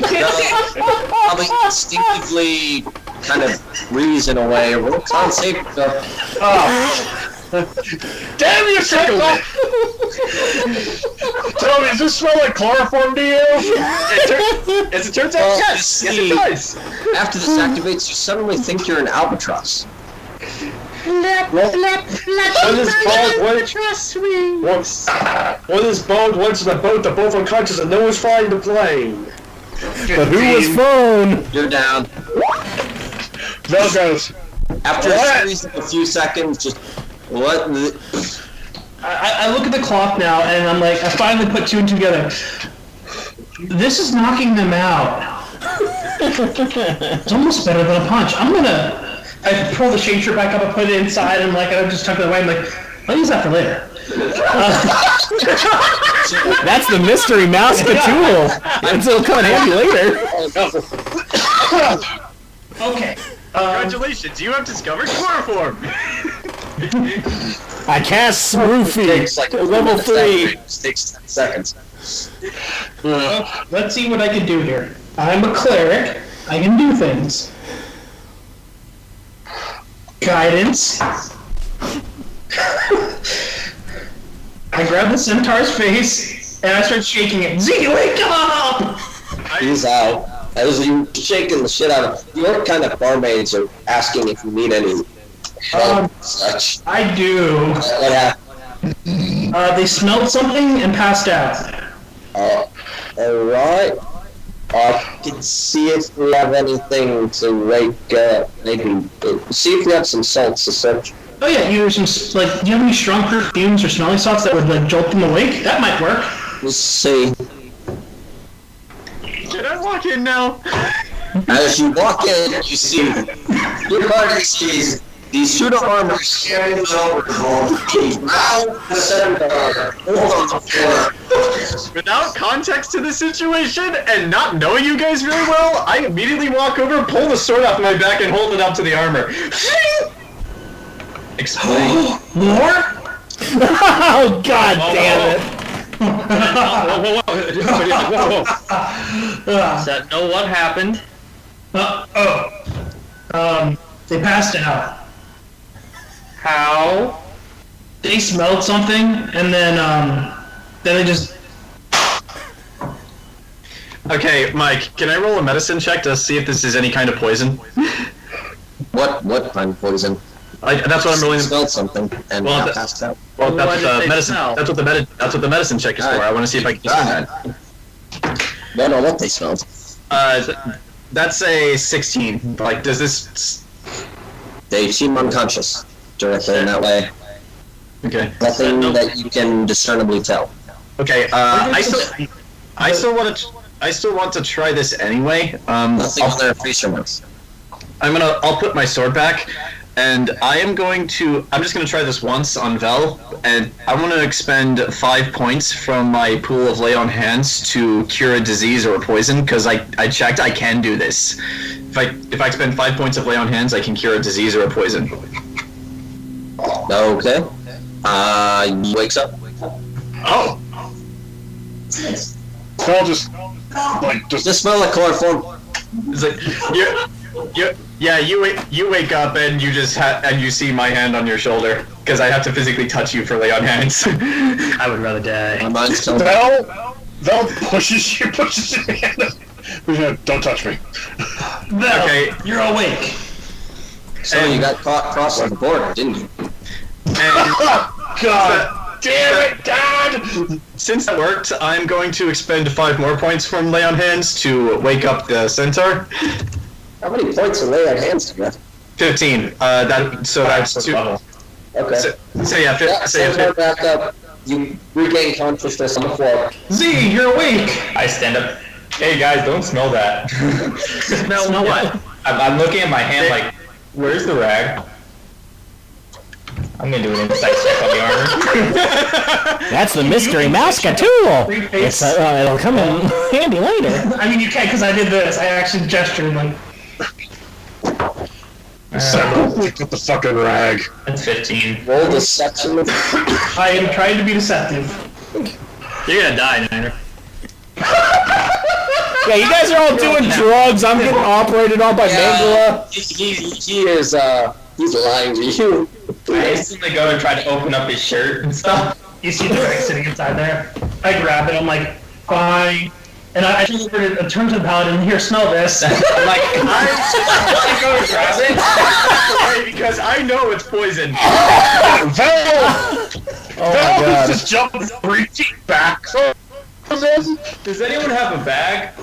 Probably instinctively kind of reason away. Roll con save. Damn you, Sentinel! Tell me, does this smell like chloroform to you? As it turns out, yes it does. After this activates, you suddenly think you're an albatross. One is bald, one is bald, one's in the boat, they're both unconscious, and no one's flying the plane. But who was phone? You're down. Vel goes. After a series of a few seconds, just what? I look at the cloth now, and I'm like, I finally put two and two together. This is knocking them out. It's almost better than a punch. I pull the shade shirt back up and put it inside, and like, I just tuck it away. I'm like, I'll use that for later. That's the mystery mouse tool. It'll come in handy later. Okay. Congratulations, you have discovered chloroform. I cast Roofy. Level 3. Takes 10 seconds. Let's see what I can do here. I'm a cleric. I can do things. Guidance. I grab the centaur's face and I start shaking it. Z, wake up! He's out. As you shaking the shit out of him, your kind of barmaids are asking if you need any help. Such. I do. What happened? They smelled something and passed out. Alright. I can see if we have anything to wake up. Maybe see if we have some salts to search. Oh yeah, do you have any strong perfumes or smelling salts that would like jolt them awake? That might work. Let's see. Can I walk in now? As you walk in, you see your party sees these pseudo-armors carrying over the round center on the floor. without context to the situation and not knowing you guys really well, I immediately walk over, pull the sword off my back, and hold it up to the armor. Explain. More? Oh god damn it! Does that know what happened? They passed out. How? They smelled something, and then they just... Okay, Mike, can I roll a medicine check to see if this is any kind of poison? What kind of poison? That's what I'm rolling. Smelled something and Well, passed out. Well, What that's did they medicine. smell? That's what the medicine check is for. I want to see if I can discern that. Don't know what they smelled. That's a 16. Like, does this? They seem unconscious directly in that way. Okay. Nothing that you can discernibly tell. Okay. I still want to try this anyway. Nothing on their facial marks. I'll put my sword back, and I'm just gonna try this once on Vel, and I want to expend 5 points from my pool of lay on hands to cure a disease or a poison, because I checked, I can do this. If I expend 5 points of lay on hands, I can cure a disease or a poison. Okay. He wakes up. Oh. Phil just Just smell like chloroform. It's like you wake up and you just and you see my hand on your shoulder because I have to physically touch you for lay on hands. I would rather die. My mind's telling Vel pushes your hand. Don't touch me. Vel, Okay. you're awake. So you got caught crossing the border, didn't you? God damn it, Dad! Since that worked, I'm going to expend 5 more points from lay on hands to wake up the centaur. How many points of lay on hands do you have? 15. That's 2. Okay. So yeah, Send back up. You regain consciousness on the floor. Z, you're awake. I stand up. Hey guys, don't smell that. Smell what? I'm looking at my hand like, where's the rag? I'm gonna do an insight check on the armor. That's the mystery Mousca-tool! It'll come in handy later. I mean, you can't, because I did this. I actually gestured, like... Put the fucking rag. That's 15. Roll deception. I am trying to be deceptive. You're gonna die, Niner. Yeah, you guys are all doing drugs. I'm getting operated on by Mangala. He is, he's lying to you. I instantly go to try to open up his shirt and stuff. You see the rag sitting inside there. I grab it, I'm like, fine. And I turn over to turn to the paladin, and here, smell this. I'm like, I go to grab it because I know it's poison. Vel just jumped 3 feet back. Does anyone have a bag?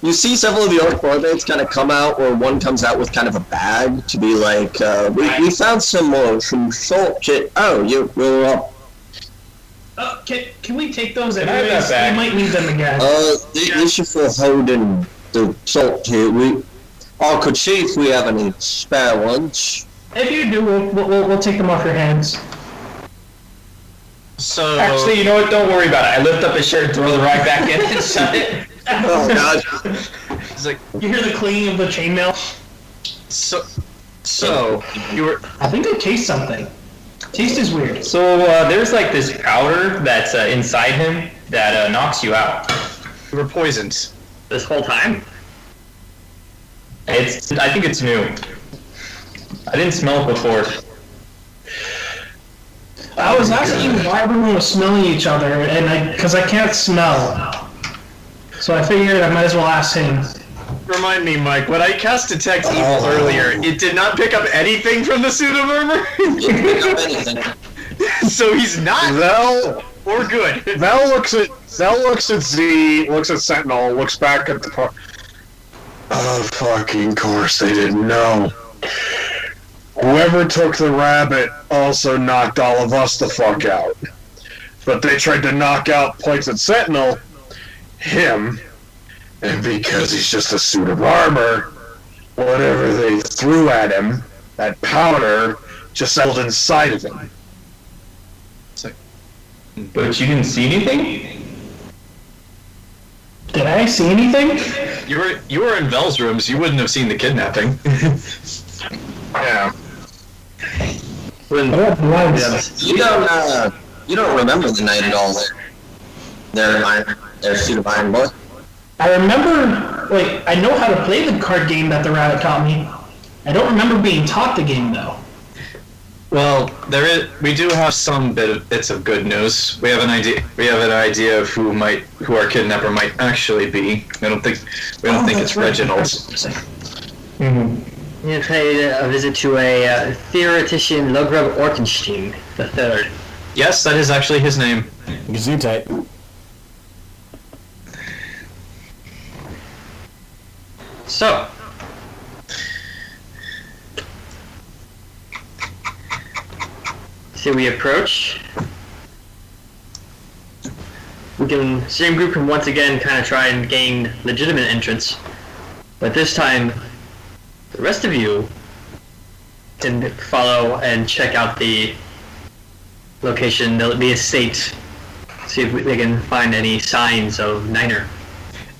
You see several of the orc barmaids kind of come out, or one comes out with kind of a bag to be like, we found some salt kit. Oh, you're Can we take those I have anyways? that bag? We might need them again. this is for holding the salt kit. I could see if we have any spare ones. If you do, we'll take them off your hands. So Actually, you know what? Don't worry about it. I lift up his shirt, throw the rag back in, and shut it. Oh god. it's like, You hear the cleaning of the chainmail? so you were. I think I taste something. Taste is weird. So there's like this powder that's inside him that knocks you out. You were poisoned. This whole time? I think it's new. I didn't smell it before. I was asking why everyone was smelling each other, and because I can't smell. So I figured I might as well ask him. Remind me, Mike, when I cast Detect Evil earlier, it did not pick up anything from the suit of armor? Didn't pick up anything. So he's not Vel or good. Vel looks at Z, looks at Sentinel, looks back at the park. Oh, fucking course they didn't know. Whoever took the rabbit also knocked all of us the fuck out. But they tried to knock out Pointed Sentinel, him, and because he's just a suit of armor, whatever they threw at him, that powder, just settled inside of him. But you didn't see anything? Did I see anything? You were in Vel's rooms. You wouldn't have seen the kidnapping. Yeah. You don't remember the night at all their suit of iron boy. I remember, like, I know how to play the card game that the rabbit taught me. I don't remember being taught the game, though. Well, we do have some bits of good news. We have an idea of who our kidnapper might actually be. We don't think it's right. Reginald. You paid a visit to a theoretician Logrub Orkenstein III. Yes, that is actually his name. Gesundheit. So, we approach. Same group can once again kind of try and gain legitimate entrance, but this time, the rest of you can follow and check out the location, the estate, see if they can find any signs of Niner.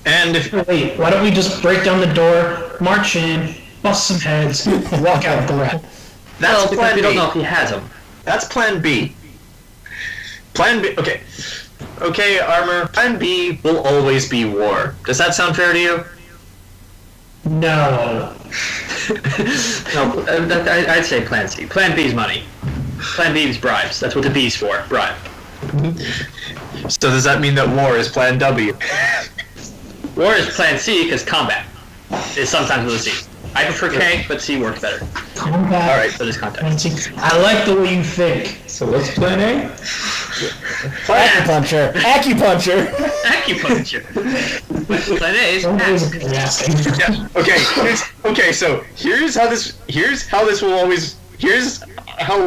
And if Wait, why don't we just break down the door, march in, bust some heads, walk out the rat? that's Because plan we don't B. know if he has them. That's plan B. Plan B. Okay. Okay, Armor. Plan B will always be war. Does that sound fair to you? No. No, I'd say Plan C. Plan B is money. Plan B is bribes. That's what the B's for. Bribe. So does that mean that war is Plan W? War is Plan C because combat is sometimes with a C. I prefer K, but C works better. Combat. All right. For this context. I like the way you think. So what's plan A? Plan Acupuncture. Acupuncture. Plan A is ask. Yeah. Okay. So here's how it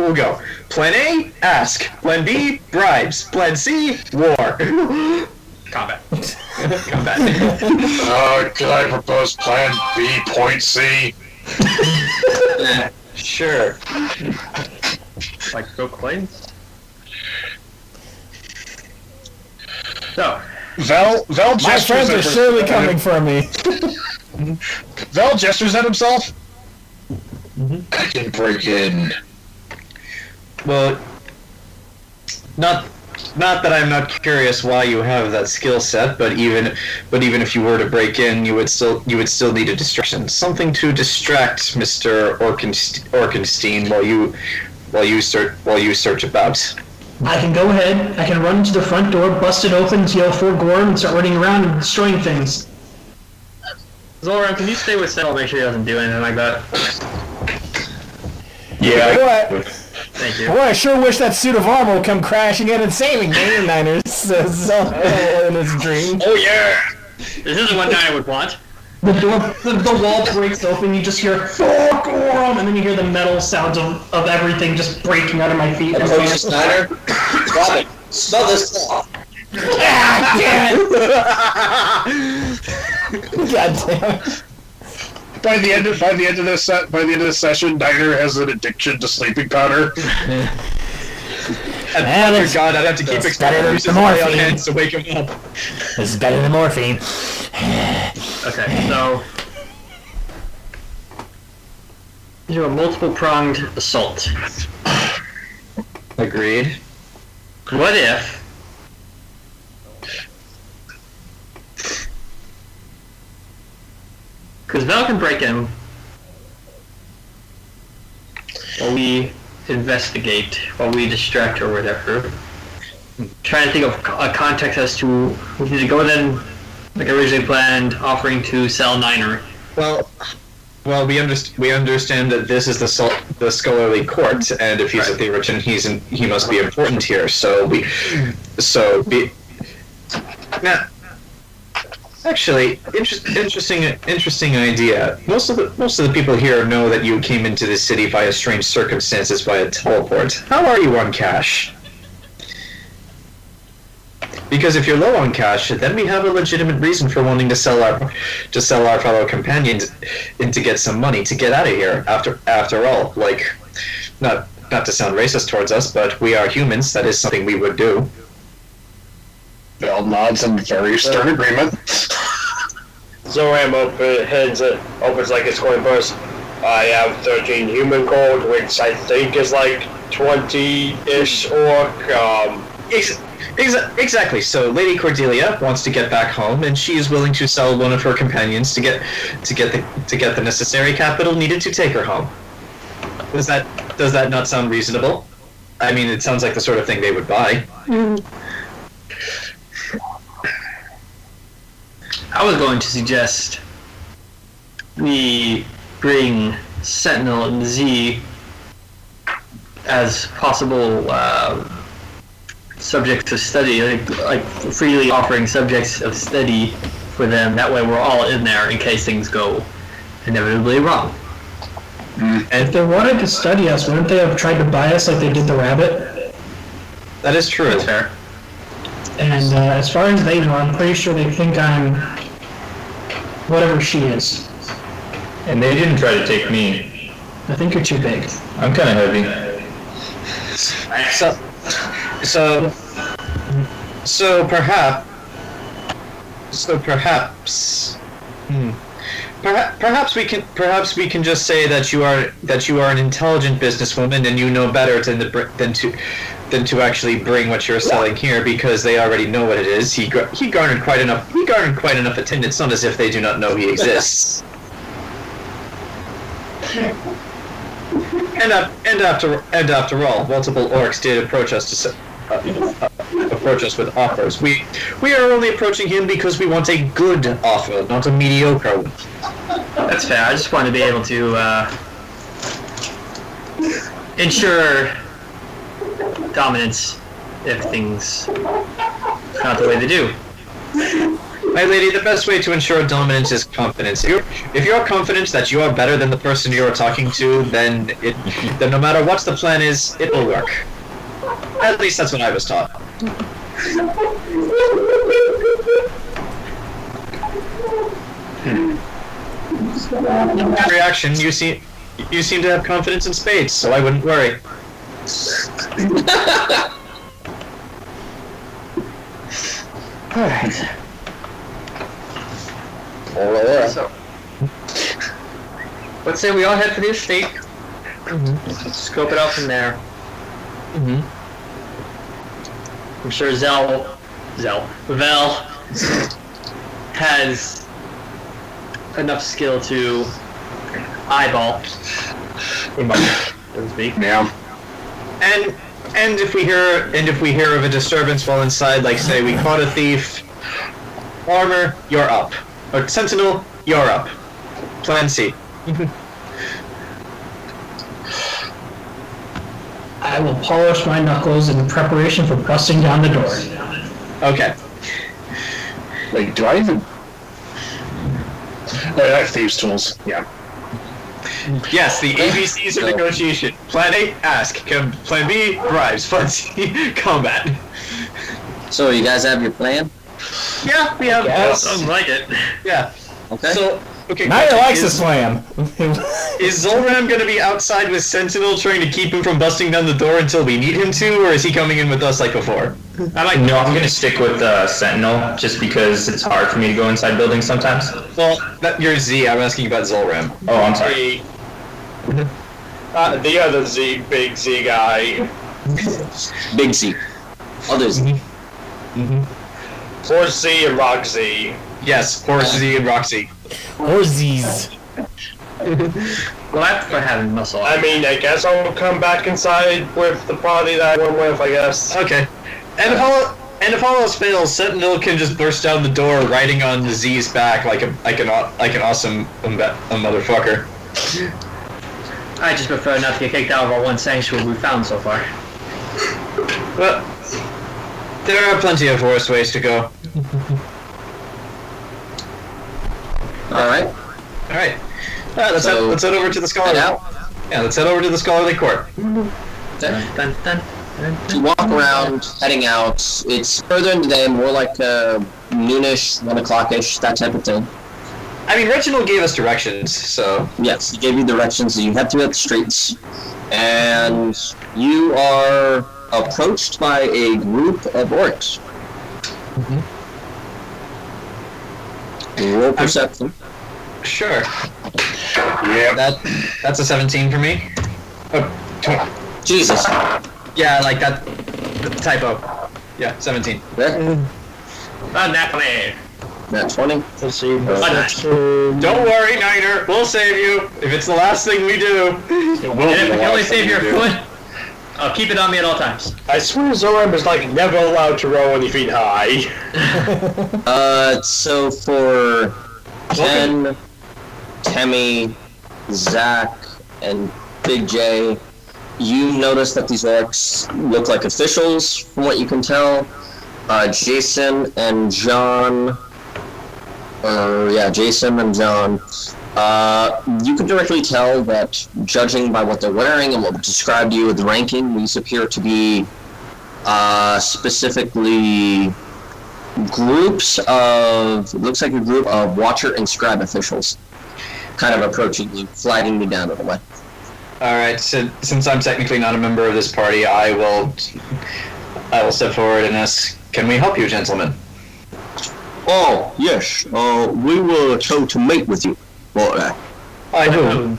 will go. Plan A, ask. Plan B, bribes. Plan C, war. Combat. Combat. Could I propose Plan B, point C? Sure. Like go coins. So, Vel My gestures friends are at surely coming for me. Vel gestures at himself. I can break in. Well, not that I'm not curious why you have that skill set, but even if you were to break in, you would still need a distraction, something to distract Mr. Orkenstein while you search about. I can go ahead, I can run to the front door, bust it open, yell for Gorm, and start running around and destroying things. Zolram, can you stay with Sentinel? Make sure he doesn't do anything like that. Yeah. What? Thank you. Boy, I sure wish that suit of armor would come crashing in and saving me, Niners. Says in his dream. Oh yeah! This isn't what Niner would want. The door, the wall breaks open, you just hear, for Gorm, and then you hear the metal sounds of everything just breaking under my feet. Approach Snyder. Grab it. Smell this cloth. Ah, damn it! God damn it. By the end of this session, Niner has an addiction to sleeping powder. And oh God, I'd have to keep experimenting using my own hands to wake him up. This is better than morphine. Okay, so you do a multiple-pronged assault. Agreed. What if because Val can break in while we investigate, while we distract or whatever. Trying to think of a context as to we need to go then, like originally planned, offering to sell Niner. Well, we understand that this is the scholarly court, and if he's a theoretician, he must be important here. Now, actually, interesting idea. Most of the people here know that you came into this city via strange circumstances via teleport. How are you on cash? Because if you're low on cash, then we have a legitimate reason for wanting to sell our fellow companions and to get some money to get out of here. After all, like, not to sound racist towards us, but we are humans. That is something we would do. Vel nods in very stern agreement. Zolram opens like his coin purse. I have 13 human gold, which I think is like 20-ish orc. Exactly. So Lady Cordelia wants to get back home, and she is willing to sell one of her companions to get the necessary capital needed to take her home. Does that not sound reasonable? I mean, it sounds like the sort of thing they would buy. I was going to suggest we bring Sentinel and Z as possible subjects of study, like freely offering subjects of study for them. That way we're all in there in case things go inevitably wrong. And If they wanted to study us, wouldn't they have tried to buy us like they did the rabbit? that is true. That's fair. And as far as they know, I'm pretty sure they think I'm whatever she is. And they didn't try to take me. I think you're too big. I'm kind of heavy. So perhaps. Perhaps we can just say that you are an intelligent businesswoman and you know better than to actually bring what you're selling here, because they already know what it is. He garnered quite enough attendance. Not as if they do not know he exists. And after all, multiple orcs did approach us with offers. We are only approaching him because we want a good offer, not a mediocre one. That's fair. I just want to be able to ensure dominance if things not the way they do. My lady, the best way to ensure dominance is confidence. If you're confident that you are better than the person you are talking to, then no matter what the plan is, it will work. At least that's what I was taught. Reaction, you seem to have confidence in spades, so I wouldn't worry. Alright. So, let's say we all head for the estate. Scope it out from there. I'm sure Vel has enough skill to eyeball, so to speak. Yeah. And if we hear of a disturbance while inside, like say we caught a thief, Armor, you're up. Or Sentinel, you're up. Plan C. I will polish my knuckles in preparation for busting down the door. Okay. Like, do I even... Oh, I have thieves' tools. Yeah. Yes, the ABCs of negotiation. Plan A, ask. Plan B, bribes. Plan C, combat. So you guys have your plan? Yeah, we have. Sounds like it. Yeah. Okay. So, okay. Naya likes this plan. Is Zolram going to be outside with Sentinel trying to keep him from busting down the door until we need him to, or is he coming in with us like before? I'm going to stick with Sentinel, just because it's hard for me to go inside buildings sometimes. Well, you're Z. I'm asking about Zolram. Oh, I'm sorry. The other Z, big Z guy. Big Z. Others. Horse Z and Rock Z. Yes, Horse Z and Roxy. Or Z's. Well, that's for having muscle. I mean, I guess I'll come back inside with the party that I went with, I guess. Okay. And if all else fails, Sentinel can just burst down the door, riding on the Z's back like an awesome motherfucker. I just prefer not to get kicked out of our one sanctuary we found so far. But there are plenty of worse ways to go. All right. All right. Let's head over to the scholarly. Yeah, let's head over to the scholarly court. Dun, dun. You walk around, heading out. It's further in the day, more like noonish, 1 o'clock-ish, that type of thing. I mean, Reginald gave us directions, so... Yes, he gave you directions. You head through the streets, and you are approached by a group of orcs. Roll perception. Sure. Yep. That's a 17 for me. Oh, 20. Jesus. Yeah, like that. The typo. Yeah, 17. Okay. Nat 20. Nat 20. Let's see. Don't worry, Niner. We'll save you if it's the last thing we do. It will And if be we the can only last save thing your we do. foot, I'll keep it on me at all times. I swear Zolram is like never allowed to roll any feet high. So for Ken, Temme, Zach, and Big J, you notice that these orcs look like officials, from what you can tell. Jayson and John. Jayson and John. You can directly tell that, judging by what they're wearing and what described to you with the ranking, these appear to be specifically groups of, it looks like a group of Watcher and Scribe officials, kind of approaching you, flagging you down a little way. Alright, since I'm technically not a member of this party, I will step forward and ask, can we help you, gentlemen? Oh, yes, we were told to meet with you. What, I do.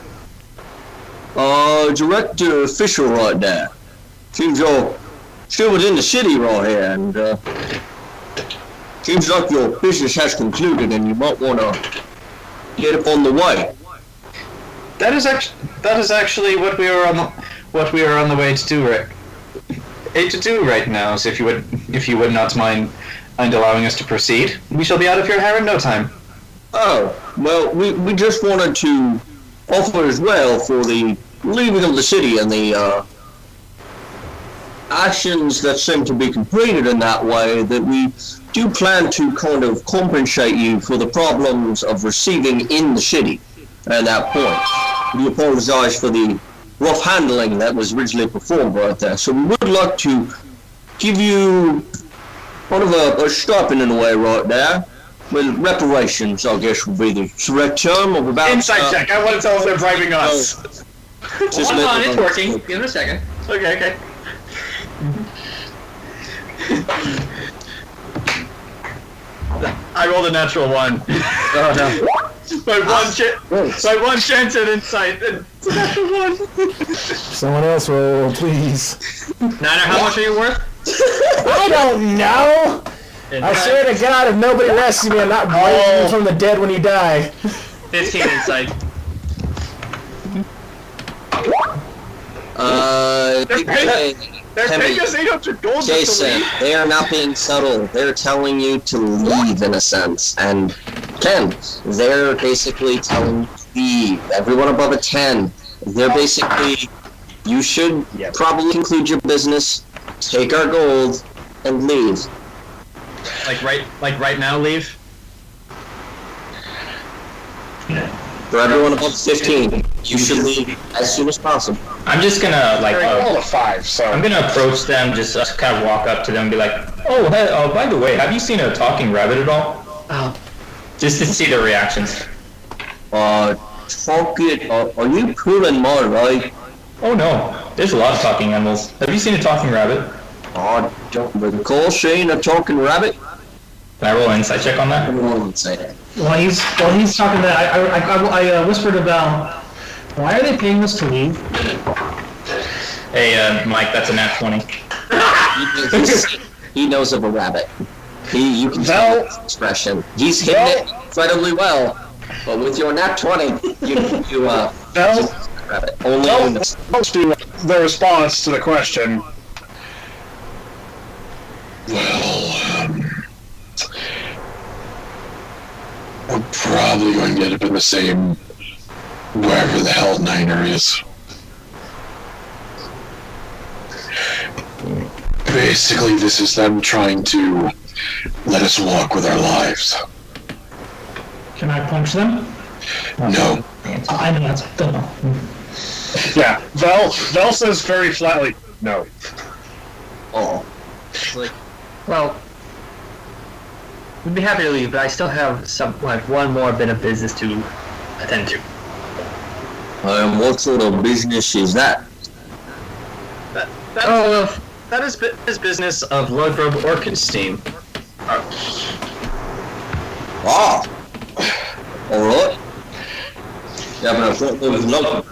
Director official right there. Seems you're still within the city right here, and, seems like your business has concluded and you might want to get up on the way. That is actually what we are on the way to do right now. So if you would not mind allowing us to proceed, we shall be out of your hair in no time. Oh, well, we just wanted to offer as well for the leaving of the city and the actions that seem to be completed in that way, that we do plan to kind of compensate you for the problems of receiving in the city at that point. We apologize for the rough handling that was originally performed right there. So we would like to give you kind of a stipend in a way right there. Well, reparations, I guess, would be the correct term of about... Inside check. I want to tell if they're bribing us. Just Hold on, let- it's working. Give it a second. Okay. I rolled a natural 1. Oh, no. My one chance at insight. It's a natural 1. Someone else roll, please. Niner, how much are you worth? I don't know! I swear to God, if nobody rescues me, I'm not raising you from the dead when you die. 15 insight. They're paying us 800 gold just to Jayson, leave. they are not being subtle. They're telling you to leave, in a sense. And Ken, they're basically telling you to leave. Everyone above a 10, they're basically, you should probably conclude your business, take our gold, and leave. Like right now, leave. For everyone above 15, you should leave as soon as possible. I'm just gonna All a 5, so... I'm gonna approach them, just kind of walk up to them and be like, oh, hey, by the way, have you seen a talking rabbit at all? Just to see their reactions. Are you pulling more, right? Oh no, there's a lot of talking animals. Have you seen a talking rabbit? I don't recall seeing a talking rabbit. Can I roll an insight check on that? Everyone would say that. While he's talking to that, I whispered to Val, why are they paying us to leave? Hey, Mike, that's a nat 20. He knows of a rabbit. You can tell his expression. He's hitting it incredibly well. But with your nat 20, you rabbit. Only in the... Most do the response to the question. Well, we're probably going to end up in the same wherever the hell Niner is. Basically, this is them trying to let us walk with our lives. Can I punch them? No. I know that's dumb. Yeah, Vel says very flatly, no. Oh. Well, we'd be happy to leave, but I still have one more bit of business to attend to. What sort of business is that? That is business of Lodbrub Orchid Steam. Ah, Alright. Yeah, but I've got with Log.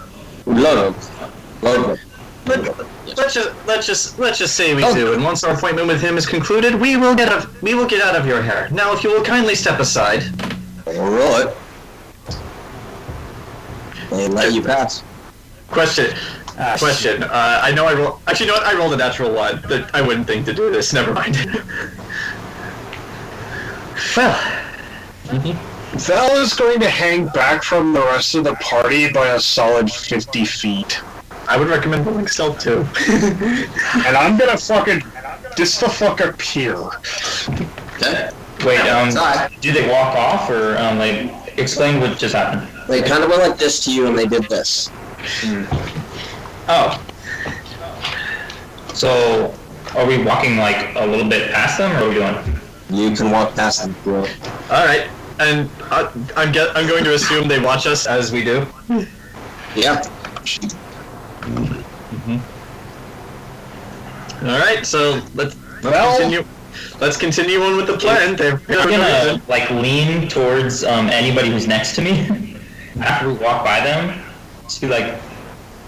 Let's just say we do, and once our appointment with him is concluded, we will get out of your hair. Now, if you will kindly step aside. Alright. I'll let you pass. Question. I know I rolled. Actually, you know what? I rolled a natural 1. That I wouldn't think to do this. Never mind. Well. Val is going to hang back from the rest of the party by a solid 50 feet. I would recommend rolling stealth too. And I'm gonna fucking just the fuck up here. Okay. Wait, do they walk off, or like explain what just happened? They kind of went like this to you, and they did this. Oh. So, are we walking like a little bit past them, or are we doing? You can walk past them. Bro. All right, and I'm going to assume they watch us as we do. Yeah. All right, so let's continue. Let's continue on with the plan. I'm gonna like lean towards anybody who's next to me after we walk by them. Just be like,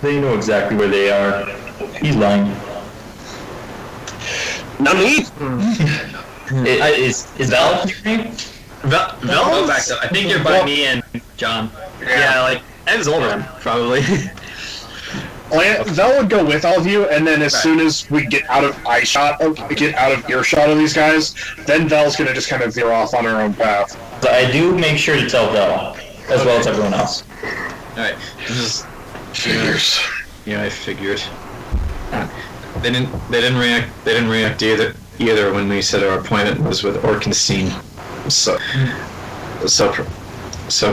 they know exactly where they are. He's lying. Nani? Is Val hearing me? Val back up. I think you're by me and John. Yeah, like and Zolram probably. Val would go with all of you, and then as soon as we get out of earshot of these guys, then Val's gonna just kind of veer off on her own path. So I do make sure to tell Val, as well as everyone else. Alright. Figures. Yeah, I figured. They didn't react either when we said our appointment was with Orkenstein. So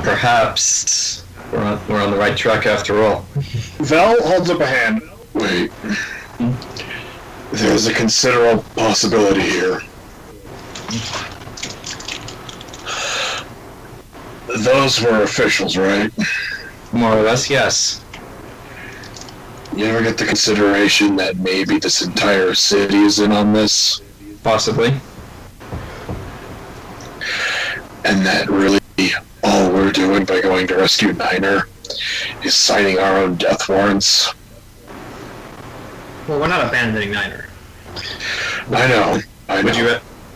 perhaps we're on the right track after all. Val holds up a hand. Wait. There's a considerable possibility here. Those were officials, right? More or less, yes. You ever get the consideration that maybe this entire city is in on this? Possibly. And that really all we're doing by going to rescue Niner is signing our own death warrants? Well, we're not abandoning Niner. I know.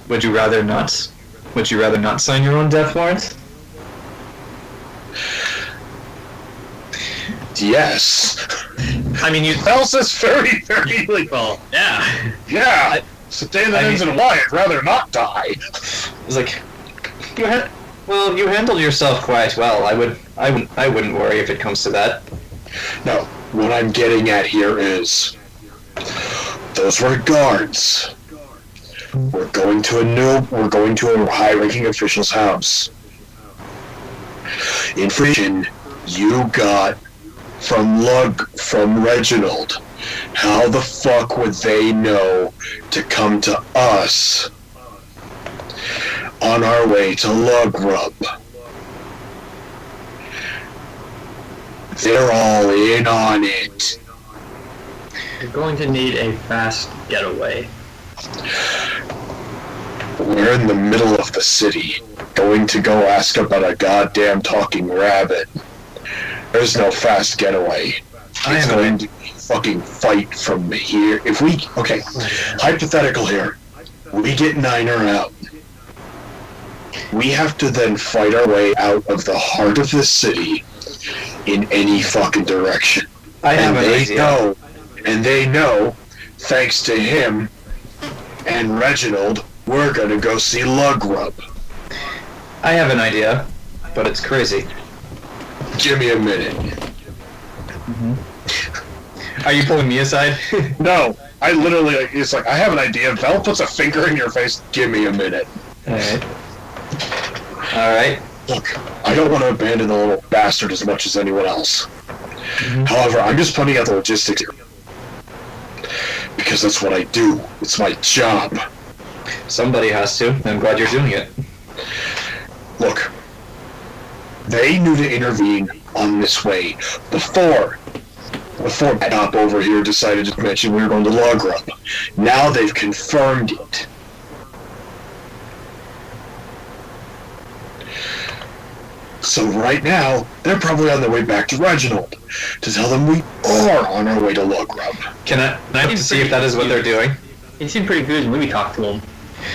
Would you rather not? Would you rather not sign your own death warrant? Yes. I mean, Val says very, very like, well, yeah. yeah. Stand the reason why I'd rather not die. It's like you handled yourself quite well. I wouldn't worry if it comes to that. No, what I'm getting at here is those were guards. We're going to a high-ranking official's house. Information you got from Reginald. How the fuck would they know to come to us on our way to Lugrub? They're all in on it. You're going to need a fast getaway. We're in the middle of the city, going to go ask about a goddamn talking rabbit. There's no fast getaway. It's going to be fucking fight from here. If we, okay, hypothetical here. We get Niner out. We have to then fight our way out of the heart of the city in any fucking direction. And they know, thanks to him and Reginald, we're gonna go see Lugrub. I have an idea, but it's crazy. Give me a minute. Are you pulling me aside? No, I literally, it's like, I have an idea. Val puts a finger in your face. Give me a minute. Alright. Look, I don't want to abandon the little bastard as much as anyone else. However, I'm just putting out the logistics here. Because that's what I do. It's my job. Somebody has to. I'm glad you're doing it. Look, they knew to intervene on this way before that cop over here decided to mention we were going to Lugrub. Now they've confirmed it. So right now, they're probably on their way back to Reginald to tell them we are on our way to Logrub. Can I have to see if that is what they're doing? He seemed pretty good when we talked to him.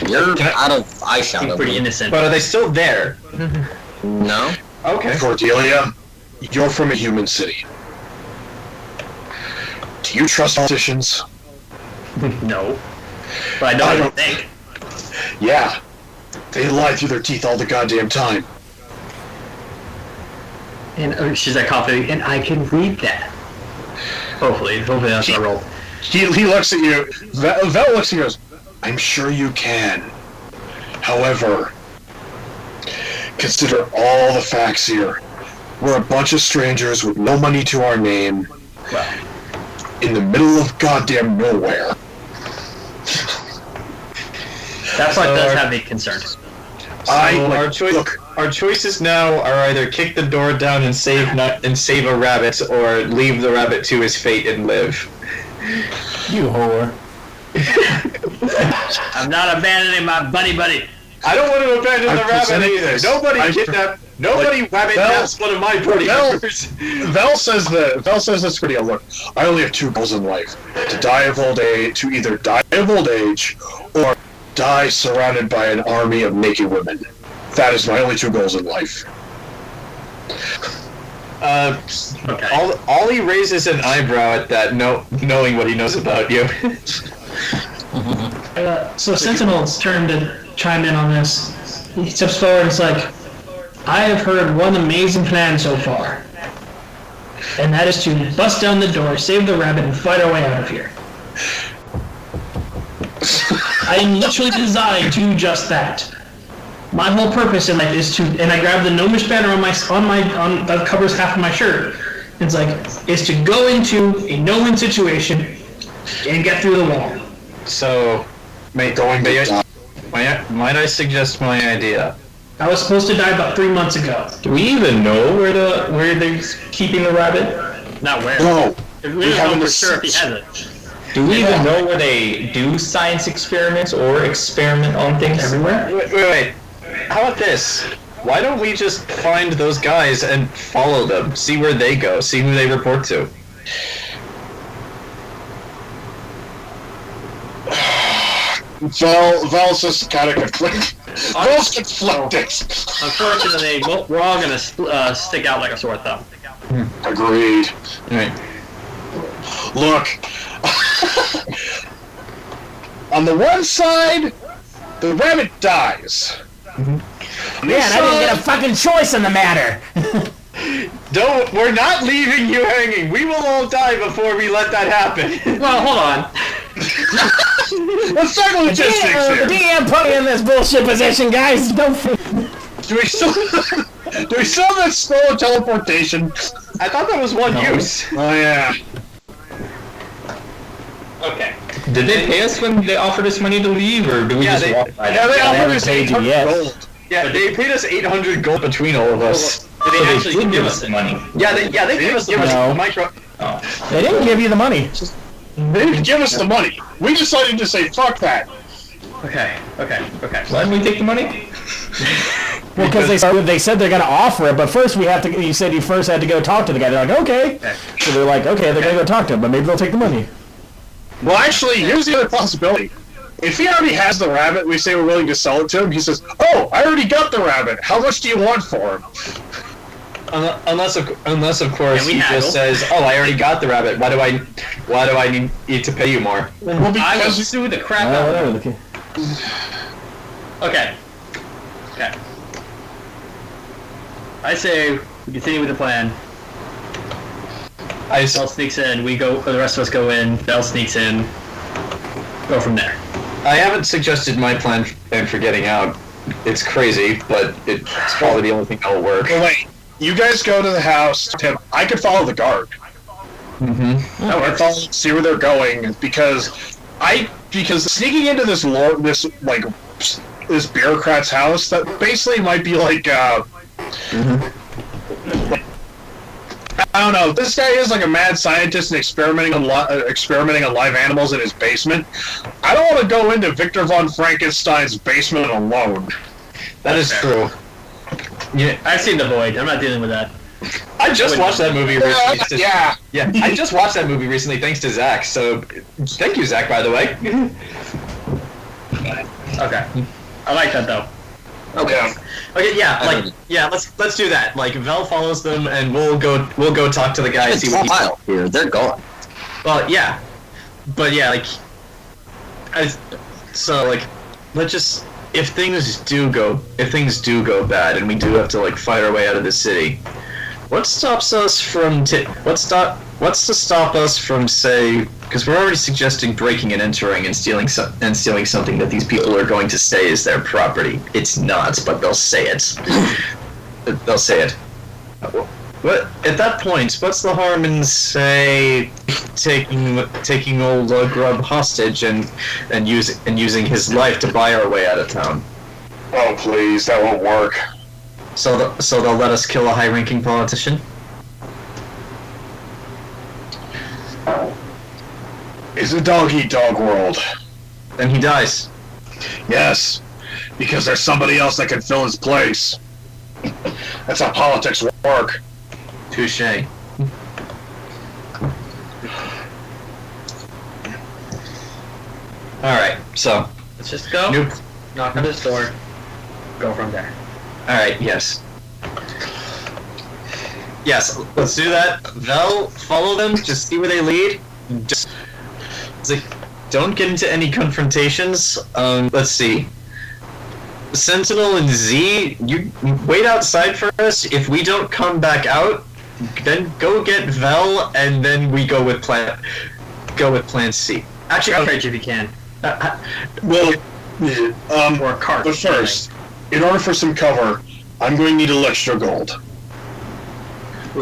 You're Can I- out of eye He seemed shadow. pretty innocent. But are they still there? No? Okay. Cordelia, you're from a human city. Do you trust politicians? No. But I know I what don't- they think. Yeah. They lie through their teeth all the goddamn time. And she's that confident, and I can read that. Hopefully that's our role. He looks at you. Vel looks at you and goes, I'm sure you can. However, consider all the facts here. We're a bunch of strangers with no money to our name. Well, In the middle of goddamn nowhere. that part does have me concerned. Our choices now are either kick the door down and save a rabbit, or leave the rabbit to his fate and live. You whore. I'm not abandoning my buddy. I don't want to abandon I'm the rabbit presenting either. this. Nobody rabbit Vel- naps one of my party members. Vel says this pretty look. I only have two goals in life: to either die of old age, or die surrounded by an army of naked women. That is my only two goals in life. Okay. Olie raises an eyebrow at that, knowing what he knows about you. So Sentinel's turn to chime in on this. He steps forward and is like, I have heard one amazing plan so far. And that is to bust down the door, save the rabbit, and fight our way out of here. I am literally designed to do just that. My whole purpose in life is to, and I grab the gnomish banner on that covers half of my shirt. It's like, is to go into a no-win situation and get through the wall. So, might I suggest my idea? I was supposed to die about 3 months ago. Do we even know where they're keeping the rabbit? Not where. No. We don't know haven't for sure if he assessed. has it. Do we even know where they do science experiments or experiment on things? Everywhere? Wait. How about this? Why don't we just find those guys and follow them? See where they go. See who they report to. Val's just kind of conflicted. Val's conflicted. Unfortunately, we're all gonna stick out like a sore thumb. Agreed. Right. Look. On the one side, the rabbit dies. On the Yeah, and I didn't get a side, fucking choice in the matter. We're not leaving you hanging. We will all die before we let that happen. Well, hold on. Let's talk logistics The here. DM put me in this bullshit position, guys. Don't. Do we still have that scroll of teleportation? I thought that was one use. Oh yeah. Okay. Did they pay us when they offered us money to leave, or do we Yeah, just they- walk by Yeah, they them? offered haven't us paid you 800 yet. gold. Yeah, they paid us 800 gold between all of us. Did So they they actually did give us the money. Yeah, they gave us No. the micro. They didn't give you the money. They didn't give us the money. We decided to say fuck that. Okay. Why didn't we take the money? Well, because they said they're gonna offer it, but first we have to. You said you first had to go talk to the guy. They're like, okay. So they're like, okay, they're gonna go talk to him, but maybe they'll take the money. Well, actually, here's the other possibility. If he already has the rabbit, we say we're willing to sell it to him. He says, "Oh, I already got the rabbit. How much do you want for him?" Unless of course Yeah, we he haggle. just says, "Oh, I already got the rabbit. Why do I need to pay you more?" Well, I will because sue the crap Well, out of whatever. them. Okay. I say we continue with the plan. Bell sneaks in, we go, or the rest of us go in, Bell sneaks in, go from there. I haven't suggested my plan for getting out. It's crazy, but it's probably the only thing that will work. well, wait, you guys go to the house. Tim, I could follow the guard. Mm-hmm. I would follow, see where they're going because sneaking into this bureaucrat's house that basically might be like I don't know. This guy is like a mad scientist and experimenting on live animals in his basement. I don't want to go into Victor von Frankenstein's basement alone. That is true. Yeah, I've seen The Void. I'm not dealing with that. I just watched that movie recently. Yeah. Yeah, I just watched that movie recently thanks to Zach. So, thank you, Zach. By the way. Okay. I like that though. Okay. Okay, yeah, let's do that. Like, Vel follows them, and we'll go talk to the guy and see what File here. They're gone. Well, yeah, but yeah, like, let's just if things do go bad, and we do have to like fight our way out of the city, what stops us from what's to stop us from, say, because we're already suggesting breaking and entering and stealing something that these people are going to say is their property. It's not, but they'll say it. They'll say it. What at that point? What's the harm in, say, taking old Grub hostage and using his life to buy our way out of town? Oh please, that won't work. So they'll let us kill a high-ranking politician? It's a dog-eat-dog world. Then he dies. Yes, because there's somebody else that can fill his place. That's how politics work. Touché. Alright, so. Let's just go. Nope. Knock on his door. Go from there. Alright, yes. Yes, let's do that. Vel, follow them, just see where they lead. Just like, don't get into any confrontations. Let's see. Sentinel and Z, you wait outside for us. If we don't come back out, then go get Vel, and then we go with plan C. Actually, outrage if you can. Well, Or a cart. but first, in order for some cover, I'm going to need a little extra gold.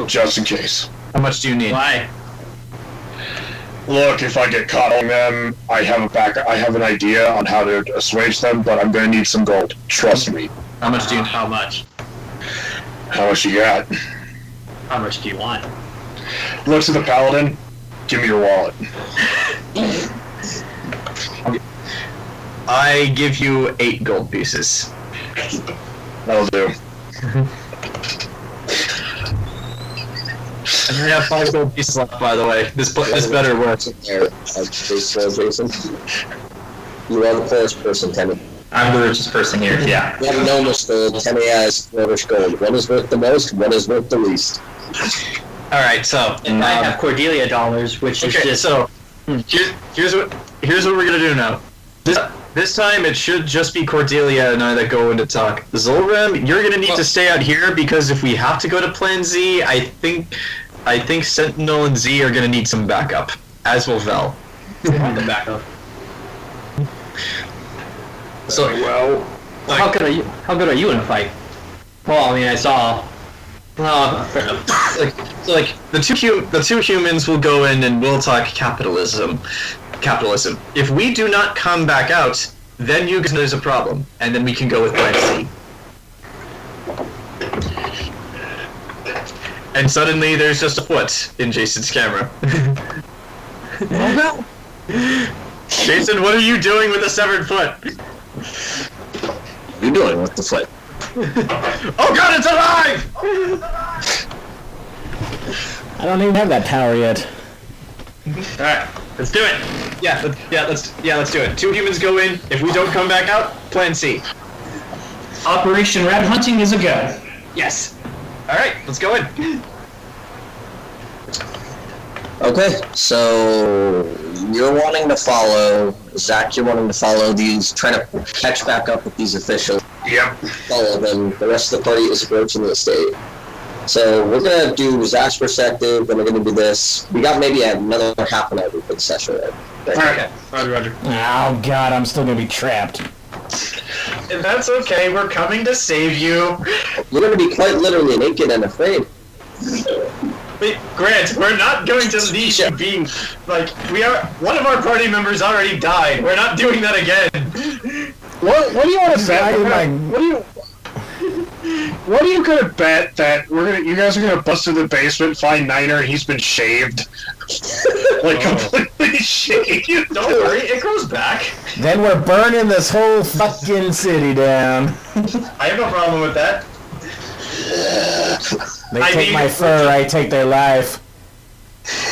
Just in case. How much do you need? Why? Look, if I get caught on them, I have an idea on how to assuage them, but I'm going to need some gold. Trust me. How much do you? How much? How much you got? How much do you want? Look to the paladin. Give me your wallet. I give you 8 gold pieces. That'll do. And you have 5 gold pieces left, by the way. This better work. There, Jayson. You are the poorest person, Temme. I'm the richest person here, yeah. You have no much gold. Temme has foolish gold. One is worth the most, one is worth the least. Alright, so. And I have Cordelia dollars, which is Okay, just... so. Here's what we're gonna do now. This time it should just be Cordelia and I that go in to talk. Zolram, you're gonna need to stay out here because if we have to go to Plan Z, I think Sentinel and Z are gonna need some backup, as will Vel. the backup. So How good are you in a fight? Well, I mean, I saw... fair enough. Like the two humans will go in and we'll talk capitalism. If we do not come back out, then you guys know there's a problem, and then we can go with Plan C. And suddenly there's just a foot in Jason's camera. Oh no! Jayson, what are you doing with the severed foot? What are you doing with the foot? Oh god, it's alive! I don't even have that power yet. Alright, let's do it. Let's do it. 2 humans go in. If we don't come back out, Plan C. Operation Rat Hunting is a go. Yes. All right, let's go in. Okay, so you're wanting to follow Zach. You're wanting to follow these, trying to catch back up with these officials. Yep. Follow them. The rest of the party is approaching the estate. So we're gonna do Zach's perspective, then we're gonna do this. We got maybe another half an hour for the session, right? Okay. Roger. Oh god, I'm still gonna be trapped. And that's okay. We're coming to save you. You're gonna be quite literally naked and afraid. Wait, Grant, we're not going to leave you being like we are. One of our party members already died. We're not doing that again. What do you want to bet? Like, What are you gonna bet that you guys are gonna bust through the basement, find Niner, and he's been shaved, like completely shaved? Don't worry, it grows back. then we're burning this whole fucking city down. I have no problem with that. They I take mean, my fur, I take their life.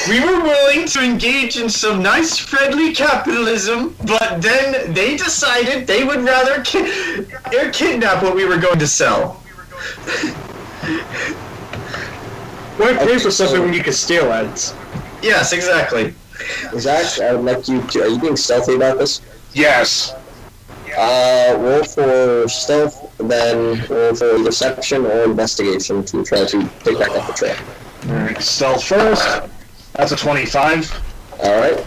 We were willing to engage in some nice, friendly capitalism, but then they decided they would rather kidnap what we were going to sell. Why pay for something when you can steal it? Yes, exactly. Zach, I would like you to... Are you being stealthy about this? Yes. Roll for stealth, then roll for deception or investigation to try to pick back up the trail. Alright, stealth first. That's a 25. Alright.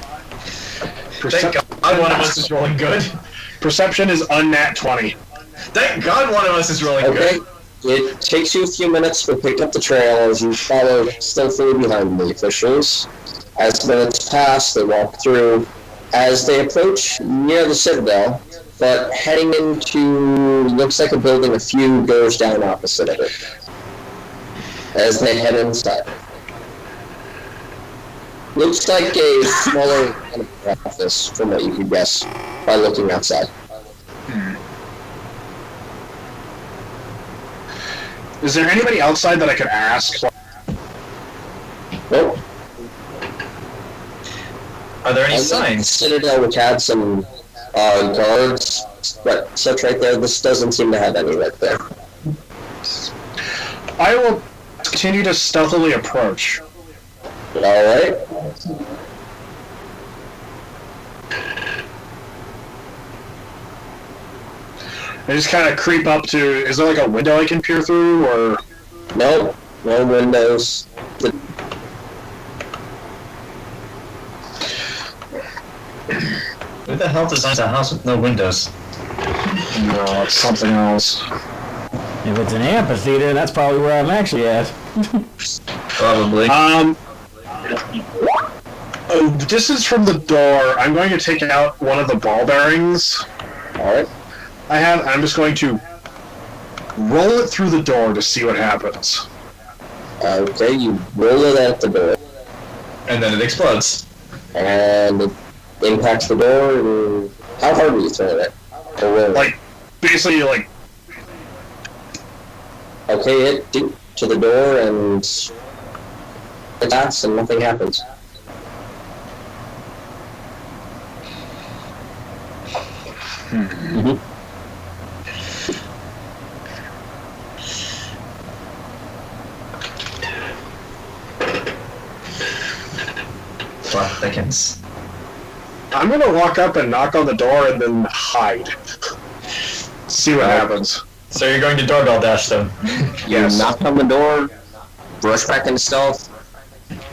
Thank God one of us is rolling good. Perception is unnat 20. Thank God one of us is rolling Okay. good. It takes you a few minutes to pick up the trail as you follow stealthily behind the officials. As minutes pass, they walk through. As they approach near the Citadel, but heading into, looks like a building a few doors down opposite of it. As they head inside. Looks like a smaller kind of office, from what you could guess, by looking outside. Is there anybody outside that I could ask? Nope. Are there any And the signs? Citadel, which had some guards, but such right there, this doesn't seem to have any right there. I will continue to stealthily approach. Alright. I just kind of creep up to... Is there like a window I can peer through, or... Nope. No windows. Who the hell designs a house with no windows? No, it's something else. If it's an amphitheater, that's probably where I'm actually at. Probably. Distance from the door, I'm going to take out one of the ball bearings. Alright. I'm just going to roll it through the door to see what happens. Okay, you roll it at the door. And then it explodes. And it impacts the door, and how hard were you throwing it? Or rolling? Like, basically, like... Okay, it did to the door, and it attacks, and nothing happens. Mm-hmm. Plot thickens. I'm gonna walk up and knock on the door and then hide. See what happens. So you're going to doorbell dash them. Yes. You knock on the door, brush back into stealth,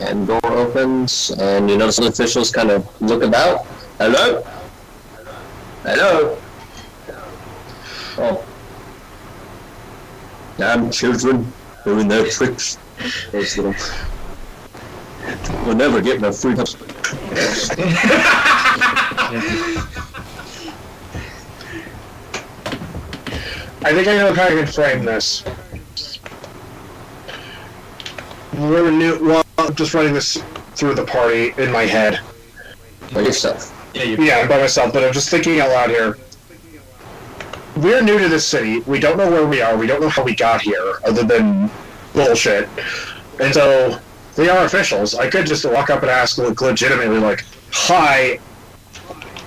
and door opens, and you notice the officials kind of look about. Hello? Hello? Oh. Damn children doing their tricks. Those little... We'll never get no freedom. I think I know how I can frame this. I'm just running this through the party in my head. By yourself. Yeah, by myself, but I'm just thinking out loud here. We're new to this city. We don't know where we are. We don't know how we got here, other than bullshit. And so, they are officials. I could just walk up and ask, like, legitimately, like, hi,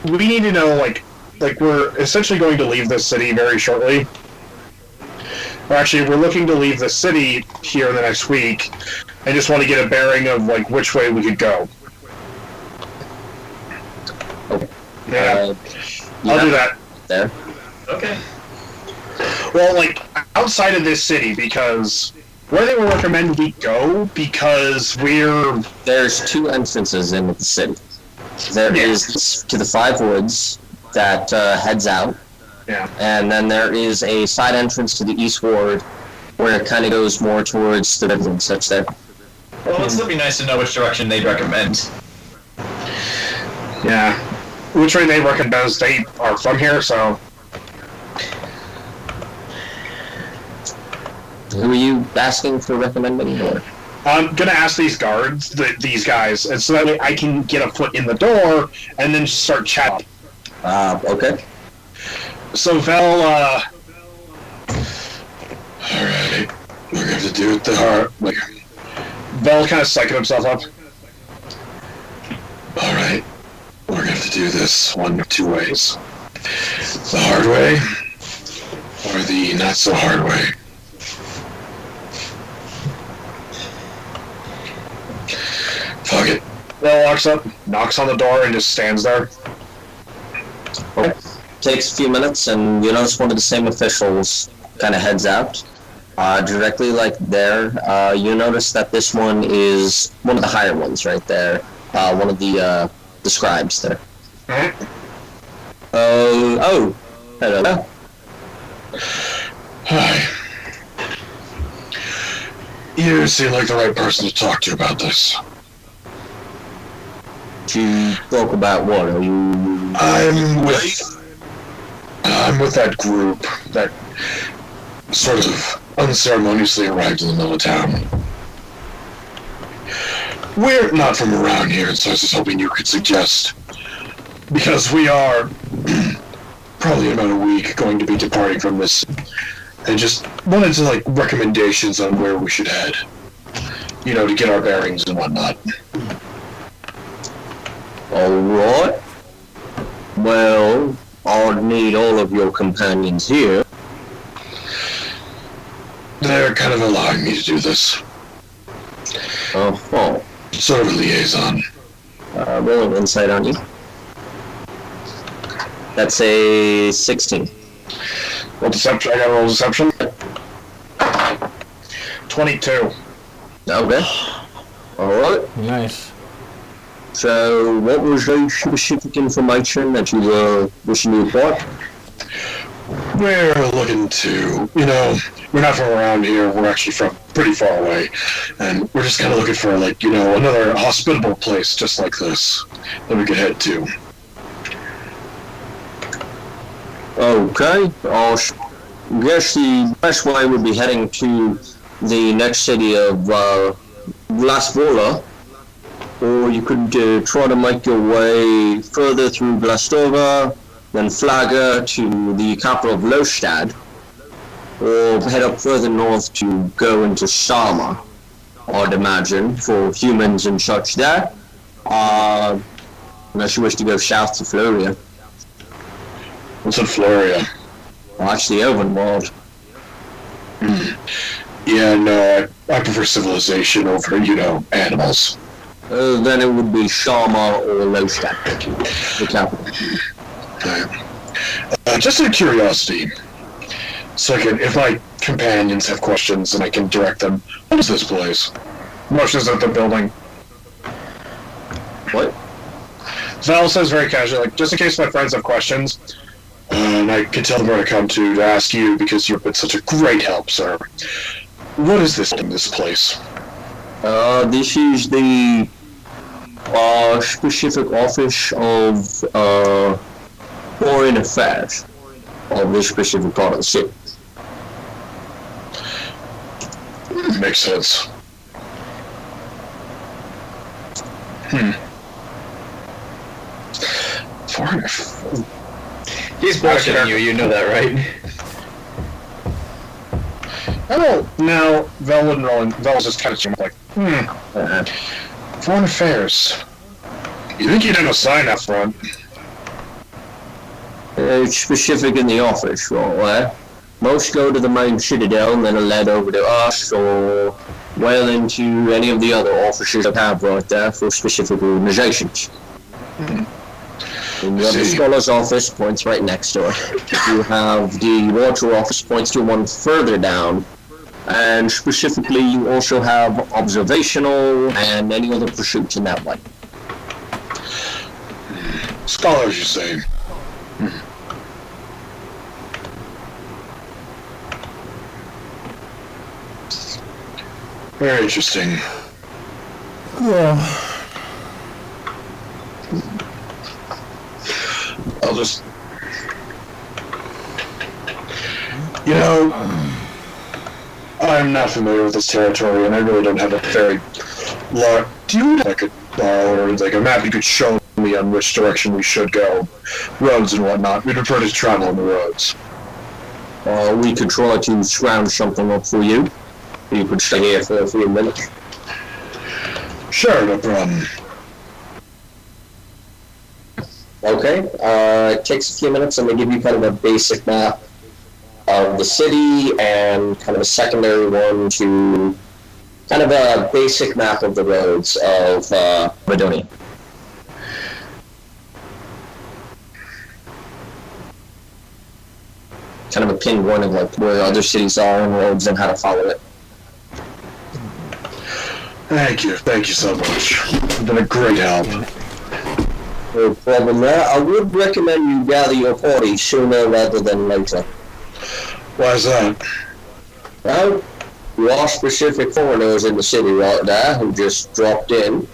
we need to know, like we're essentially going to leave this city very shortly. Or actually, we're looking to leave the city here in the next week. I just want to get a bearing of, like, which way we could go. Okay. Yeah, I'll do that. There. Okay. Well, like, outside of this city, because where they would recommend we go, because There's two entrances in the city. There is to the Five Woods that heads out. Yeah. And then there is a side entrance to the East Ward where it kind of goes more towards the river and such there. Well, it'd still be nice to know which direction they'd recommend. Yeah. Which way they recommend, they are from here, so... Who are you asking for recommending? Or? I'm gonna ask these guards, these guys, and so that way I can get a foot in the door and then just start chatting. Okay. So Vel, Alright, we're to do it the hard, like, Vel kind of psyching himself up. alright, we're gonna have to do this one of two ways. The hard way, or the not so hard way. Fuck it. Vel walks up, knocks on the door, and just stands there. Okay. Takes a few minutes, and you notice one of the same officials kind of heads out. Directly like there, you notice that this one is one of the higher ones right there. One of the scribes there. Oh, hello. Hi. You seem like the right person to talk to about this. You spoke about what? Are you... I'm with that group that sort of unceremoniously arrived in the middle of town. We're not from around here, so I was just hoping you could suggest, because we are probably in about a week going to be departing from this, and just wanted to, like, recommendations on where we should head. You know, to get our bearings and whatnot. Alright. Well, I'll need all of your companions here. They're kind of allowing me to do this. Oh. Sort of a liaison. Roll an insight on you. That's a 16. Roll deception. I gotta roll deception. 22. Okay. Alright. Nice. So, what was the specific information that you were wishing to report? We're looking to, you know, we're not from around here, we're actually from pretty far away, and we're just kind of looking for, like, you know, another hospitable place just like this that we could head to. Okay, I guess the best way would be heading to the next city of Glasvola, or you could try to make your way further through Glastova, then Flagger to the capital of Lostad, or head up further north to go into Sama, I'd imagine, for humans and such there. Unless you wish to go south to Floria. What's in Floria? Well, actually, Overworld. Yeah, no, I prefer civilization over, you know, animals. Then it would be Shama or Lostad, the capital. Just out of curiosity, so I can, if my companions have questions and I can direct them, what is this place? Motions at the building. What? Val says very casually, like, just in case my friends have questions. And I can tell them where to come to ask you because you've been such a great help, sir. What is this place? This is the specific office of foreign affairs of this specific part of the city. Makes sense. Foreign. He's bullshitting you, you know that, right? I don't know. Vel wouldn't roll in. Vel's just kind of like, Foreign affairs. You think you'd have a sign up front? It's specific in the office, right? Most go to the main citadel and then are led over to us or well into any of the other offices that have right there for specific organizations. And you have the Scholar's office, points right next to it. You have the Water office, points to one further down. And specifically, you also have observational and any other pursuits in that way. Scholars, you say? Very interesting. I'll just... You know, I'm not familiar with this territory, and I really don't have a very large... Do you have like a or like a map you could show me on which direction we should go? Roads and whatnot. We prefer to travel on the roads. We could try to scrounge something up for you. You could stay here for a few minutes. Sure, no problem. Okay, it takes a few minutes and they give you kind of a basic map of the city and kind of a secondary one to kind of a basic map of the roads of Madonia. Kind of a pinned one of like where other cities are and roads and how to follow it. Thank you so much. You've been a great help. No problem there. I would recommend you gather your party sooner rather than later. Why's that? Well, you are specific foreigners in the city right there who just dropped in.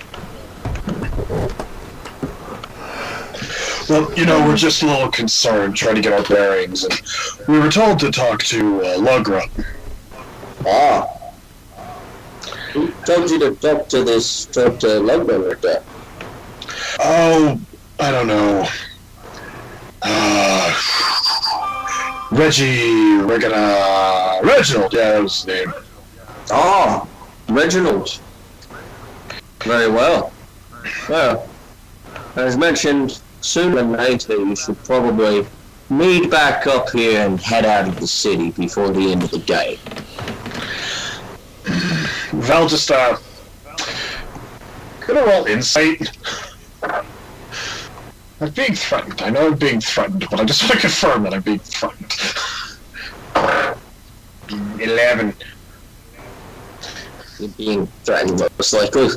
Well, we're just a little concerned trying to get our bearings, and we were told to talk to Lugra. Ah. Who told you to talk to Ludwig right there? Oh, I don't know. Reginald, yeah, that was his name. Ah, Reginald. Very well. Well, as mentioned, sooner than later you should probably meet back up here and head out of the city before the end of the day. Val just, gonna roll insight. I'm being threatened. I know I'm being threatened, but I just want to confirm that I'm being threatened. 11. You're being threatened, most likely.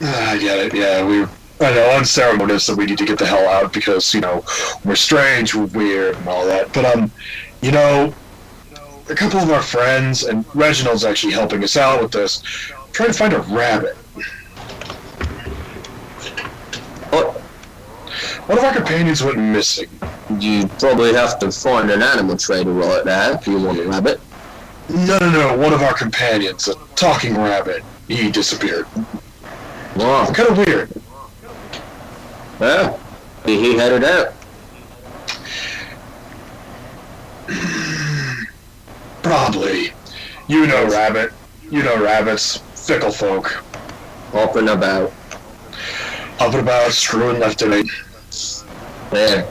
I get it, yeah, I know, unceremonious that we need to get the hell out because, we're strange, we're weird, and all that, but, a couple of our friends, and Reginald's actually helping us out with this, trying to find a rabbit. What? One of our companions went missing. You'd probably have to find an animal trader right there if you want a rabbit. No, one of our companions, a talking rabbit, he disappeared. Wow. Kind of weird. Well, he headed out. Probably. Rabbit. Rabbits. Fickle folk. Up and about. Screwing left and right. There.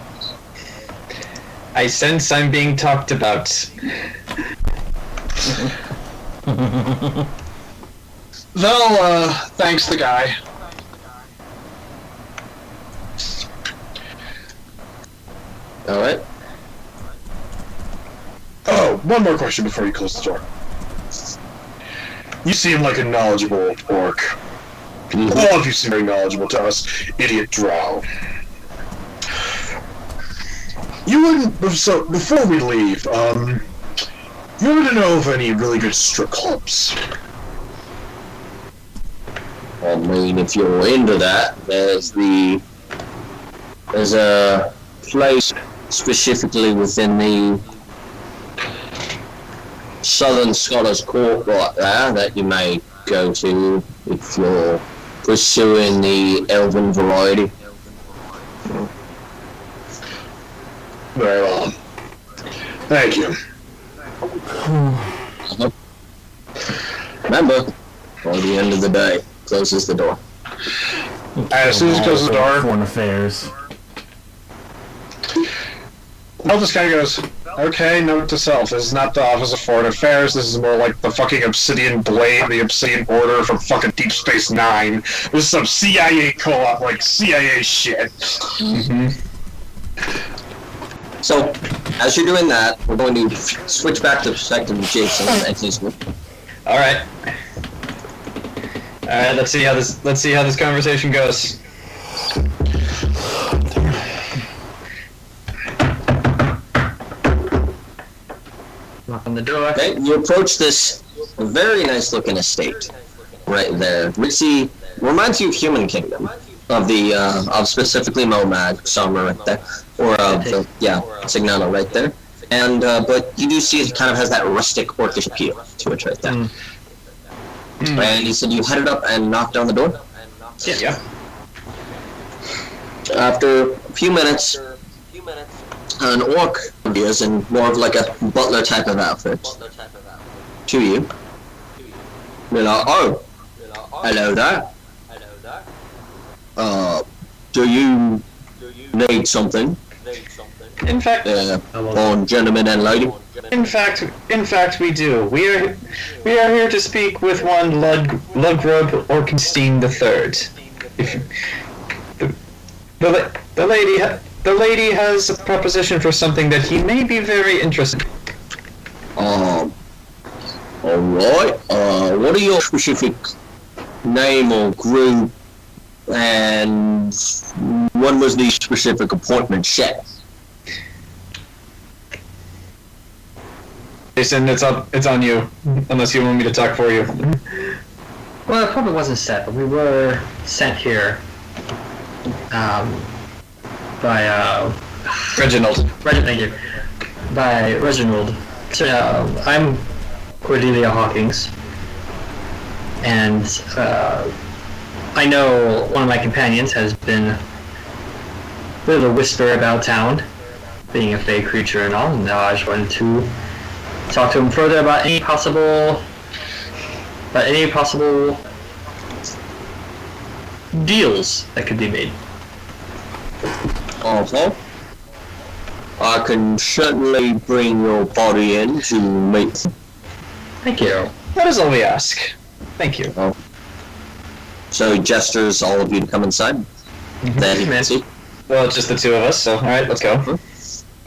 I sense I'm being talked about. Val, thanks the guy. Alright. Oh, one more question before you close the door. You seem like a knowledgeable orc. All of you seem very knowledgeable to us, idiot drow. So, before we leave, you want to know of any really good strip clubs? I mean, if you're into that, there's a place specifically within the Southern Scholars Court right there that you may go to if you're pursuing the elven variety. Very well. Thank you. Remember, by the end of the day, closes the door. As soon as he closes the door, Foreign affairs. Mel just kind of goes, okay, note to self, this is not the Office of Foreign Affairs, this is more like the fucking Obsidian Blade, the Obsidian Order from fucking Deep Space Nine. This is some CIA co-op, like CIA shit. Mm-hmm. So, as you're doing that, we're going to switch back to the perspective of Jayson and his group. Alright. Alright, let's see how this conversation goes. Knock on the door. Okay, you approach this very nice looking estate right there. Ritzy reminds you of Human Kingdom, of the of specifically Momag, Summer right there, or of the Signano right there. And but you do see it kind of has that rustic orcish appeal to it right there. And you said you headed up and knocked on the door? Yeah. After a few minutes, an orc appears in more of like a butler type of outfit to you. You're like, oh, hello there. Do you need something? In fact, On gentlemen and lady. in fact, we do. We are here to speak with one Ludgrub Orkenstein III. The lady has a proposition for something that he may be very interested in. Alright. What are your specific name or group, and when was the specific appointment set? Jayson, it's on you. Unless you want me to talk for you. Well, it probably wasn't set, but we were sent here by Reginald. Thank you. By Reginald. So, I'm Cordelia Hawkins, and I know one of my companions has been a bit of a whisper about town, being a fey creature and all, and now I just wanted to talk to him further about any possible deals that could be made. Okay. I can certainly bring your body in to meet. Thank you. That is all we ask. Thank you. So he gestures all of you to come inside. Then you can see. Well, it's just the two of us, so alright, let's go.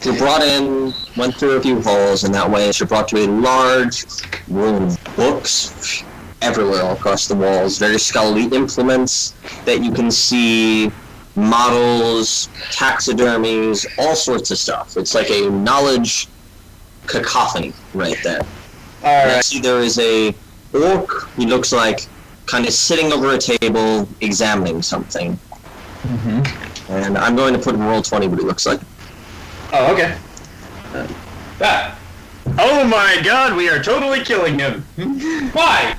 You're brought in, went through a few halls, and that way you're brought to a large room of books everywhere all across the walls. Very scholarly implements that you can see, models, taxidermies, all sorts of stuff. It's like a knowledge cacophony right there. Alright. See, there is a orc, he looks like kind of sitting over a table examining something. Mm-hmm. And I'm going to put in roll 20 what it looks like. Oh, okay. Oh my god, we are totally killing him. Why?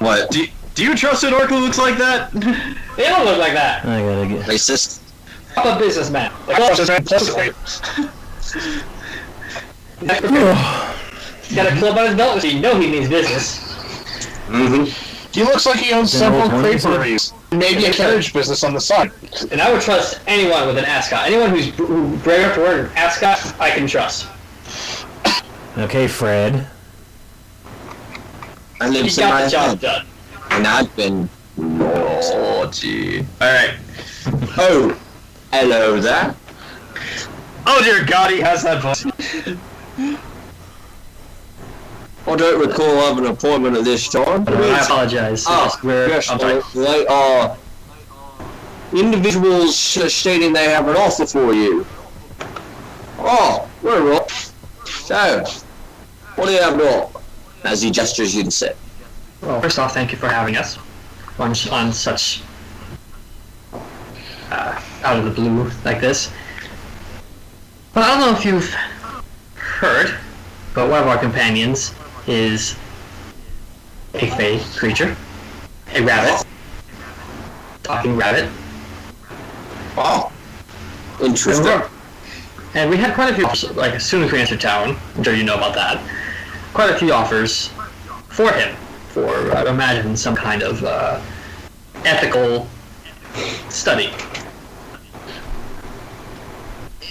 What? Do you trust an orc who looks like that? They don't look like that. I gotta get. Racist? I'm a businessman. Got a club on his belt, so you know he means business. Mm-hmm. He looks like he owns Then roll several 20, creperies. Maybe a carriage business on the side. And I would trust anyone with an ascot. Anyone who's brave enough to wear an ascot, I can trust. Okay, Fred. I He live in got my the job head, done. and I've been... Oh, gee. Alright. Oh, hello there. Oh dear god, he has that voice. I don't recall having an appointment at this time. I apologize. Yes, I'm sorry. they are individuals stating they have an offer for you. Oh, very well. So, what do you have to offer? As he gestures you to sit. Well, first off, thank you for having us on such out of the blue like this. Well, I don't know if you've heard, but one of our companions is a fey creature, a rabbit, talking rabbit. Oh, interesting. And we had quite a few, like as soon as we entered town, I'm sure you know about that, quite a few offers for him, for I imagine some kind of ethical study.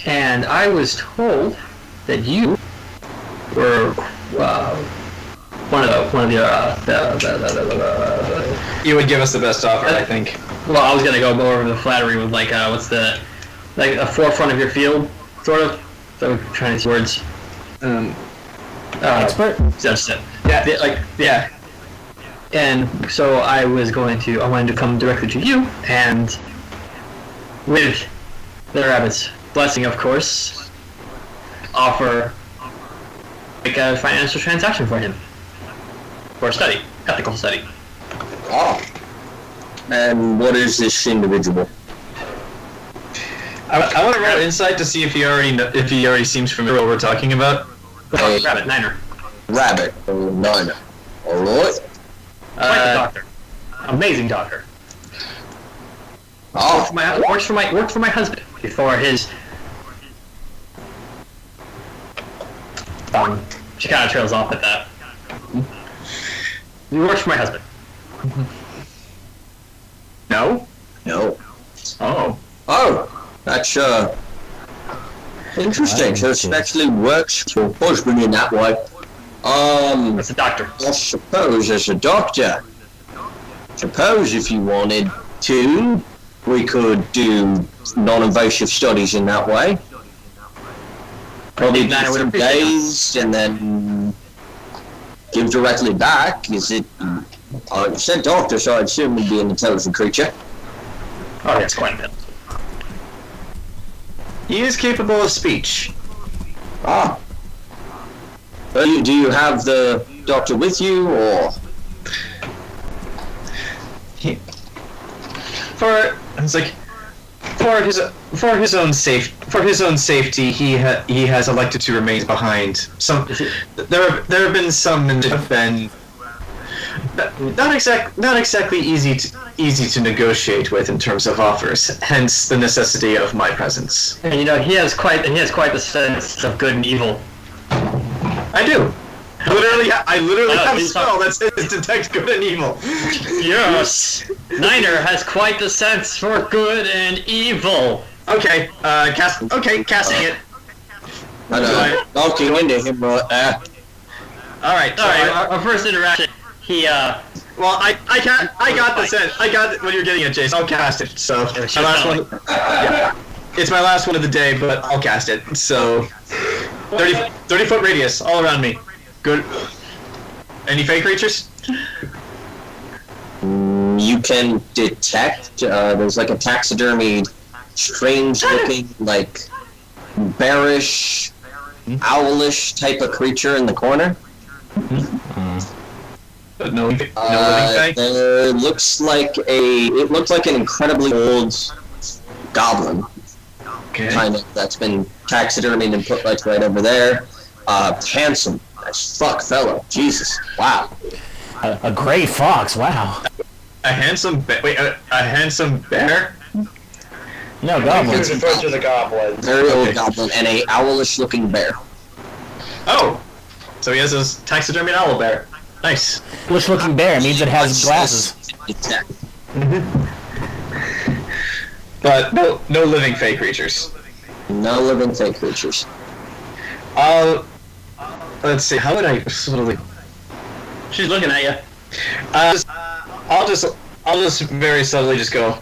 And I was told that you were one of the You would give us the best offer, I think. well, I was gonna go more over the flattery with like what's the like a forefront of your field sort of. So I'm trying to use words. Expert? That's it. Yeah. And so I wanted to come directly to you, and with the rabbit's blessing, of course, offer like a financial transaction for him. For a study. Ethical study. Oh. And what is this individual? I want to roll insight to see if he already seems familiar with what we're talking about. Rabbit, Niner. Rabbit. Oh, niner. Alright. Quite the doctor. Amazing doctor. Oh. Worked for my husband before his She kind of trails off at that. You work for my husband. No? No. Oh. Oh, that's interesting. So it actually works for husband in that way. That's a doctor. I suppose as a doctor, suppose if you wanted to, we could do non-invasive studies in that way. Probably do some days and then give directly back. Is it? You said doctor, so I assume it'd be an intelligent creature. Oh, yes, quite a bit. He is capable of speech. Ah. Do you have the doctor with you, or? For his own safety, he has elected to remain behind. There have been some that have been not exactly easy to negotiate with in terms of offers. Hence the necessity of my presence. And you know, he has quite the sense of good and evil. I do. I literally have a spell that says detect good and evil. Yes! Niner has quite the sense for good and evil. Okay, casting it. Knocking into him right there. Alright, Sorry, our first interaction, he, well, I got the sense. I got what you're getting at, Jayson. I'll cast it. So my last one. Yeah, it's my last one of the day, but I'll cast it. So 30 foot radius all around me. Good. Any fake creatures? You can detect. There's like a taxidermied, strange-looking, like bearish, owlish type of creature in the corner. No living thing. It looks like an incredibly old goblin. Okay. Kind of that's been taxidermied and put like right over there. Handsome as fuck fellow. Jesus. Wow. A gray fox. Wow. A handsome a handsome bear? No, He's goblins. referring to the goblin. Very old goblin and a owlish looking bear. Oh, so he has a taxidermied owl bear. Nice. Owlish looking bear means it has glasses. But no living fake creatures. No living fake creatures. Let's see. How would I subtly? she's looking at you. I'll just very subtly just go.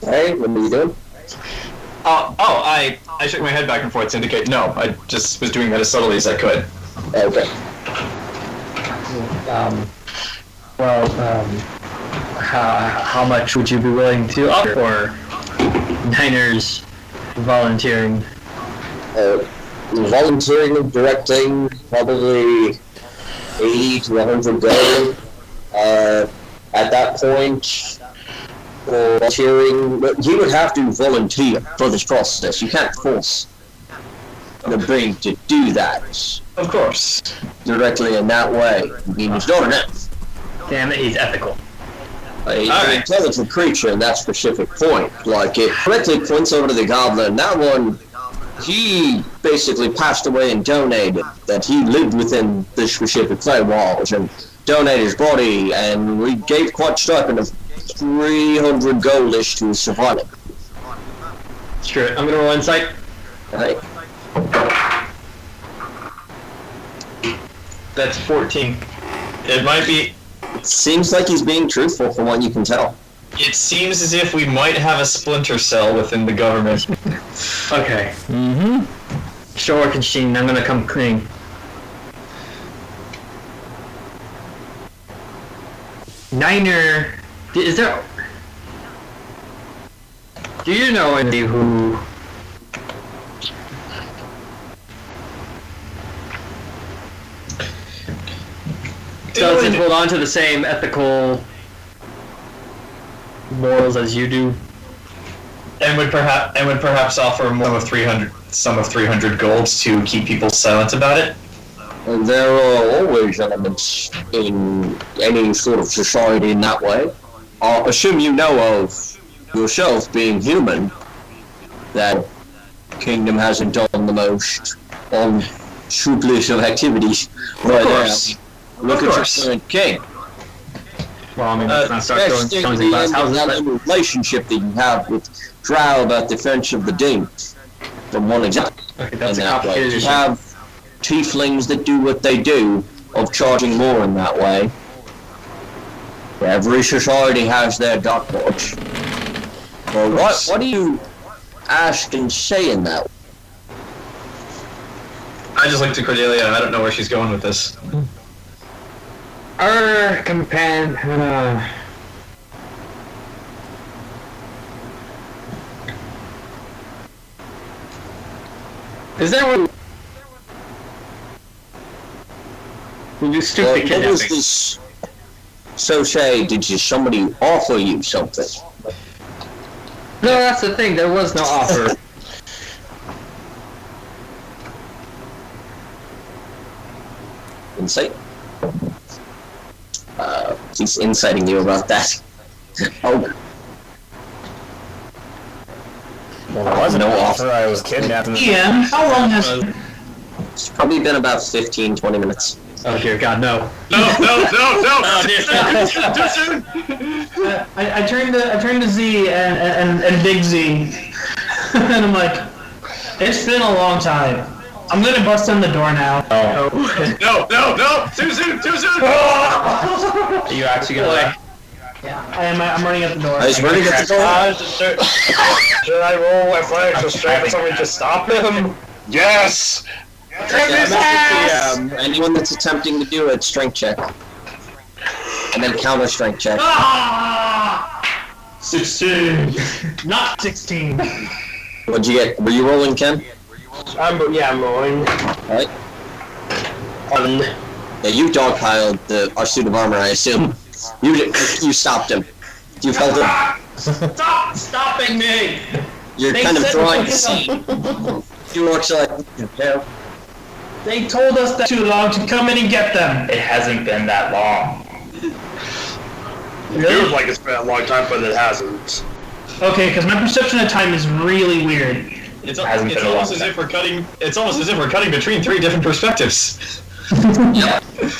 Hey, what are you doing? I shook my head back and forth to indicate no. I just was doing that as subtly as I could. Okay. How much would you be willing to offer for Niner's volunteering? Volunteering and directing, probably 80 to 100 gold. At that point, volunteering, but you would have to volunteer for this process. You can't force the being to do that. Of course. Directly in that way. He was not an elf. Damn it, he's ethical. He's an intelligent creature in that specific point. Like, it correctly points over to the goblin. That one, he basically passed away and donated. That he lived within the specific clay walls and donated his body, and we gave quite stipend of 300 goldish to his survival. Screw it, I'm gonna roll insight. Right? That's 14. It might be. Seems like he's being truthful from what you can tell. It seems as if we might have a splinter cell within the government. Okay. Mm-hmm. Sure, Constantine, I'm gonna come clean. Niner, is there... Do you know anybody who... doesn't hold on to the same ethical morals as you do? And would perhaps offer more of 300 golds to keep people silent about it? There are always elements in any sort of society in that way. I assume you know of yourself being human, that Kingdom hasn't done the most on scrupulous of activities. But look at your current king. Well, I mean, let's not start throwing stones in glass houses, that but relationship that you have with Drow about the French of the Dings, from one example. okay, that's a In that way. complicated You issue. have tieflings that do what they do, of charging more in that way. Every society has their dark lords. Well, what do you ask and say in that? I just looked at Cordelia. I don't know where she's going with this. Our companion. Is there one? Will you stoop Well, the what kidnapping? was this? So say, did somebody offer you something? No, that's the thing. There was no offer. Insight? He's inciting you about that. Oh, Well, there wasn't no offer. I was kidnapped. Ian, how long has... it's probably been about 15-20 minutes. Oh dear God, no. No! Too soon. I turned to Z and Big Z, and I'm like, it's been a long time. I'm gonna bust in the door now. No! Too soon! Are you actually gonna Yeah, I'm running at the door. I was running at the door. Should I roll athletics or strength or something to stop him? Yes! Anyone that's attempting to do a strength check. And then counter strength check. 16. Not 16. What'd you get? Were you rolling, Ken? I'm rolling. Alright. Yeah, you dogpiled our suit of armor, I assume. You stopped him. You held him. Stop stopping me! You're They kind of said drawing we the could- scene. You look like, yeah. They told us that too long to come in and get them. It hasn't been that long. It feels like it's been a long time, but it hasn't. Okay, because my perception of time is really weird. It's Hasn't been a almost long as if we're cutting. It's almost as if we're cutting between three different perspectives.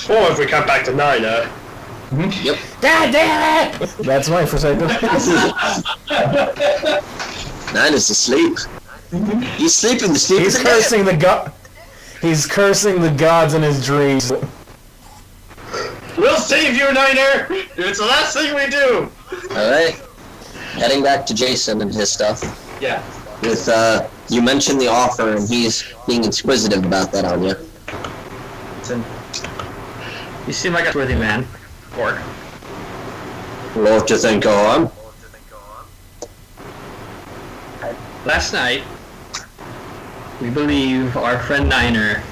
Or if we cut back to 9, Yep. God damn it! That's my perspective. 9 is asleep. He's sleeping the sleep. He's cursing the god. He's cursing the gods in his dreams. We'll save you, Niner. It's the last thing we do. Alright. Heading back to Jayson and his stuff. Yeah. With, you mentioned the offer, and he's being inquisitive about that on you. You seem like a worthy man. Orc. Lord to think on. Last night, we believe our friend Niner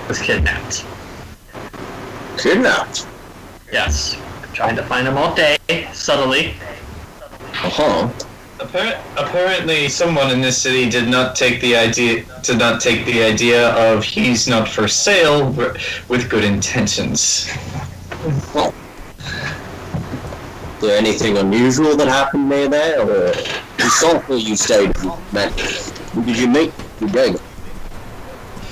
was kidnapped. Kidnapped. Yes. Trying to find him all day, subtly. Uh-huh. Apparently, someone in this city did not take the idea of he's not for sale with good intentions. Well, is there anything unusual that happened near there, or you saw where you stayed? Man, who did you meet? Who did?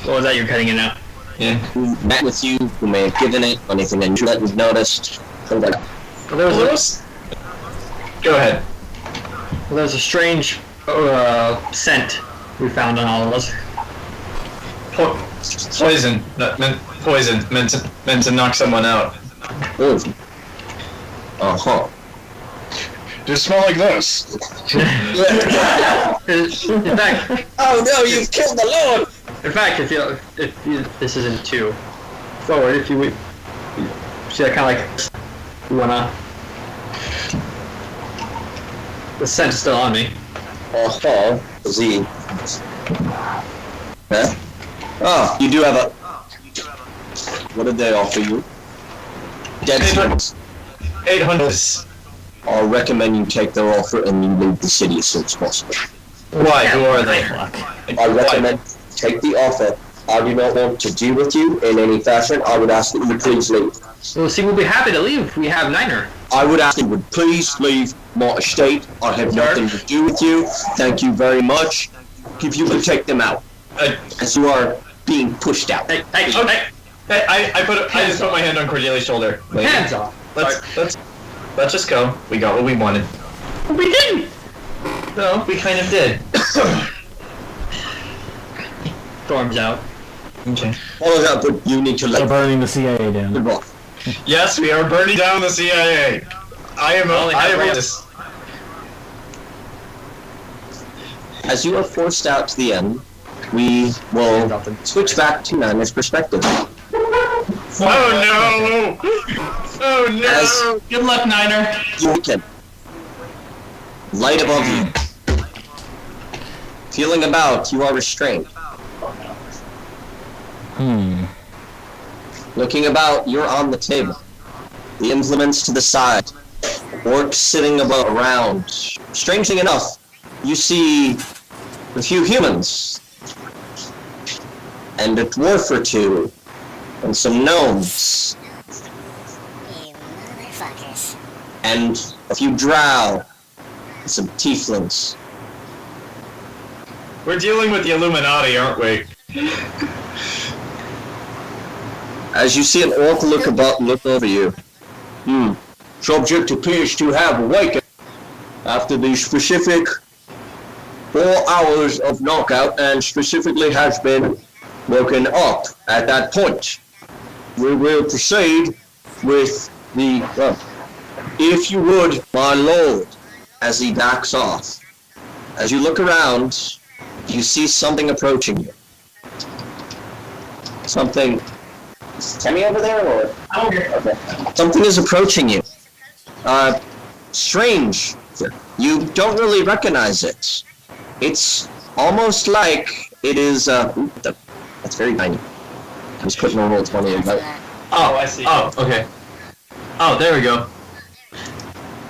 What was that you're cutting in now? Yeah. Who met with you? Who may have given it? Anything unusual that you've noticed? Something like that. Well, there was Go ahead. a strange scent we found on all of us. Poison. Poison. Meant to knock someone out. Poison. Uh-huh. Does it smell like this? In fact, Oh no, you've killed the Lord! if this isn't too forward, if you see that kind of like you wanna. The scent's still on me. Uh-huh. Z. Huh? Oh, you do have a... What did they offer you? Dead stones. 800. I'll recommend you take their offer and you leave the city as soon as possible. Why? Who are they? I recommend take the offer I do not want to deal with you in any fashion. I would ask that you please leave. Well, see, we'll be happy to leave. We have Niner. I would ask that you would please leave my estate. I have nothing to do with you. Thank you very much. If you would take them out, as you are being pushed out. I just put my hand on Cordelia's shoulder. Wait. Hands off. Let's just go. We got what we wanted. We didn't. No, we kind of did. Storm's out. Okay. Follow that, but you need to They're let burning the CIA down. Good luck. Yes, we are burning down the CIA. I am this. As you are forced out to the end, we will switch back to Niner's perspective. Oh no! Oh no! As Good luck, Niner. you can. Light above you. Feeling about, you are restrained. Looking about, you're on the table. The implements to the side. Orcs sitting around. Strangely enough, you see a few humans. And a dwarf or two. And some gnomes. You motherfuckers. And a few drow. And some tieflings. We're dealing with the Illuminati, aren't we? As you see an orc look over you. Subject appears to have awakened after the specific 4 hours of knockout and specifically has been woken up at that point. We will proceed with the, if you would, my lord, as he backs off. As you look around, you see something approaching you. Something. Is Temme over there, or? I'm here. Okay. Something is approaching you. Strange. You don't really recognize it. It's almost like it is, that's very tiny. I was putting a roll 20 in, but... Oh, I see. Oh, okay. Oh, there we go.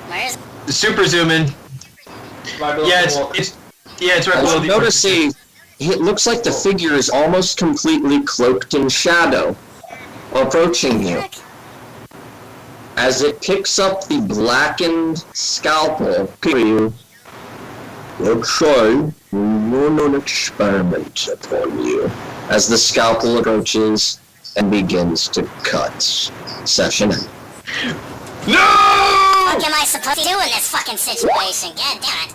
Where is it? Super zoom in. Yeah, it's right below the. Notice it looks like the figure is almost completely cloaked in shadow, approaching you. As it picks up the blackened scalpel, you will try run an experiment upon you. As the scalpel approaches and begins to cut. Session end. No! What am I supposed to do in this fucking situation? God damn it.